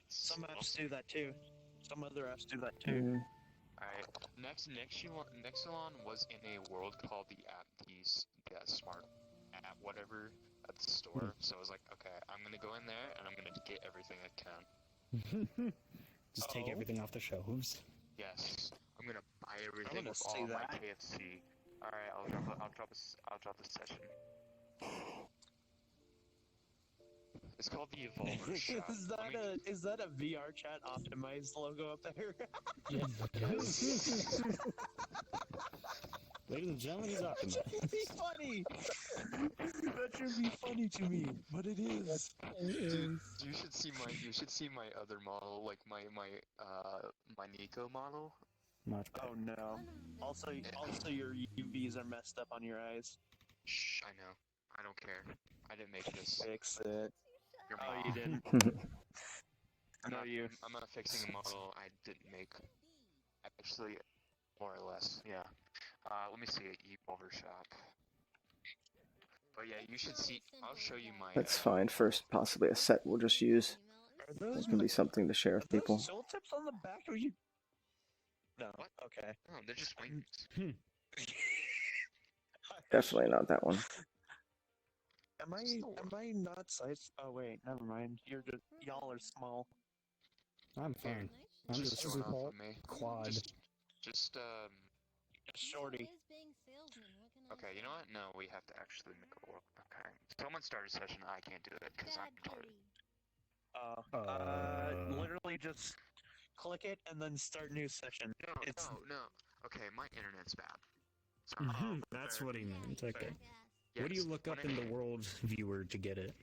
Some apps do that too. Some other apps do that too. Alright, Nexelon was in a world called the Smart App, whatever, at the store. So I was like, okay, I'm gonna go in there and I'm gonna get everything I can. Just take everything off the shelves. Yes, I'm gonna buy everything with all my KFC. Alright, I'll drop a session. It's called the Evolver Shop. Is that a VR chat optimized logo up there? Yes. Ladies and gentlemen, he's That optimized. should be funny. That should be funny to me, but it is. Dude, you should see my other model, like my Nico model. Oh no. Also your UVs are messed up on your eyes. Shh, I know. I don't care. I didn't make this. Fix it. Your Oh, mom. you didn't. I'm not fixing a model I didn't make. Actually, more or less, yeah. Let me see Evolver Shop. But yeah, you should see. I'll show you my. Let's find first possibly a set we'll just use. It can be something to share with people. Soul tips on the back of you? No. What? Okay. No, they're just wings. Definitely not that one. Am I not size? Oh wait, never mind. Y'all are small. I'm fine. I'm just showing off with me. quad. Just Shorty. Okay, you know what? No, we have to actually make a world. Okay. Someone start a session. I can't do it because I'm retarded. Literally just click it and then start new session. No. Okay, my internet's bad. That's what he meant. Okay. Yes, What do you look up in the world viewer to get it?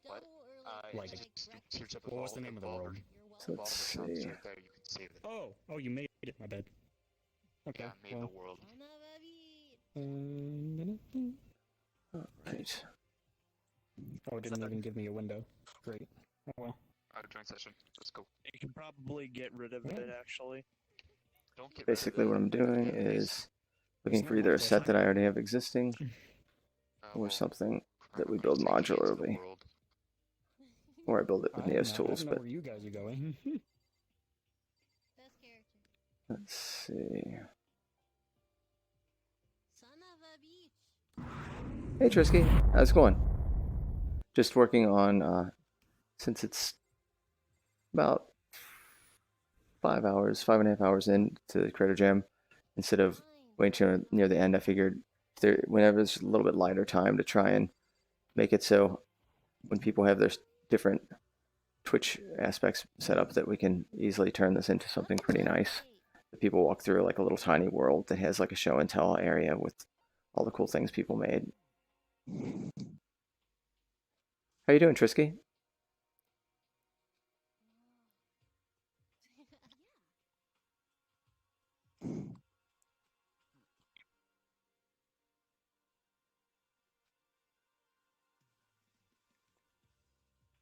What? Like, just search up what was the name of the world? So let's see. Right there, you can save it. Oh, you made it. My bad. Okay. Yeah, made the world. Right. Oh, it didn't even give me a window. Great. Oh well. Join session. Let's go. You can probably get rid of it actually. Don't get Basically, what I'm doing is looking for either a set that I already have existing or something that we build modularly. Or I build it with Neo's tools, I don't know but where you guys are going. let's see. Hey Trisky, how's it going? Just working on, since it's about 5.5 hours into the Creator Jam, instead of waiting till near the end, I figured whenever it's a little bit lighter time to try and make it so when people have their different Twitch aspects set up that we can easily turn this into something pretty nice. the people walk through like a little tiny world that has like a show and tell area with all the cool things people made. How you doing, Trisky?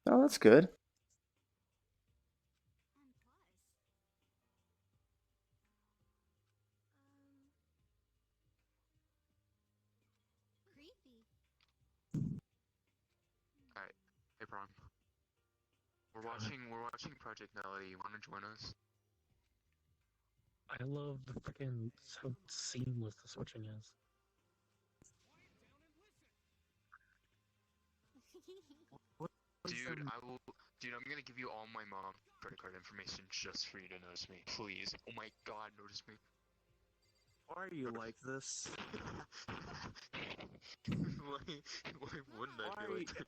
Oh, that's good. Alright, hey Bron. We're watching Project Melody. You wanna join us? I love the freaking how seamless the switching is. Dude, I'm gonna give you all my mom's credit card information just for you to notice me. Please. Oh my god, notice me. Why are you like this? why wouldn't I be like that?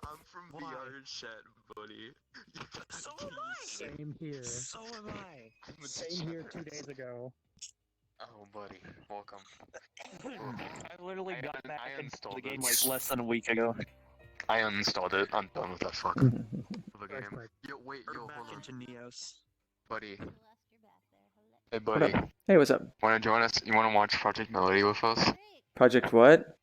I'm from VR chat, buddy. So am I! Same here. So am I! Same here 2 days ago. Oh, buddy, welcome. I literally got back into the game it. like less than a week ago. I uninstalled it. I'm done with that fuck of a game. Yo, wait, Or hold back on. into Neos. Buddy. Hey, buddy. Hey, what's up? Wanna join us? You wanna watch Project Melody with us? Project what?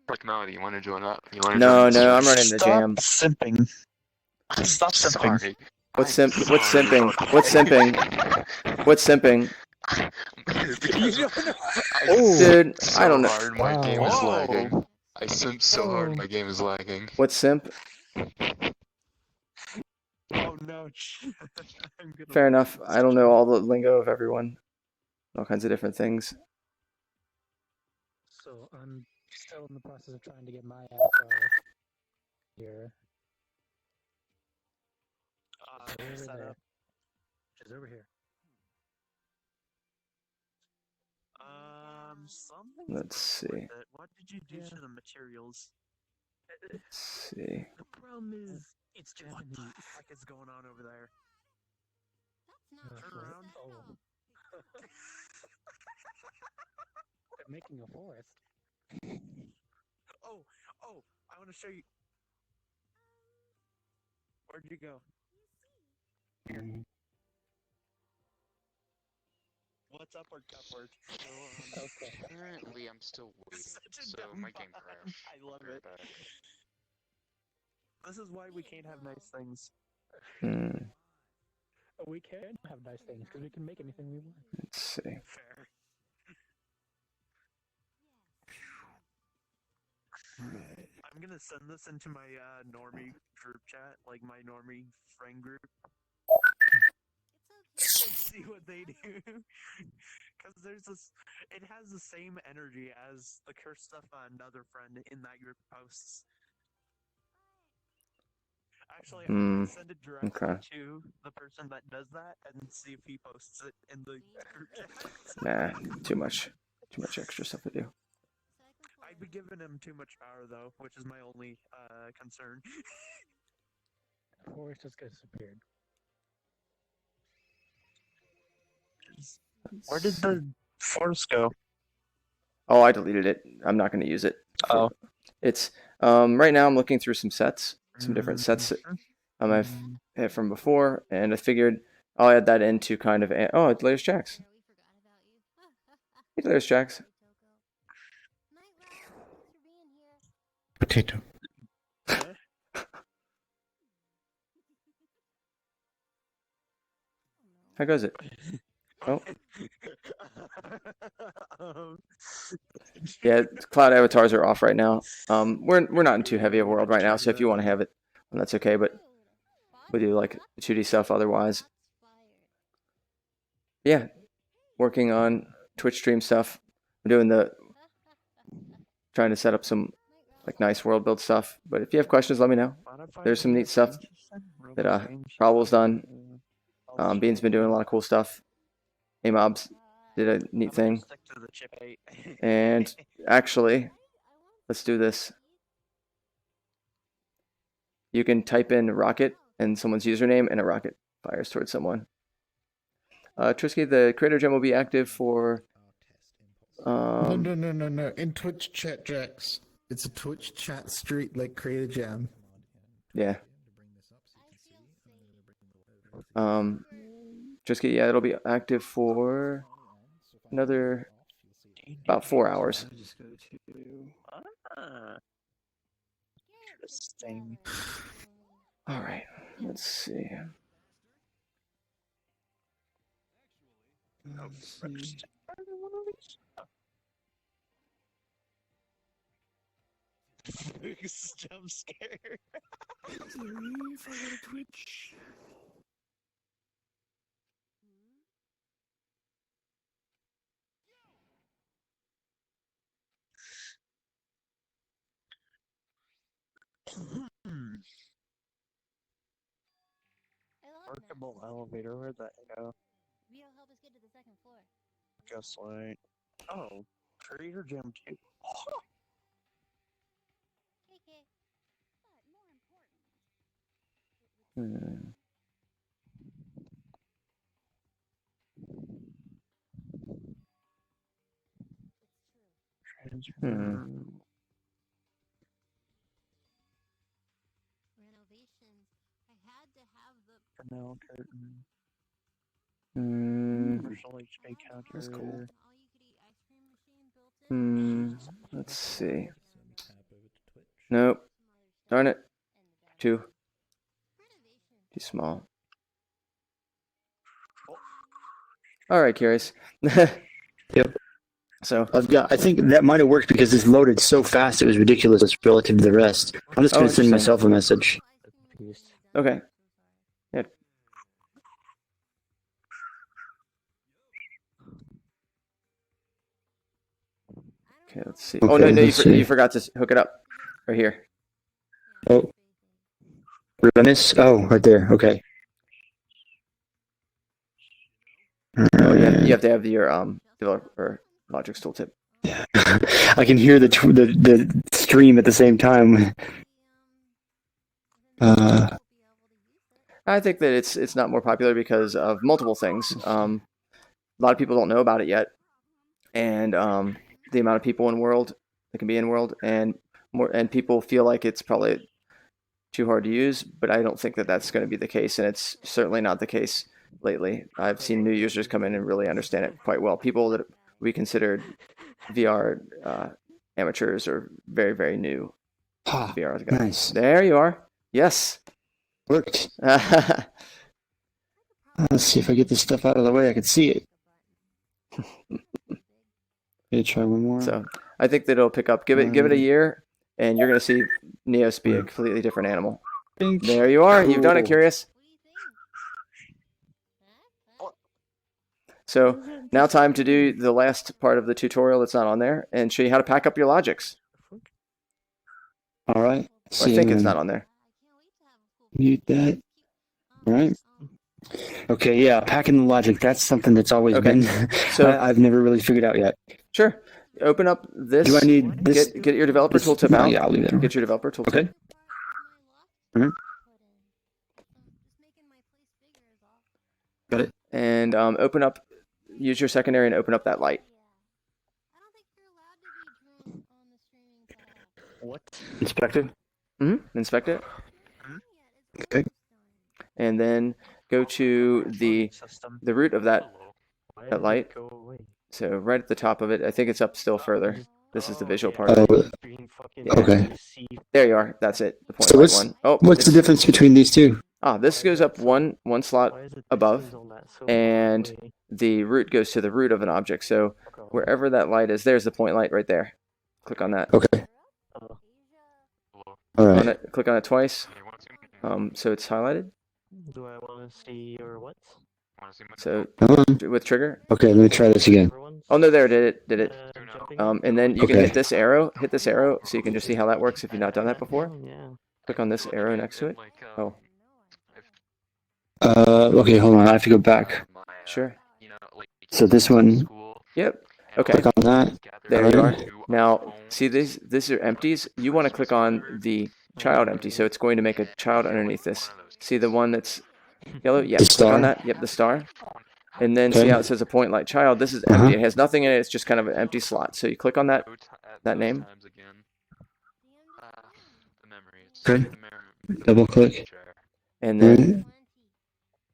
Project Melody, you wanna join that? You wanna No, join no, I'm running the jam. Simping. Stop simping. Sorry. What's simping? What's simping? What's simping? Dude, I don't know. Hard, my game is lagging. I simp so hard, my game is lagging. What's simp? Oh no. Fair enough. I don't know all the lingo of everyone. All kinds of different things. So I'm still in the process of trying to get my avatar here. Over there. She's over here. Something's Let's see. broken with it. What did you do to the materials? Let's see. The problem is it's Japanese. What the fuck is going on over there? Turn around. Oh. They're making a forest. Oh, I want to show you. Where'd you go? Here. What's upward, cupward? Okay. Apparently, I'm still waiting, so my game crashed. I love it. This is why we can't have nice things. We can have nice things because we can make anything we want. Let's see. Fair. I'm gonna send this into my normie group chat, like my normie friend group. See what they do, because there's this. It has the same energy as the curse stuff another friend in that group posts. Actually, I'm gonna send it directly to the person that does that and see if he posts it in the group chat. Nah, too much extra stuff to do. I'd be giving him too much power though, which is my only concern. The forest just disappeared. Where did the forest go? Oh, I deleted it. I'm not going to use it. Oh. It's right now I'm looking through some sets, some different sets I've had from before, and I figured I'll add that into kind of oh, there's Jax. Hey, there's Jax. Potato. How goes it? Oh. Yeah, cloud avatars are off right now. We're not in too heavy a world right now, so if you want to have it, that's okay. But we do like 2D stuff otherwise. Yeah, working on Twitch stream stuff. I'm doing trying to set up some like nice world build stuff. But if you have questions, let me know. There's some neat stuff that Probable's done. Bean's been doing a lot of cool stuff. Amobs did a neat thing. And actually, let's do this. You can type in rocket and someone's username and a rocket. Fires towards someone. Trisky, the creator gem will be active for. No. In Twitch chat, Jax. It's a Twitch chat street like creator jam. Yeah. Trisky, yeah, it'll be active for another about 4 hours. Interesting. All right, let's see. Biggest jump scare. If I go to Twitch. Workable elevator, where'd that go? Vito, help us get to the second floor. Guess like, oh, creator gem too. KK, but more important. Renovations. I had to have the Canal curtain. Hmm. Commercial HP counter. That's cool. all-you-could-eat ice cream machine built in. Let's see. Nope. Darn it. Too small. All right, Curious. Yep. So I think that might have worked because this loaded so fast it was ridiculous relative to the rest. I'm just gonna send myself a message. Okay. Yeah. Okay, let's see. Okay, oh no, you forgot to hook it up right here. Oh. Reminisce? Oh, right there. Okay. Oh yeah, you have to have your developer Logic's tooltip. I can hear the stream at the same time. I think that it's not more popular because of multiple things. A lot of people don't know about it yet, and the amount of people in world that can be in world, and people feel like it's probably too hard to use. But I don't think that that's going to be the case, and it's certainly not the case lately. I've seen new users come in and really understand it quite well. People that we considered VR amateurs or very, very new VR guys. Nice. There you are. Yes. Worked. Let's see if I get this stuff out of the way. I can see it. Okay, try one more. So I think that it'll pick up. Give it a year, and you're going to see Neos be a completely different animal. There you are. Cool. You've done it, Curious. So now time to do the last part of the tutorial that's not on there and show you how to pack up your logics. All right. I think it's not on there. Mute that. All right. Okay, yeah, packing the logic. That's something that's always been. So I've never really figured out yet. Sure. Open up this. Do I need this? Get your developer tooltip out. Yeah, I'll leave that. Get your developer tooltip. Okay. Mm-hmm. Got it. And open up. Use your secondary and open up that light. What? Inspect it. Inspect it. Okay. And then go to the root of that light. So right at the top of it. I think it's up still further. This is the visual part. Okay. There you are. That's it. The point So what's one. Oh, what's the difference between these two? This goes up one slot above, and the root goes to the root of an object. So wherever that light is, there's the point light right there. Click on that. Okay. All right. Click on it twice. So it's highlighted. Do I want to see your what? So with trigger. Okay, let me try this again. Oh no, there did it. And then you can hit this arrow, so you can just see how that works if you've not done that before. Click on this arrow next to it. Oh. Okay, hold on. I have to go back. Sure. So this one. Yep. Okay. Click on that. There you are. Now, see these are empties. You want to click on the child empty, so it's going to make a child underneath this. See the one that's Yellow, yep. The Click star? on that. Yep, the star. And then Okay. see how it says appoint light child. This is empty. It has nothing in it. It's just kind of an empty slot. So you click on that name. Okay. Double click. And then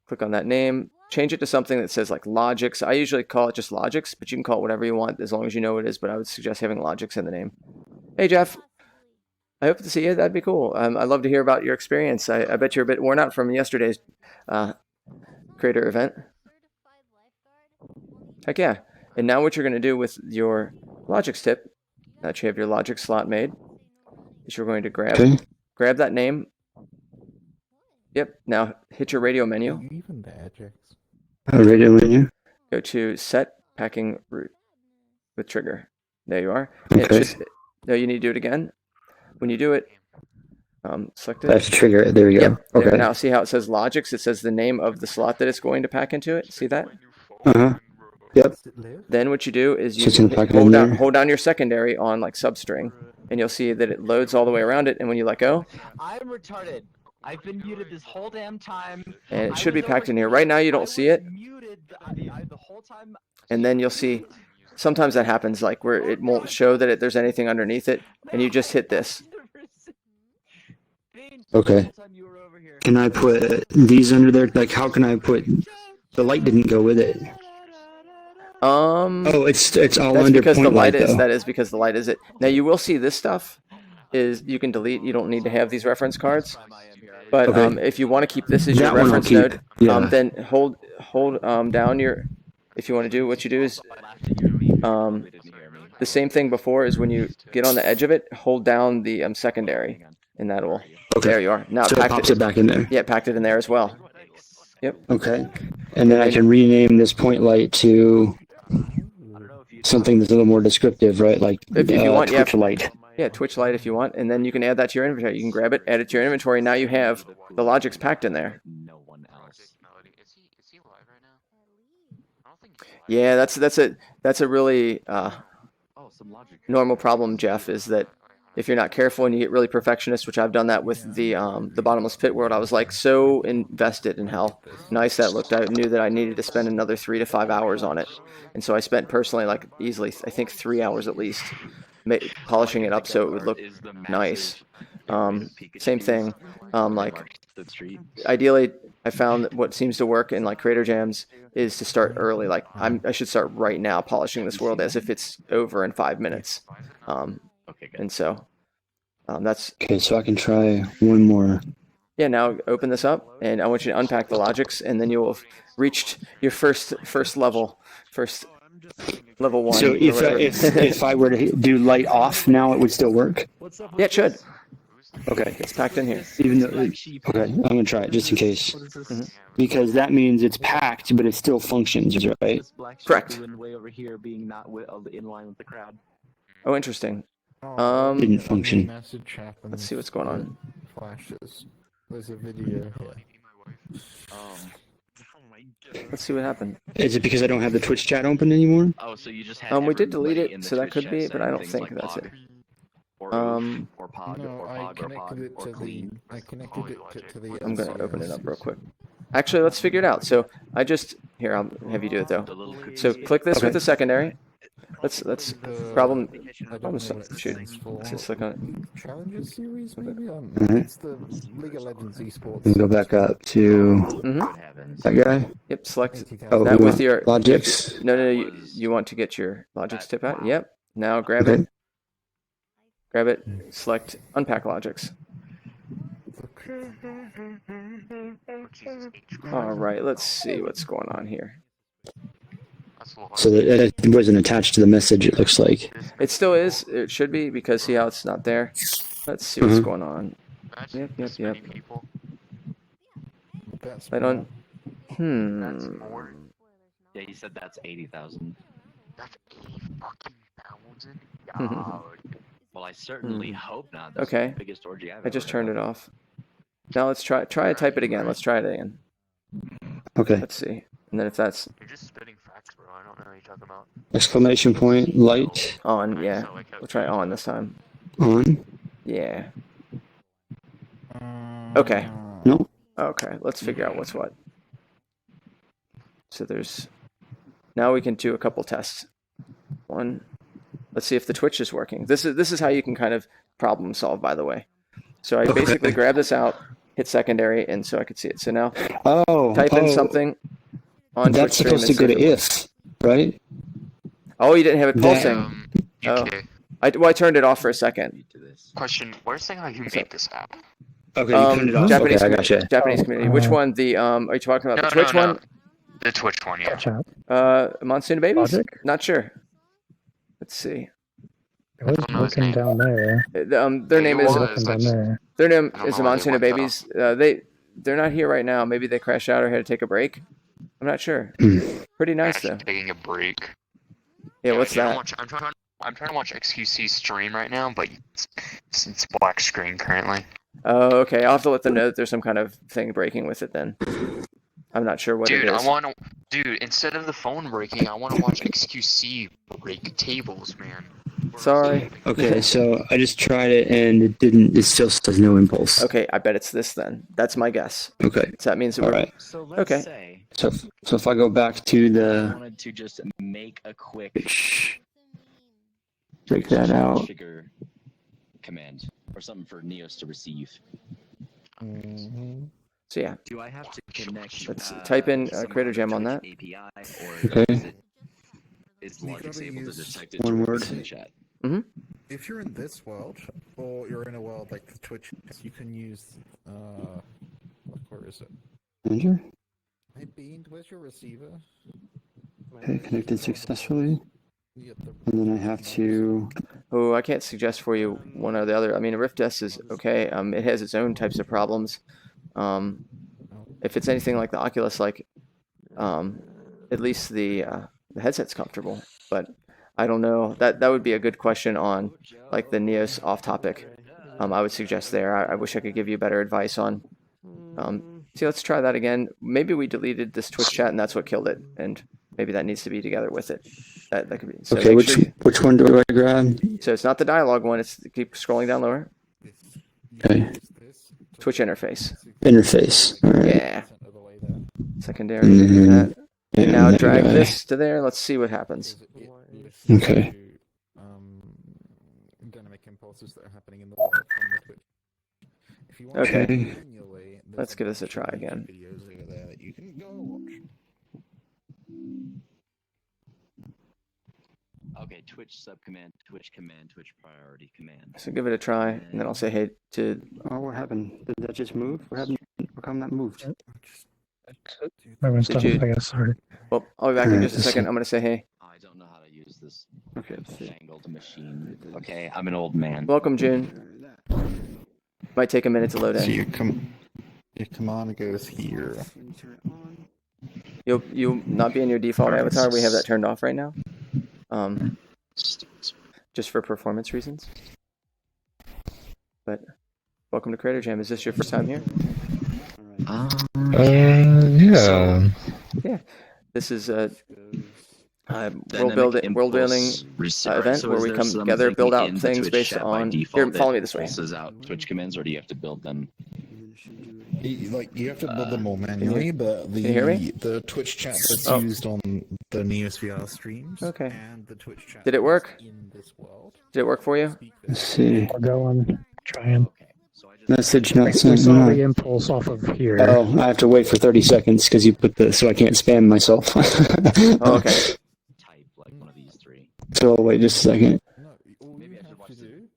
click on that name. Change it to something that says like Logix. I usually call it just Logix, but you can call it whatever you want as long as you know what it is. But I would suggest having Logix in the name. Hey, Jeff. I hope to see you. That'd be cool. I'd love to hear about your experience. I bet you're a bit worn out from yesterday's creator event. Heck yeah. And now what you're going to do with your Logix tip, now that you have your Logix slot made, is you're going to grab that name. Yep. Now hit your radio menu. Even the Ajax. Radio menu. Go to set packing route with trigger. There you are. Okay. No, you need to do it again. When you do it, select it. I have to trigger it. There we go. Yep. Okay. There. Now see how it says Logix? It says the name of the slot that it's going to pack into it. See that? Yep. Then what you do is Just you gonna pack it in there. hold down your secondary on like substring, and you'll see that it loads all the way around it. And when you let go, I'm retarded. I've been muted this whole damn time. and it should be packed in here. Right now you don't see it, The whole time. and then you'll see. Sometimes that happens, like where it won't show that there's anything underneath it, and you just hit this. Okay. Can I put these under there? Like, how can I put? The light didn't go with it. Oh, it's all That's under because point the light light, is. though. That is because the light is it. Now you will see this stuff is you can delete. You don't need to have these reference cards. But Okay. if you want to keep this as your That one I'll reference keep. node, Yeah. then hold down your. If you want to do what you do is the same thing before is when you get on the edge of it, hold down the secondary, and that will. Okay. There you are. Now So it pops it back in there. Yeah, packed it in there as well. Yep. Okay. And then I can rename this point light to something that's a little more descriptive, right? Like If you want, Twitch light. Yeah, Twitch Lite if you want, and then you can add that to your inventory. You can grab it, add it to your inventory. Now you have the Logix packed in there. Yeah, that's a really normal problem, Jeff. Is that if you're not careful and you get really perfectionist, which I've done that with the Bottomless Pit world. I was like so invested in how nice that looked. I knew that I needed to spend another 3 to 5 hours on it, and so I spent personally like easily I think 3 hours at least polishing it up so it would look nice. Same thing. Like ideally, I found that what seems to work in like creator jams is to start early. Like I should start right now polishing this world as if it's over in 5 minutes. And so that's Okay, so I can try one more. yeah. Now open this up, and I want you to unpack the Logix, and then you will have reached your first level 1. So or if whatever. if I were to do light off now, it would still work. Yeah, it should. Okay, It's packed in here. even though okay, I'm gonna try it just in case, because that means it's packed, but it still functions, right? Correct. Way over here being not in line with the crowd. Oh, interesting. Didn't function. Let's see what's going on. Flashes. There's a video here. Let's see what happened. Is it because I don't have the Twitch chat open anymore? Oh, so you just had We did delete everybody in it, the so that Twitch could chat be, but I saying don't things think like that's it. or Um, or Pog, No, or I Pog, or connected Pog, it or to Clean. I connected it to the. I'm gonna open it up real quick. Actually, let's figure it out. So I'll have you do it though. So click this with the secondary. Let's problem shoot. Let's just click on it. Challenges series, maybe. Mhm. It's the League of Legends esports. And go back up to that guy. Yep, select Oh, that we with want your Logix. No, you want to get your Logix tip out. Yep. Now grab it. Grab it. Select unpack Logix. All right, let's see what's going on here. So that wasn't attached to the message. It looks like. It still is. It should be because see how it's not there. Let's see what's going on. Yep. I don't. Yeah, he said that's 80,000. That's 80 fucking thousand. Well, I certainly hope not. That's okay. The biggest orgy I've I just ever turned had. it off. Now let's try to type it again. Let's try it again. Okay. Let's see. And then if that's You're just spitting facts, bro. I don't know what you're talking about. Exclamation point, light, on, yeah. We'll try on this time. on. Yeah. Okay. No. Okay, let's figure out what's what. So there's, now we can do a couple tests. One, let's see if the Twitch is working. This is how you can kind of problem solve, by the way. So I basically grab this out, hit secondary, and so I could see it. So now type in something on Twitch That's supposed to go to if, right? Oh, you didn't have it pulsing. I turned it off for a second. Question: where's the guy who made this app? Okay, you turned it off. Japanese, I gotcha. Japanese community. Which one? The are you talking about the Twitch one? The Twitch one, yeah. Monsoon Babies? Logic? Not sure. Let's see. I was looking down there. Their name is the Monsoon Babies. They're not here right now. Maybe they crashed out or had to take a break. I'm not sure. Pretty nice though. Taking a break. Yeah, what's that? I'm trying to watch XQC stream right now, but it's black screen currently. Oh, okay. I'll have to let them know that there's some kind of thing breaking with it then. I'm not sure what it is. Dude, instead of the phone breaking, I want to watch XQC break tables, man. Sorry. Okay, so I just tried it and it still says no impulse. Okay, I bet it's this then. That's my guess. Okay. So that means that All we're right. So let's say So if I go back to I the wanted to just make a quick check that out. trigger command or something for Neos to receive. So yeah. Do I have to connect? Let's type in Creator Jam on that. API Okay. is Logic's able to detect it One directly word. in the chat? If you're in this world, or you're in a world like the Twitch, you can use, where is it? Manager. Hey, Bean, where's your receiver? Okay, connected successfully. And then I have to. Oh, I can't suggest for you one or the other. I mean, Rift S is okay. It has its own types of problems. If it's anything like the Oculus, like, at least the headset's comfortable. But I don't know. That would be a good question on like the Neos off topic. I would suggest there. I wish I could give you better advice on. See, let's try that again. Maybe we deleted this Twitch chat and that's what killed it, and maybe that needs to be together with it. That could be. So Okay, which one do I grab? So it's not the dialogue one. It's keep scrolling down lower. Okay. Twitch interface. Interface. All right. Yeah. Secondary. Do that. And now drag this to there. Let's see what happens. Okay. Dynamic impulses that are happening in the world from the Twitch. If you want Okay. to manually, Let's give this a try again. videos over there that you can go watch. Okay, Twitch subcommand, Twitch command, Twitch priority command. So give it a try, and then I'll say hey to. Oh, what happened? Did that just move? What happened? How come that moved? Moving stuff, you- I guess. Sorry. Well, I'll be back in just a second. I'm gonna say hey. I don't know how to use this Okay, let's see. fangled machine. Okay, I'm an old man. Welcome, June. Might take a minute to load So in. your command goes here. You'll not be in your default avatar. We have that turned off right now. Just for performance reasons. But welcome to Creator Jam. Is this your first time here? Yeah. Yeah. This is a world building event where we come together, build out things based on. Here, follow me this way. Pulses out Twitch commands, or do you have to build them? You have to build them all manually, but you hear me? the Twitch chat that's used on the Neos VR streams. Okay. And the Twitch chat Did it work? in this world. Did it work for you? Let's see. I'll go and try and. Message not We sent. saw the impulse off of here. Oh, I have to wait for 30 seconds because you put so I can't spam myself. Oh, okay. Type like one of these three. So I'll wait just a second. Maybe I should watch this.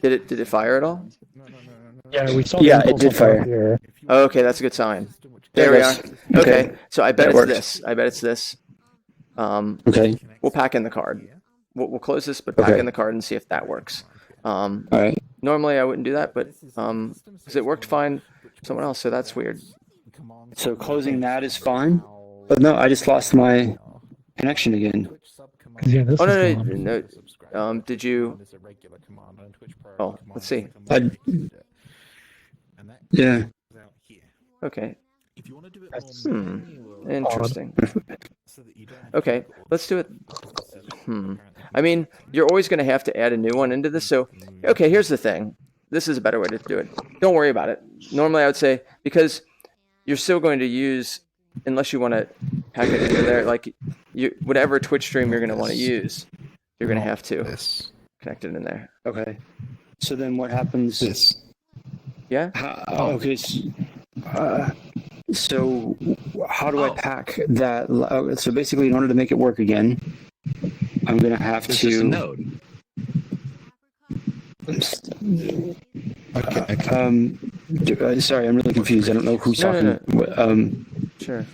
Did it fire at all? Yeah, we saw. Yeah, the it impulse did off fire. of here. Oh, okay, that's a good sign. There we are. Yes. Okay, so I bet That it's works. this. I bet it's this. Okay. We'll pack in the card. We'll close this, but pack Okay. in the card and see if that works. All right. Normally I wouldn't do that, but because it worked fine for someone else, so that's weird. So closing that is fine. But no, I just lost my connection again. Yeah, this Oh is no, gone. no. Did you? Oh, let's see. Yeah. Okay. Interesting. Okay, let's do it. I mean, you're always going to have to add a new one into this. So, okay, here's the thing. This is a better way to do it. Don't worry about it. Normally, I would say, because you're still going to use, unless you want to pack it into there, like whatever Twitch stream you're going to want to use, you're going to have to connect it in there. Okay. So then what happens? This. Yeah. Okay. So how do I pack that? So basically, in order to make it work again, I'm going to have This is a to. node. Sorry, I'm really confused. I don't know who's talking. Sure.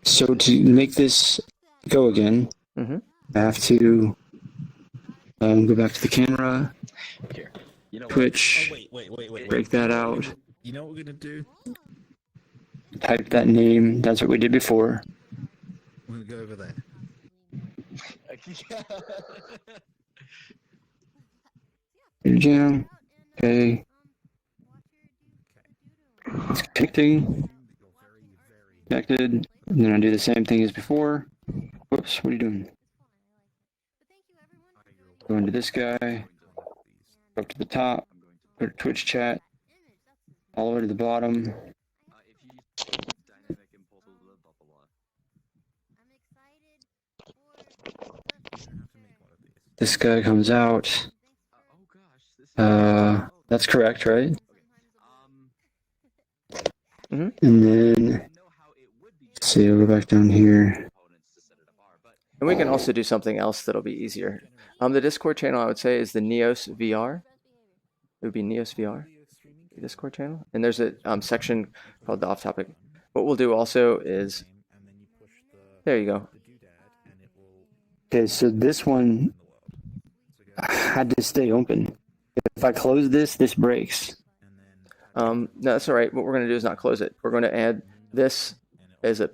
So to make this go again, Mm-hmm. I have to go back to the camera. Here. You know Twitch. Wait. Break that out. You know what we're gonna do? Type that name. That's what we did before. I'm gonna go over there. Jam. Okay. It's connecting. Connected. And then I do the same thing as before. Whoops, what are you doing? Go into this guy. Go up to the top. Go to Twitch chat. All the way to the bottom. This guy comes out. That's correct, right? Mm-hmm. And then, let's see, I'll go back down here. And we can also do something else that'll be easier. The Discord channel, I would say, is the Neos VR. It would be Neos VR, the Discord channel. And there's a section called the off topic. What we'll do also is, there you go. Okay, so this one had to stay open. If I close this, this breaks. No, that's all right. What we're going to do is not close it. We're going to add this as a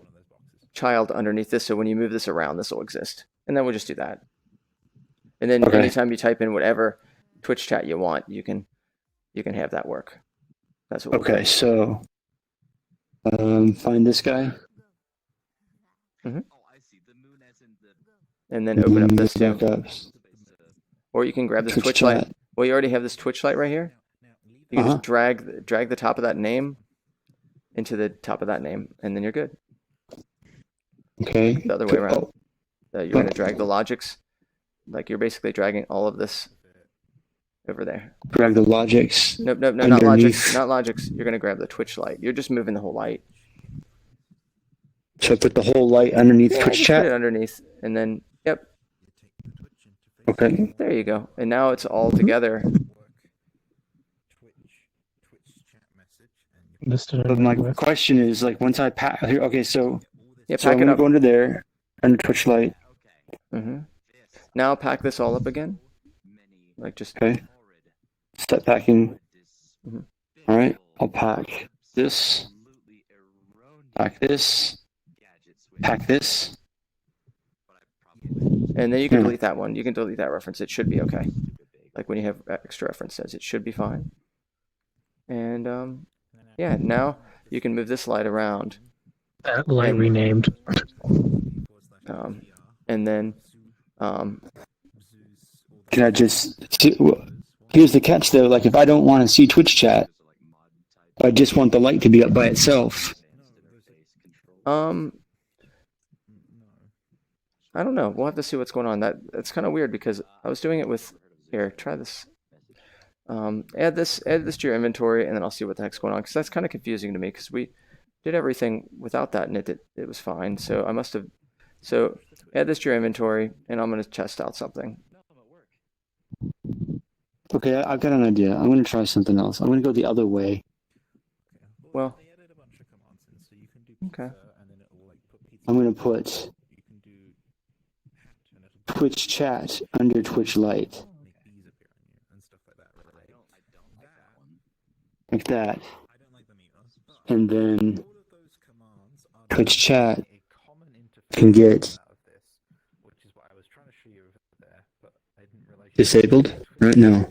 child underneath this, so when you move this around, this will exist. And then we'll just do that. And then anytime you type in whatever Twitch chat you want, you can have that work. That's what we'll do. So find this guy. Mm-hmm. And then open up this too. Or you can grab this Twitch light. Well, you already have this Twitch light right here. You can just drag the top of that name into the top of that name, and then you're good. Okay. The other way around. You're going to drag the logics. Like you're basically dragging all of this over there. Drag the logics. Nope, not logics. Not logics. You're going to grab the Twitch light. You're just moving the whole light. So I put the whole light underneath Twitch chat? Put it underneath, and then, yep. Okay. There you go. And now it's all together. But my question is, like, once I pack, okay, so Yeah, so I'm pack it gonna up. go into there under Twitch light. Mm-hmm. Now pack this all up again. Like just Okay. Step packing. Mhm. All right, I'll pack this. Pack this. Pack this. And then you can delete that one. You can delete that reference. It should be okay. Like when you have extra references, it should be fine. And yeah, now you can move this light around. That light renamed. And then Can I just see, here's the catch though, like if I don't want to see Twitch chat, I just want the light to be up by itself. I don't know. We'll have to see what's going on. That's kind of weird because I was doing it with here. Try this. Add this to your inventory, and then I'll see what the heck's going on because that's kind of confusing to me because we did everything without that and it was fine. So I must have. So add this to your inventory, and I'm going to test out something. Okay, I've got an idea. I'm going to try something else. I'm going to go the other way. Well. Okay. I'm going to put Twitch chat under Twitch light. Like that. And then Twitch chat can get disabled? Right? No.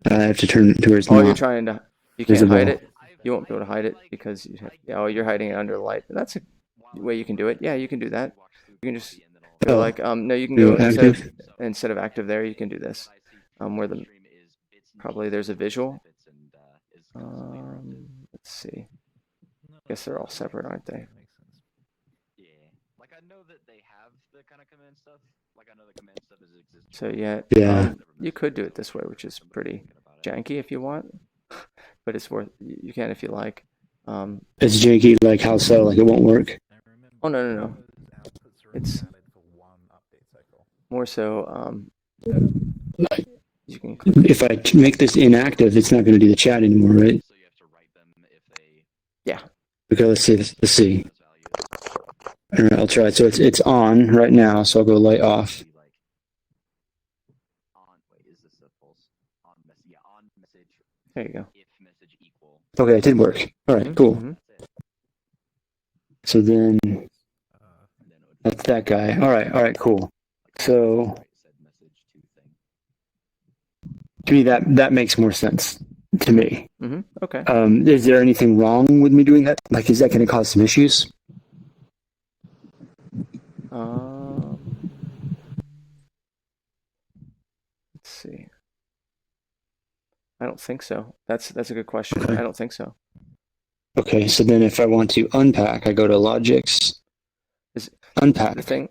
I have to turn it towards You're trying to. You can't hide it. You won't be able to hide it because you're hiding it under the light. And that's a way you can do it. Yeah, you can do that. You can just go like no, you can go instead of active there. You can do this. Where probably there's a visual. Let's see. Guess they're all separate, aren't they? Yeah. Like I know that they have the kind of command stuff. Like I know the command stuff is existing. So yeah, Yeah. you could do it this way, which is pretty janky if you want, but it's worth. You can if you like. It's janky, like how so? Like it won't work. Oh no. It's more so. You can. If I make this inactive, it's not going to do the chat anymore, right? Yeah. Okay, let's see. Let's see. All right, I'll try it. So it's on right now. So I'll go light off. There you go. Okay, it did work. All right, cool. Mm-hmm. So then that's that guy. All right, cool. So to me, that makes more sense to me. Mm-hmm. Okay. Is there anything wrong with me doing that? Like, is that going to cause some issues? Let's see. I don't think so. That's a good question. Okay. I don't think so. Okay, so then if I want to unpack, I go to Logix. Unpack. The thing.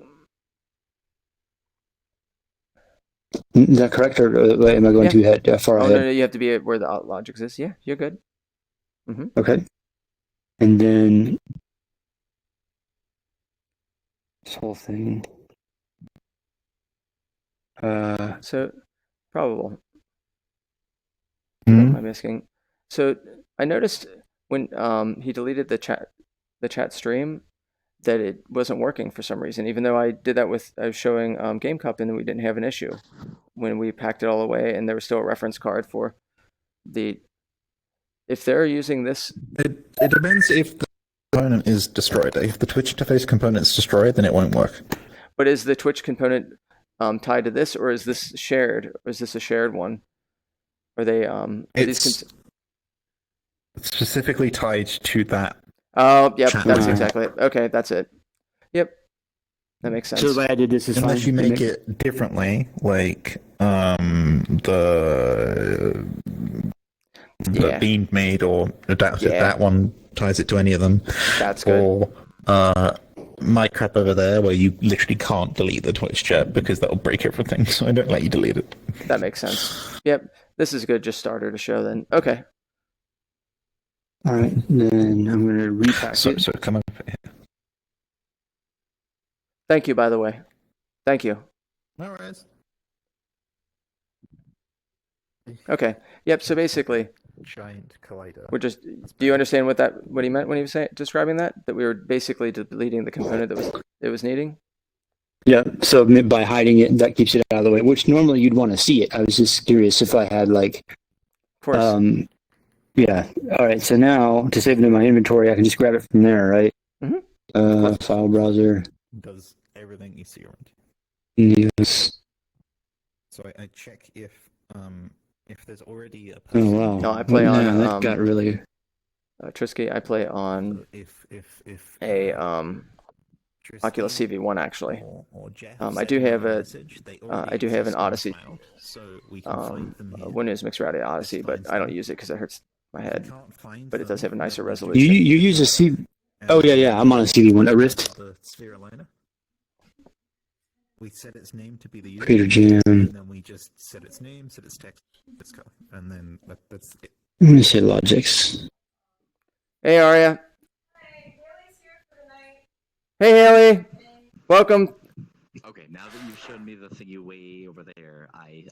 Is that correct, or am I going too far ahead? No, you have to be where the Logix is. Yeah, you're good. Mm-hmm. Okay. And then this whole thing. So probable. Hmm? What am I missing? So I noticed when he deleted the chat stream that it wasn't working for some reason, even though I did that with I was showing Game Cup and we didn't have an issue when we packed it all away and there was still a reference card for the if they're using this. It depends if the component is destroyed. If the Twitch interface component is destroyed, then it won't work. But is the Twitch component tied to this, or is this shared? Or is this a shared one? Are they It's specifically tied to that. Oh, yep, Chat that's room. exactly it. Okay, that's it. Yep, that makes sense. So the way I did this is Unless fine. you make it differently, like the beam made or adapted, that one ties it to any of them. That's good. Or my crap over there where you literally can't delete the Twitch chat because that'll break everything, so I don't let you delete it. That makes sense. Yep, this is good. Just starter to show then. Okay. All right, then I'm going to repack it. So come up. Thank you, by the way. Thank you. No worries. Okay. Yep. So basically, Giant collider. we're just. Do you understand what he meant when he was describing that? That we were basically deleting the component that it was needing. Yeah, so by hiding it, that keeps it out of the way, which normally you'd want to see it. I was just curious if I had like. Of course. Yeah. All right. So now to save it in my inventory, I can just grab it from there, right? Mm-hmm. File browser. Does everything you see around. News. So I check if there's already a Oh person. wow. No, I play on. That got really. Trisky, I play on a Oculus CV1 actually. I do have an Odyssey, a Windows Mixed Reality Odyssey, but I don't use it because it hurts my head. But it does have a nicer resolution. You use a C. Oh yeah. I'm on a CV1, a Rift. The sphere aligner. We set its name to be the user. Creator Jam. And then we just set its name, set its text, let's go, and then that's it. Let me say Logix. Hey Arya. Hey Haley. Welcome. Okay, now that you've shown me the thingy way over there, I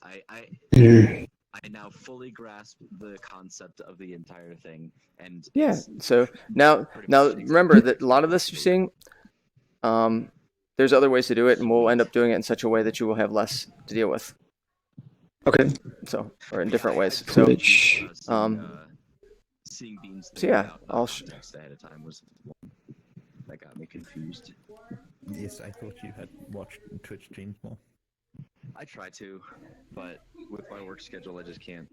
now fully grasp the concept of the entire thing, and Yeah. So now remember that a lot of this you're seeing, there's other ways to do it, and we'll end up doing it in such a way that you will have less to deal with. Okay. So, or in different ways. So, seeing Beans. So yeah, I'll. Text ahead of time was that got me confused. Yes, I thought you had watched Twitch streams more. I try to, but with my work schedule, I just can't.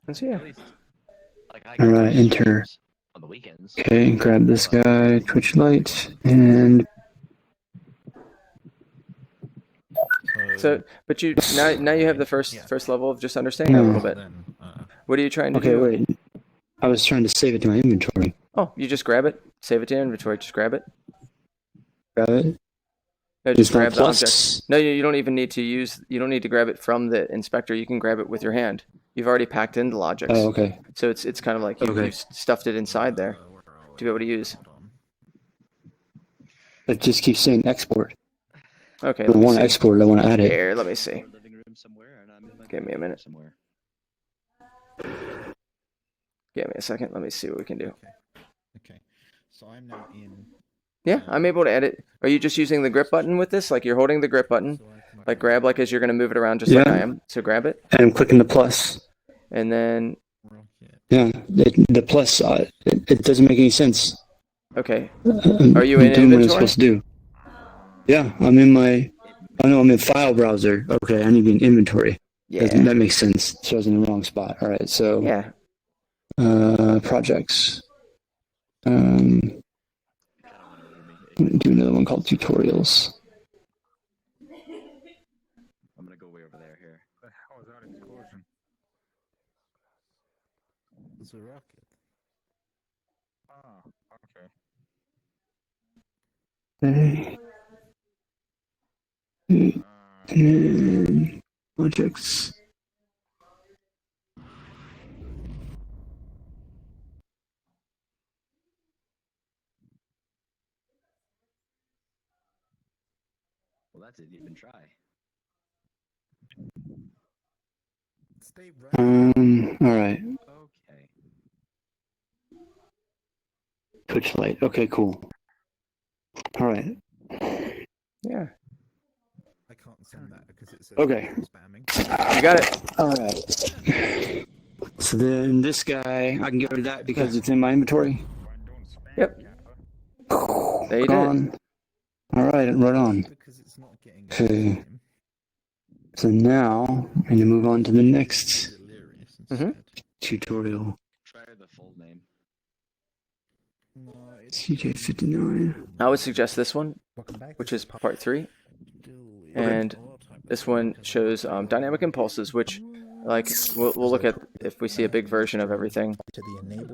And so yeah. All right, enter. On the weekends. Okay, grab this guy, Twitch Lite, and So, but you now you have the first level of just understanding a little bit. What are you trying to do? Okay, wait. I was trying to save it to my inventory. Oh, you just grab it, save it to your inventory. Just grab it. Grab it. No, just There's no grab the plus? object. No, you don't even need to use. You don't need to grab it from the inspector. You can grab it with your hand. You've already packed in the logics. Oh, okay. So it's kind of like you've stuffed it inside there to be able to use. It just keeps saying export. Okay. I want to export it. I want to add it. Here, let me see. Give me a minute. Give me a second. Let me see what we can do. Okay. So I'm now in. Yeah, I'm able to edit. Are you just using the grip button with this? Like you're holding the grip button, like grab like as you're going to move it around just like I am. So grab it. And I'm clicking the plus. And then. Yeah, the plus, it doesn't make any sense. Okay. Are you in doing what I'm inventory? supposed to do. Yeah, I'm in my. Oh no, I'm in file browser. Okay, I need to be in inventory. Yeah. That makes sense. So I was in the wrong spot. All right, so. Yeah. Projects. Do another one called tutorials. I'm gonna go way over there here. How was that explosion? It's a rocket. Ah, okay. And projects. Well, that didn't even try. Stay right. All right. Okay. Twitch Lite. Okay, cool. All right. Yeah. I can't send that because it's Okay. spamming. You got it. All right. So then this guy, I can get rid of that because it's in my inventory. Yep. There you Gone. All right, right on. Okay. So now I'm going to move on to the next tutorial. Try the full name. CJ59. I would suggest this one, which is part 3. And this one shows dynamic impulses, which, like, we'll look at if we see a big version of everything. Let's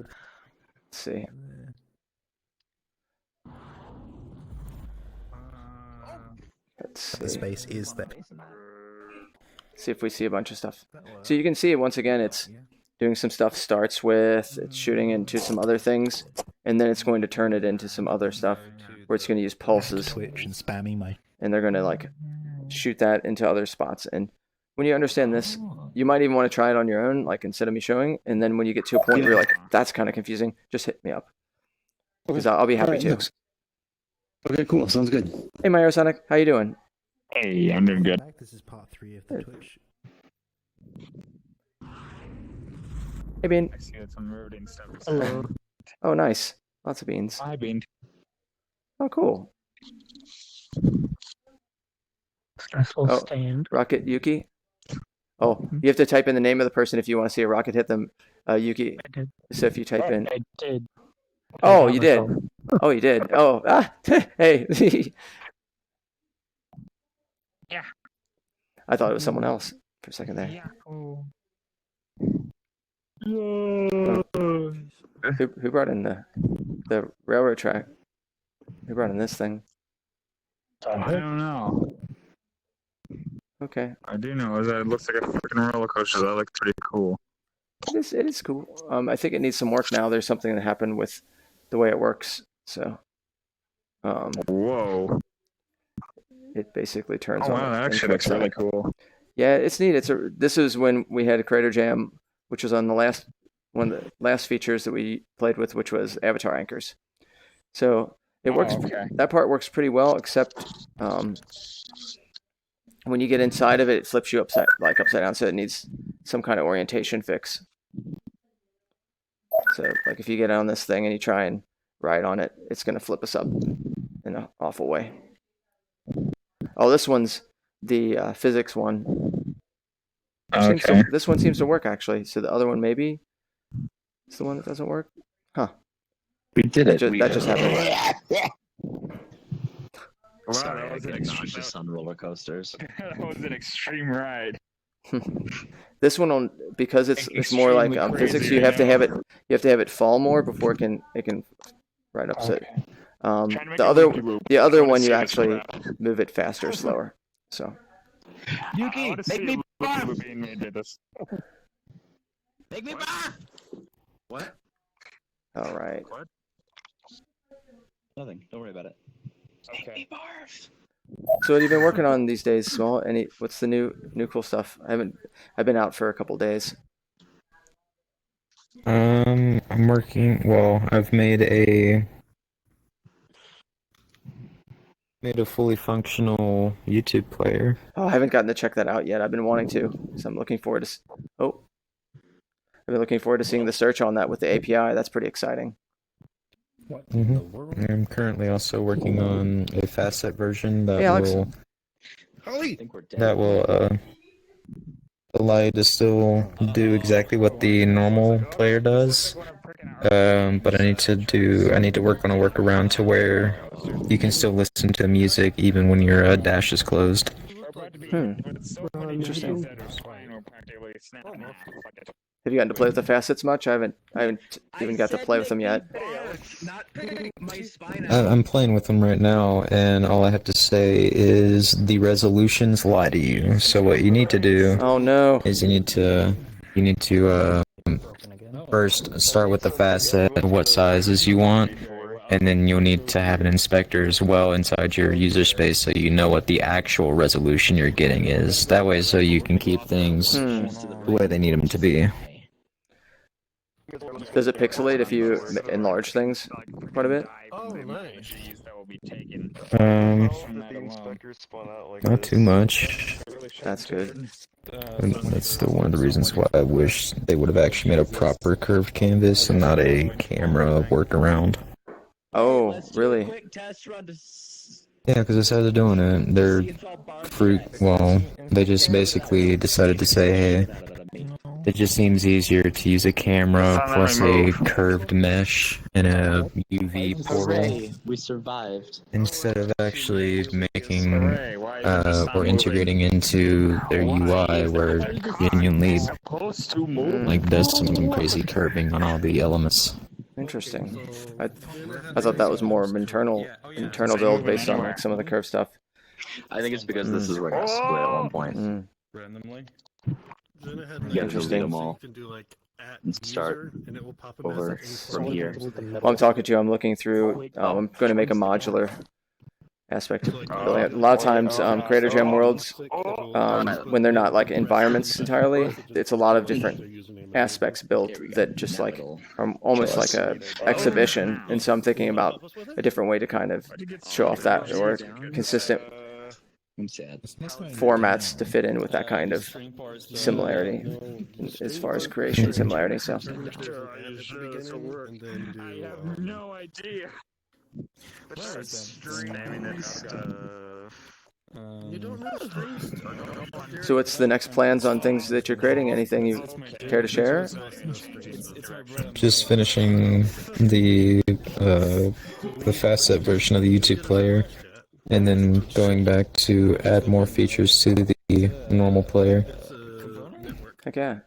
see. The space is there. See if we see a bunch of stuff. So you can see, once again, it's doing some stuff. Starts with, it's shooting into some other things, and then it's going to turn it into some other stuff where it's going to use pulses. Twitch and spamming my. And they're going to, like, shoot that into other spots. And when you understand this, you might even want to try it on your own, like instead of me showing. And then when you get to a point where you're like, that's kind of confusing, just hit me up. Because I'll be happy to. Okay, cool. Sounds good. Hey, Myosonic, how you doing? Hey, I'm doing good. This is part 3 of the Twitch. Hey, Bean. I see some riveting stuff. Hello. Oh, nice. Lots of beans. Hi, Bean. Oh, cool. Stressful Oh, stand. Rocket Yuki. Oh, you have to type in the name of the person if you want to see a rocket hit them, Yuki. I did. So if you type in. I did. Oh, I you did. myself. Oh, you did. Oh, hey. Yeah. I thought it was someone else for a second there. Yeah. Oh. Who brought in the railroad track? Who brought in this thing? I don't know. Okay. I do know is that it looks like a freaking roller coaster. That looks pretty cool. It is cool. I think it needs some work now. There's something that happened with the way it works. So. Whoa. It basically turns Oh on. wow, that and actually clicks looks really on it. cool. Yeah, it's neat. This is when we had a Creator Jam, which was on the last one of the last features that we played with, which was avatar anchors. So it works. Okay. That part works pretty well, except when you get inside of it, it flips you upside down. So it needs some kind of orientation fix. So like if you get on this thing and you try and ride on it, it's going to flip us up in an awful way. Oh, this one's the physics one. Okay. This one seems to work actually. So the other one maybe it's the one that doesn't work. Huh. We did it. That just happened. Sorry, I get nauseous on roller coasters. That was an extreme ride. This one, because it's more like physics, you have to have it fall more before it can ride up. So, the other one you actually move it faster, or slower. So. Yuki, make me barf! Make me barf! What? All right. What? Nothing. Don't worry about it. Okay. Make me barf! So what have you been working on these days, Small? What's the new cool stuff? I've been out for a couple days. I'm working. Well, I've made a fully functional YouTube player. Oh, I haven't gotten to check that out yet. I've been wanting to, so I'm looking forward to. I've been looking forward to seeing the search on that with the API. That's pretty exciting. I'm currently also working on a facet version that will allow you to still do exactly what the normal player does. But I need to work on a workaround to where you can still listen to music even when your dash is closed. Interesting. Have you gotten to play with the facets much? I haven't even got to play with them yet. I'm playing with them right now, and all I have to say is the resolutions lie to you. So what you need to do is you need to first start with the facet of what sizes you want, and then you'll need to have an inspector as well inside your user space so you know what the actual resolution you're getting is. That way, so you can keep things the way they need them to be. Does it pixelate if you enlarge things quite a bit? Oh, nice. Not too much. That's good. That's still one of the reasons why I wish they would have actually made a proper curved canvas and not a camera workaround. Oh, really? Yeah, because that's how they're doing it. They just basically decided to say, hey, it just seems easier to use a camera plus a curved mesh and a UV portal. We survived. Instead of actually making or integrating into their UI where genuinely does some crazy curving on all the elements. Interesting. I thought that was more of internal build based on like some of the curve stuff. I think it's because this is where it got split at one point. Randomly. You have to delete them all and start over from here. While I'm talking to you, I'm looking through. I'm going to make a modular aspect of building it. A lot of times, Creator Jam worlds, when they're not like environments entirely, it's a lot of different aspects built that just like are almost like a exhibition. And so I'm thinking about a different way to kind of show off that or consistent formats to fit in with that kind of similarity as far as creation similarity. So I have no idea. So what's the next plans on things that you're creating? Anything you care to share? Just finishing the facet version of the YouTube player, and then going back to add more features to the normal player. Heck yeah.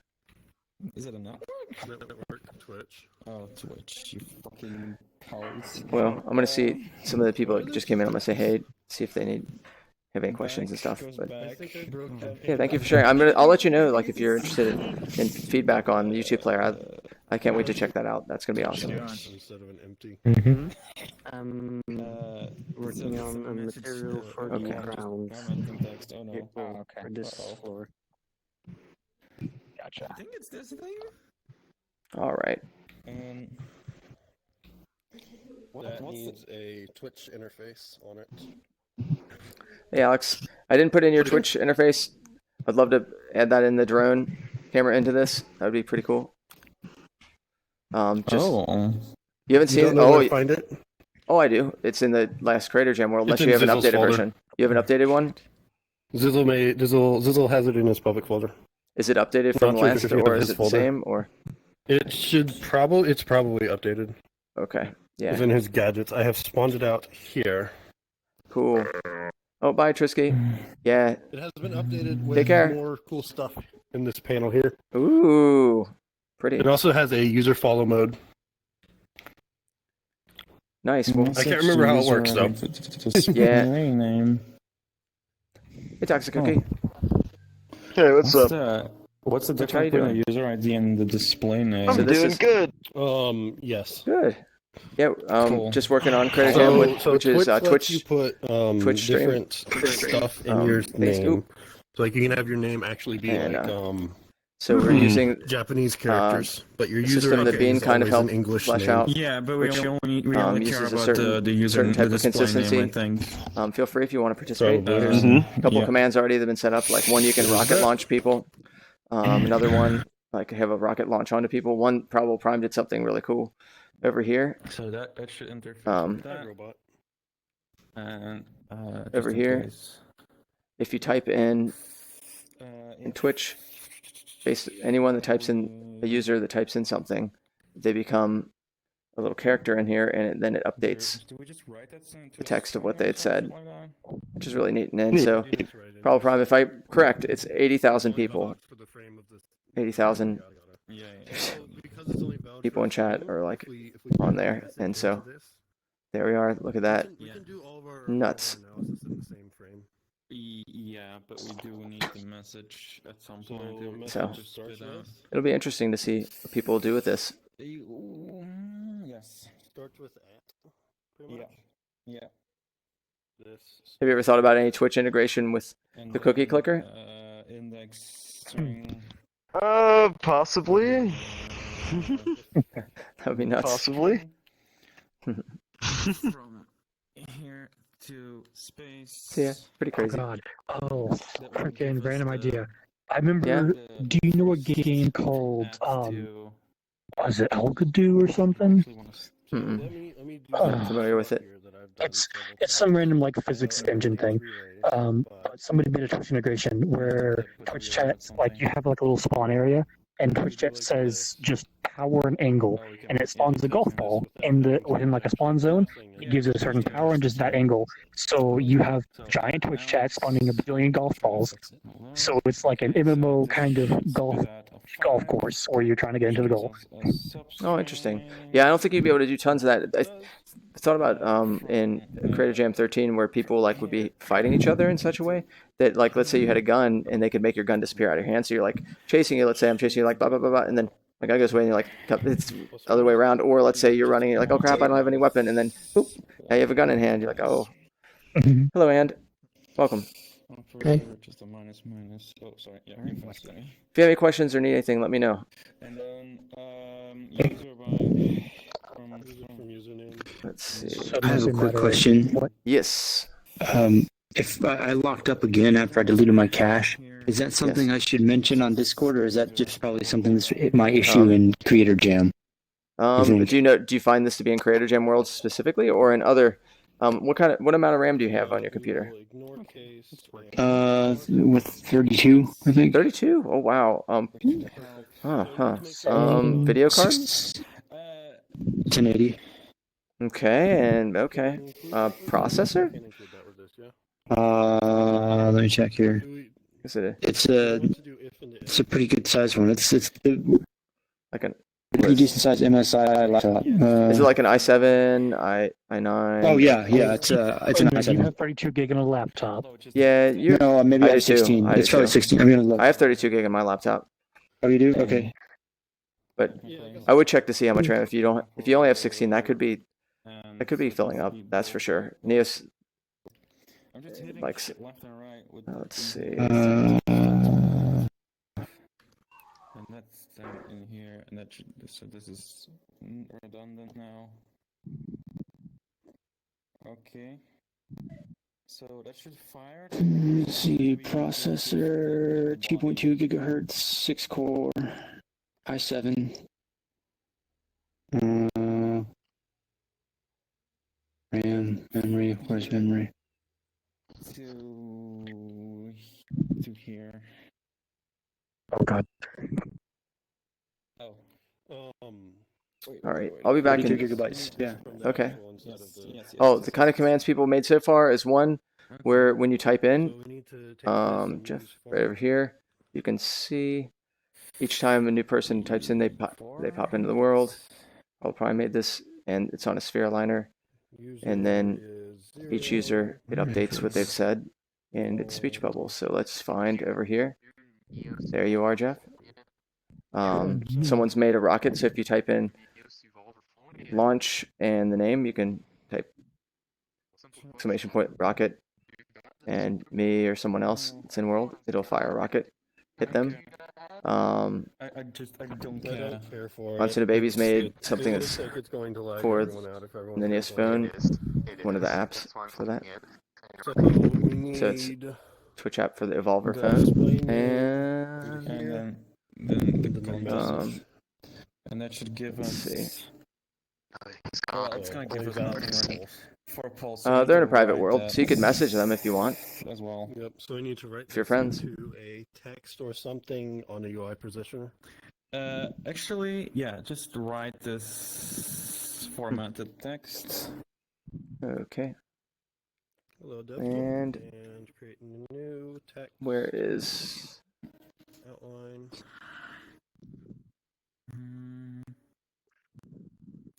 Is it a network? Twitch. Oh, Twitch, you fucking cowards. Well, I'm gonna see some of the people that just came in. I'm gonna say hey, see if they have any questions and stuff. But yeah, thank you for sharing. I'll let you know like if you're interested in feedback on the YouTube player. I can't wait to check that out. That's gonna be awesome. Mm-hmm. Working on a material for the ground for this floor. Gotcha. I think it's this thing. All right. That needs a Twitch interface on it. Hey Alex, I didn't put in your Twitch interface. I'd love to add that in the drone camera into this. That would be pretty cool. You haven't seen it? Oh, find it? Oh, I do. It's in the last Creator Jam world, unless you have an Zizzle's updated folder. version. You have an updated one? Zizzle has it in his public folder. Is it updated from the last, or is it the same? Or it's probably updated. Okay, yeah. It's in his gadgets. I have spawned it out here. Cool. Oh, bye, Trisky. Yeah. It has been updated with Take care. more cool stuff in this panel here. Ooh, pretty. It also has a user follow mode. Nice. Well, I can't remember how it works though. Yeah. Name. Hey, Toxic Cookie. Hey, what's up? What's the Mitch, how you difference between doing? the user ID and the display name? I'm So this doing is- good. Yes. Good. Yeah. Cool. Just working on Creator Jam, which is lets Twitch. you put Twitch stream. different stuff in your Face- name. oop. So like you can have your name actually be And, like So we're using Japanese characters, but your a user system that okay, Bean is kind of always an helped English flesh name. out. Yeah, but we which, only care uses a about certain, the user certain type the of display consistency. name, I think. Feel free if you want to participate. So, There's a couple yeah. commands already that have been set up. Like one, you can rocket launch people. Another one, like have a rocket launch onto people. One, Probable Prime did something really cool over here. So that should interface with that. Robot. And Over just in here. case. If you type in Twitch, anyone that types in a user that types in something, they become a little character in here, and then it updates Do we just write that into the a text of what they string or had said, something like that? which is really neat. And so, Probable Prime, if I correct, it's 80,000 people. 80,000 Yeah. people in chat are like on there, and so there we are. Look at that. Nuts. Yeah, but we do need the message at some point. So it'll be interesting to see what people do with this. Yes. Starts with at. Pretty much. Yeah. This. Have you ever thought about any Twitch integration with And the cookie clicker? Index string. Possibly. That would be nuts. Possibly. From here to space. So yeah, pretty Oh crazy. God. Oh, freaking random idea. I remember. Yeah. Do you know a game called was it Algadoo or something? I'm familiar with it. It's some random like physics engine thing. But somebody made a Twitch integration where Twitch chat, like you have like a little spawn area, and Twitch chat says just power and angle, and it spawns a golf ball within like a spawn zone. It gives it a certain power and just that angle. So you have giant Twitch chat spawning a billion golf balls. So it's like an MMO kind of golf course where you're trying to get into the goal. Oh, interesting. Yeah, I don't think you'd be able to do tons of that. I thought about in Creator Jam 13 where people like would be fighting each other in such a way that, like, let's say you had a gun and they could make your gun disappear out of your hand. So you're like chasing you. Let's say I'm chasing you, like blah blah blah blah, and then my gun goes away and you're like it's the other way around. Or let's say you're running and you're like, oh crap, I don't have any weapon, and then boop, now you have a gun in hand. You're like, oh, hello, and welcome. Okay. Just a minus. Oh, sorry. Yeah. If you have any questions or need anything, let me know. And then user by From username. Let's see. I have a quick question. Yes. If I locked up again after I deleted my cache, is that something I should mention on Discord, or is that just probably something that's my issue in Creator Jam? Do you find this to be in Creator Jam Worlds specifically, or in other? What amount of RAM do you have on your computer? With 32, I think. 32? Oh wow. Video card? 1080. Okay, processor? Let me check here. Is it It's a pretty good size one. It's like an pretty decent size MSI laptop. is it like an i7, i9? Oh yeah, it's an You i7. have 32 gig on a laptop. Yeah, you. No, maybe I I do have 16. too. It's probably 16. I'm gonna look. I have 32 gig on my laptop. Oh, you do? Okay. But I would check to see how much RAM. If you only have 16, that could be filling up. That's for sure. Neos. Like, let's see. And that's down in here, and that should, so this is redundant now. Okay. So that should fire. Let's see, processor 2.2 gigahertz, 6 core, i7. RAM, memory, where's memory? To here. Oh God. Oh. All right, I'll be back in 32 gigabytes. Yeah. Okay. Oh, the kind of commands people made so far is one where when you type in, Jeff, right over here, you can see each time a new person types in, they pop into the world. I'll probably made this, and it's on a sphere aligner, and then each user, it updates what they've said, and it's speech bubbles. So let's find over here. There you are, Jeff. Someone's made a rocket, so if you type in launch and the name, you can type exclamation point rocket and me or someone else that's in world, it'll fire a rocket, hit them. I don't care for Once the baby's made something that's for the NES phone, one of the apps for that. So it's Twitch app for the Evolver phone, and and that should give us. Let's see. It's gonna give us for Pulse. They're in a private world, so you could message them if you want. As well. Yep. So we need to write If you're friends. to a text or something on a UI positioner. Actually, yeah, just write this formatted text. Okay. Hello, And creating a new text where is outline.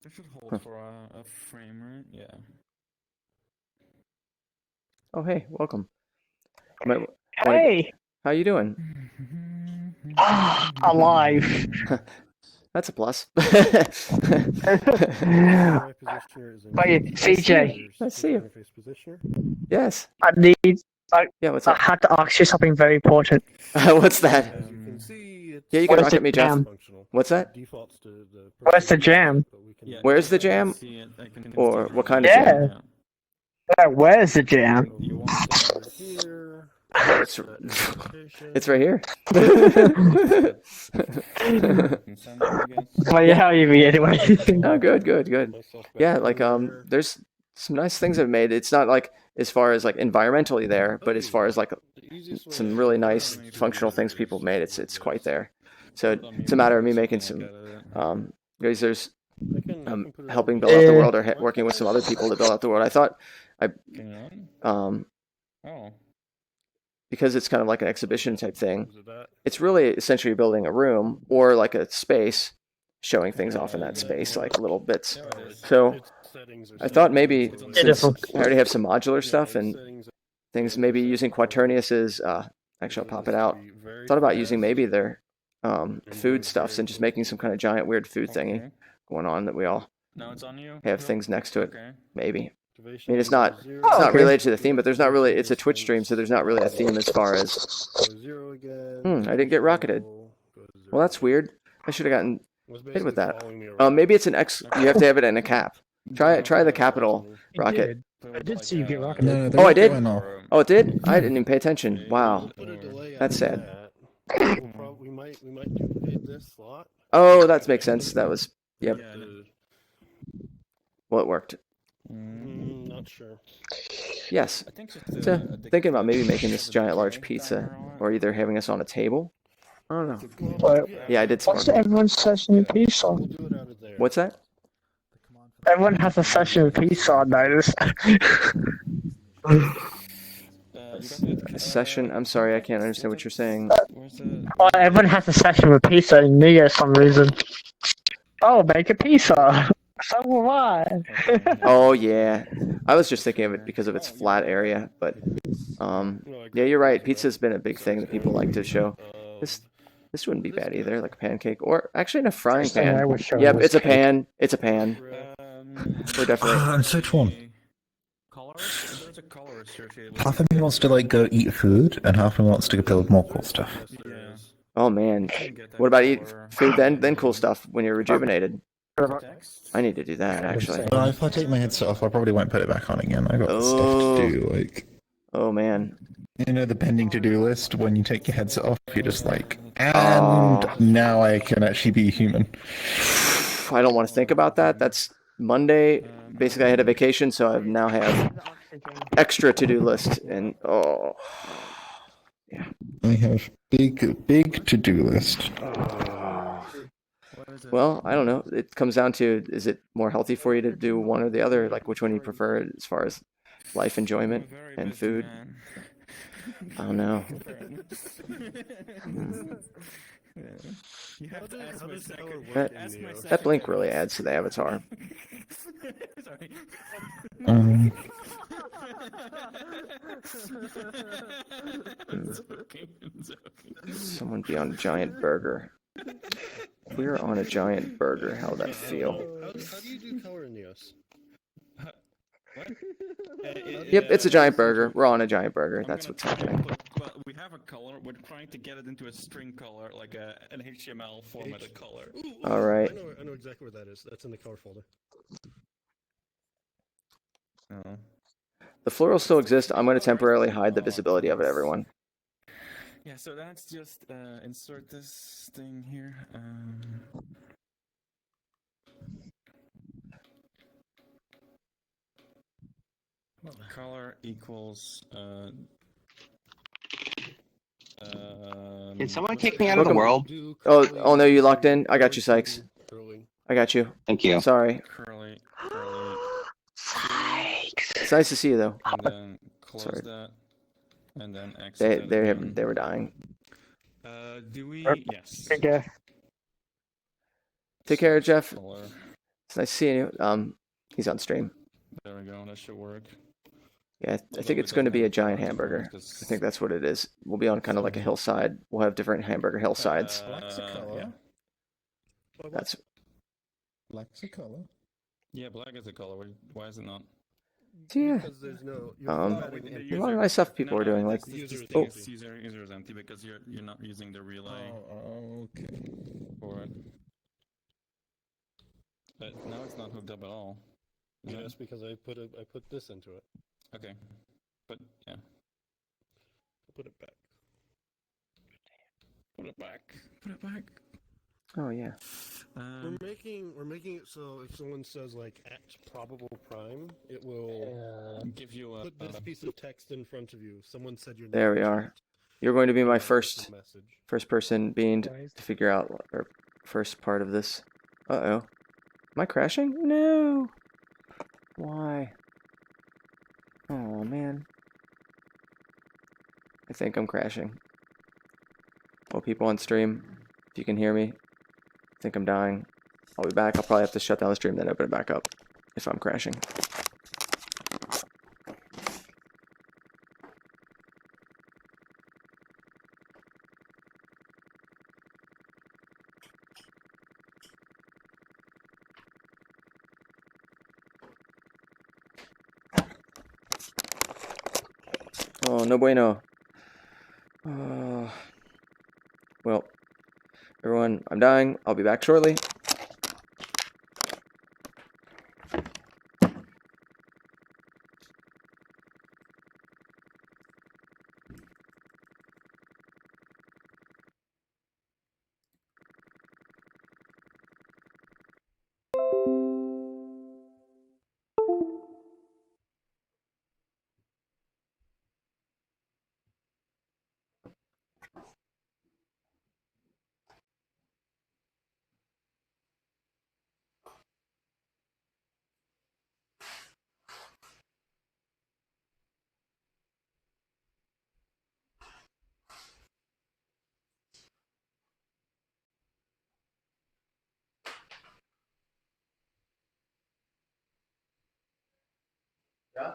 That should hold for a frame, right? Yeah. Oh, hey, welcome. Hey! How you doing? Alive. That's a plus. Wait, CJ. I see you. Yes. Yeah, what's up? I had to ask you something very important. What's that? Yeah, you can rocket me, Jeff. What's that? Where's the jam? Where's the jam? Or what kind of Yeah. jam? Yeah, where's the jam? It's right here. Well, yeah, how you be anyway? Oh, good. Yeah, like there's some nice things I've made. It's not like as far as like environmentally there, but as far as like some really nice functional things people have made, it's quite there. So it's a matter of me making some because there's helping build out the world or working with some other people to build out the world. I thought because it's kind of like an exhibition type thing, it's really essentially building a room or like a space, showing things off in that space, like little bits. So I thought maybe since I already have some modular stuff and things, maybe using Quaternius's, actually I'll pop it out. Thought about using maybe their food stuffs and just making some kind of giant weird food thingy going on that we all have things next to it, maybe. I mean, it's not related to the theme, but there's not really, it's a Twitch stream, so there's not really a theme as far as, I didn't get rocketed. Well, that's weird. I should have gotten hit with that. Maybe it's an X, you have to have it in a cap. Try the capital rocket. I did see you get rocketed. Oh, I did? Oh, it did? I didn't even pay attention. Wow. That's sad. We might duplicate this slot. Oh, that makes sense. That was, yep. Well, it worked. Not sure. Yes. So, thinking about maybe making this giant large pizza, or either having us on a table. I don't know. What? Yeah, I did some. What's everyone's session of pizza? What's that? Everyone has a session of pizza, I noticed. A session? I'm sorry, I can't understand what you're saying. Oh, everyone has a session with pizza in me for some reason. Oh, make a pizza. So will I. Oh yeah, I was just thinking of it because of its flat area, but yeah, you're right. Pizza's been a big thing that people like to show. This wouldn't be bad either, like a pancake, or actually in a frying pan. Yep, it's a pan. It's a pan. We're definitely. I'm so torn. Half of me wants to like go eat food, and half of me wants to go build more cool stuff. Oh man, what about eat food then cool stuff when you're rejuvenated? I need to do that actually. Well, if I take my headset off, I probably won't put it back on again. I got stuff to do, like. Oh man. You know the pending to-do list. When you take your headset off, you're just like, and now I can actually be human. I don't want to think about that. That's Monday. Basically, I had a vacation, so I now have extra to-do list, and yeah. I have big to-do list. Well, I don't know. It comes down to, is it more healthy for you to do one or the other? Like, which one you prefer as far as life enjoyment and food? I don't know. How does power work That, in Neo? that blink really adds to the avatar. Someone be on a giant burger. We're on a giant burger. How would that feel? How do you do color in Neos? Yep, it's a giant burger. We're on a giant burger. That's what's happening. But we have a color. We're trying to get it into a string color, like an HTML formatted color. All right. I know exactly where that is. That's in the color folder. Oh. The floral still exists. I'm going to temporarily hide the visibility of it, everyone. Yeah, so that's just insert this thing here. Color equals. Can someone kick me out of the world? Oh no, you locked in? I got you, Sykes. I got you. Thank you. Sorry. Curly. It's nice to see you, though. And then close Sorry. that. And then exit. They were dying. Do we? Yes. Okay. Take care, Jeff. Color. It's nice seeing you. He's on stream. There we go. That should work. Yeah, I think it's going to be a giant hamburger. I think that's what it is. We'll be on kind of like a hillside. We'll have different hamburger hillsides. Black's a color. That's. Black's a color. Yeah, black is a color. Why is it not? Yeah. Because there's no. A lot of nice stuff people are doing. Like, user is empty because you're not using the relay. Oh, okay. For it. But now it's not hooked up at all. Yes, because I put this into it. Okay, but yeah. Put it back. Put it back. Put it back. Oh yeah. We're making it so if someone says like at probable prime, it will give you a put this piece of text in front of you. Someone said your name. There we are. You're going to be my first message. person being to figure out or first part of this. Uh-oh. Am I crashing? No. Why? Oh man. I think I'm crashing. Well, people on stream, if you can hear me, I think I'm dying. I'll be back. I'll probably have to shut down the stream, then open it back up if I'm crashing. Oh, no bueno. Well, everyone, I'm dying. I'll be back shortly. Yeah.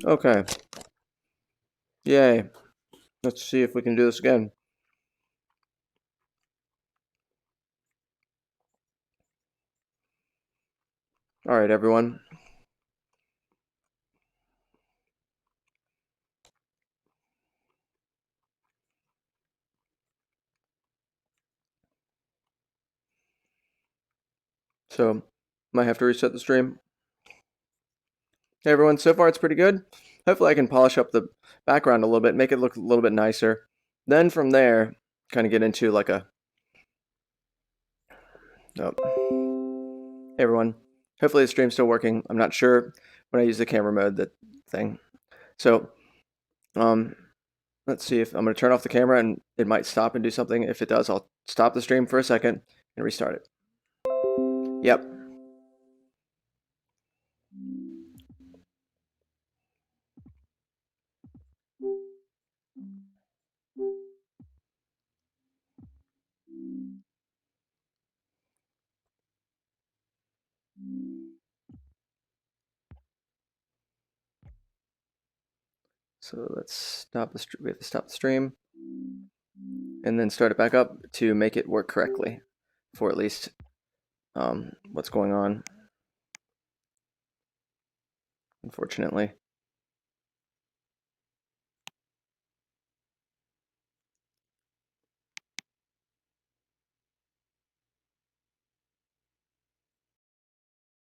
Okay. Yay. Let's see if we can do this again. All right, everyone. So might have to reset the stream. Hey everyone, so far it's pretty good. Hopefully I can polish up the background a little bit, make it look a little bit nicer. Then from there, kind of get into like a... Oh. Hey everyone, hopefully the stream's still working. I'm not sure when I use the camera mode, that thing. So, let's see if I'm going to turn off the camera and it might stop and do something. If it does, I'll stop the stream for a second and restart it. Yep. So let's stop the we have to stop the stream and then start it back up to make it work correctly for at least what's going on, unfortunately.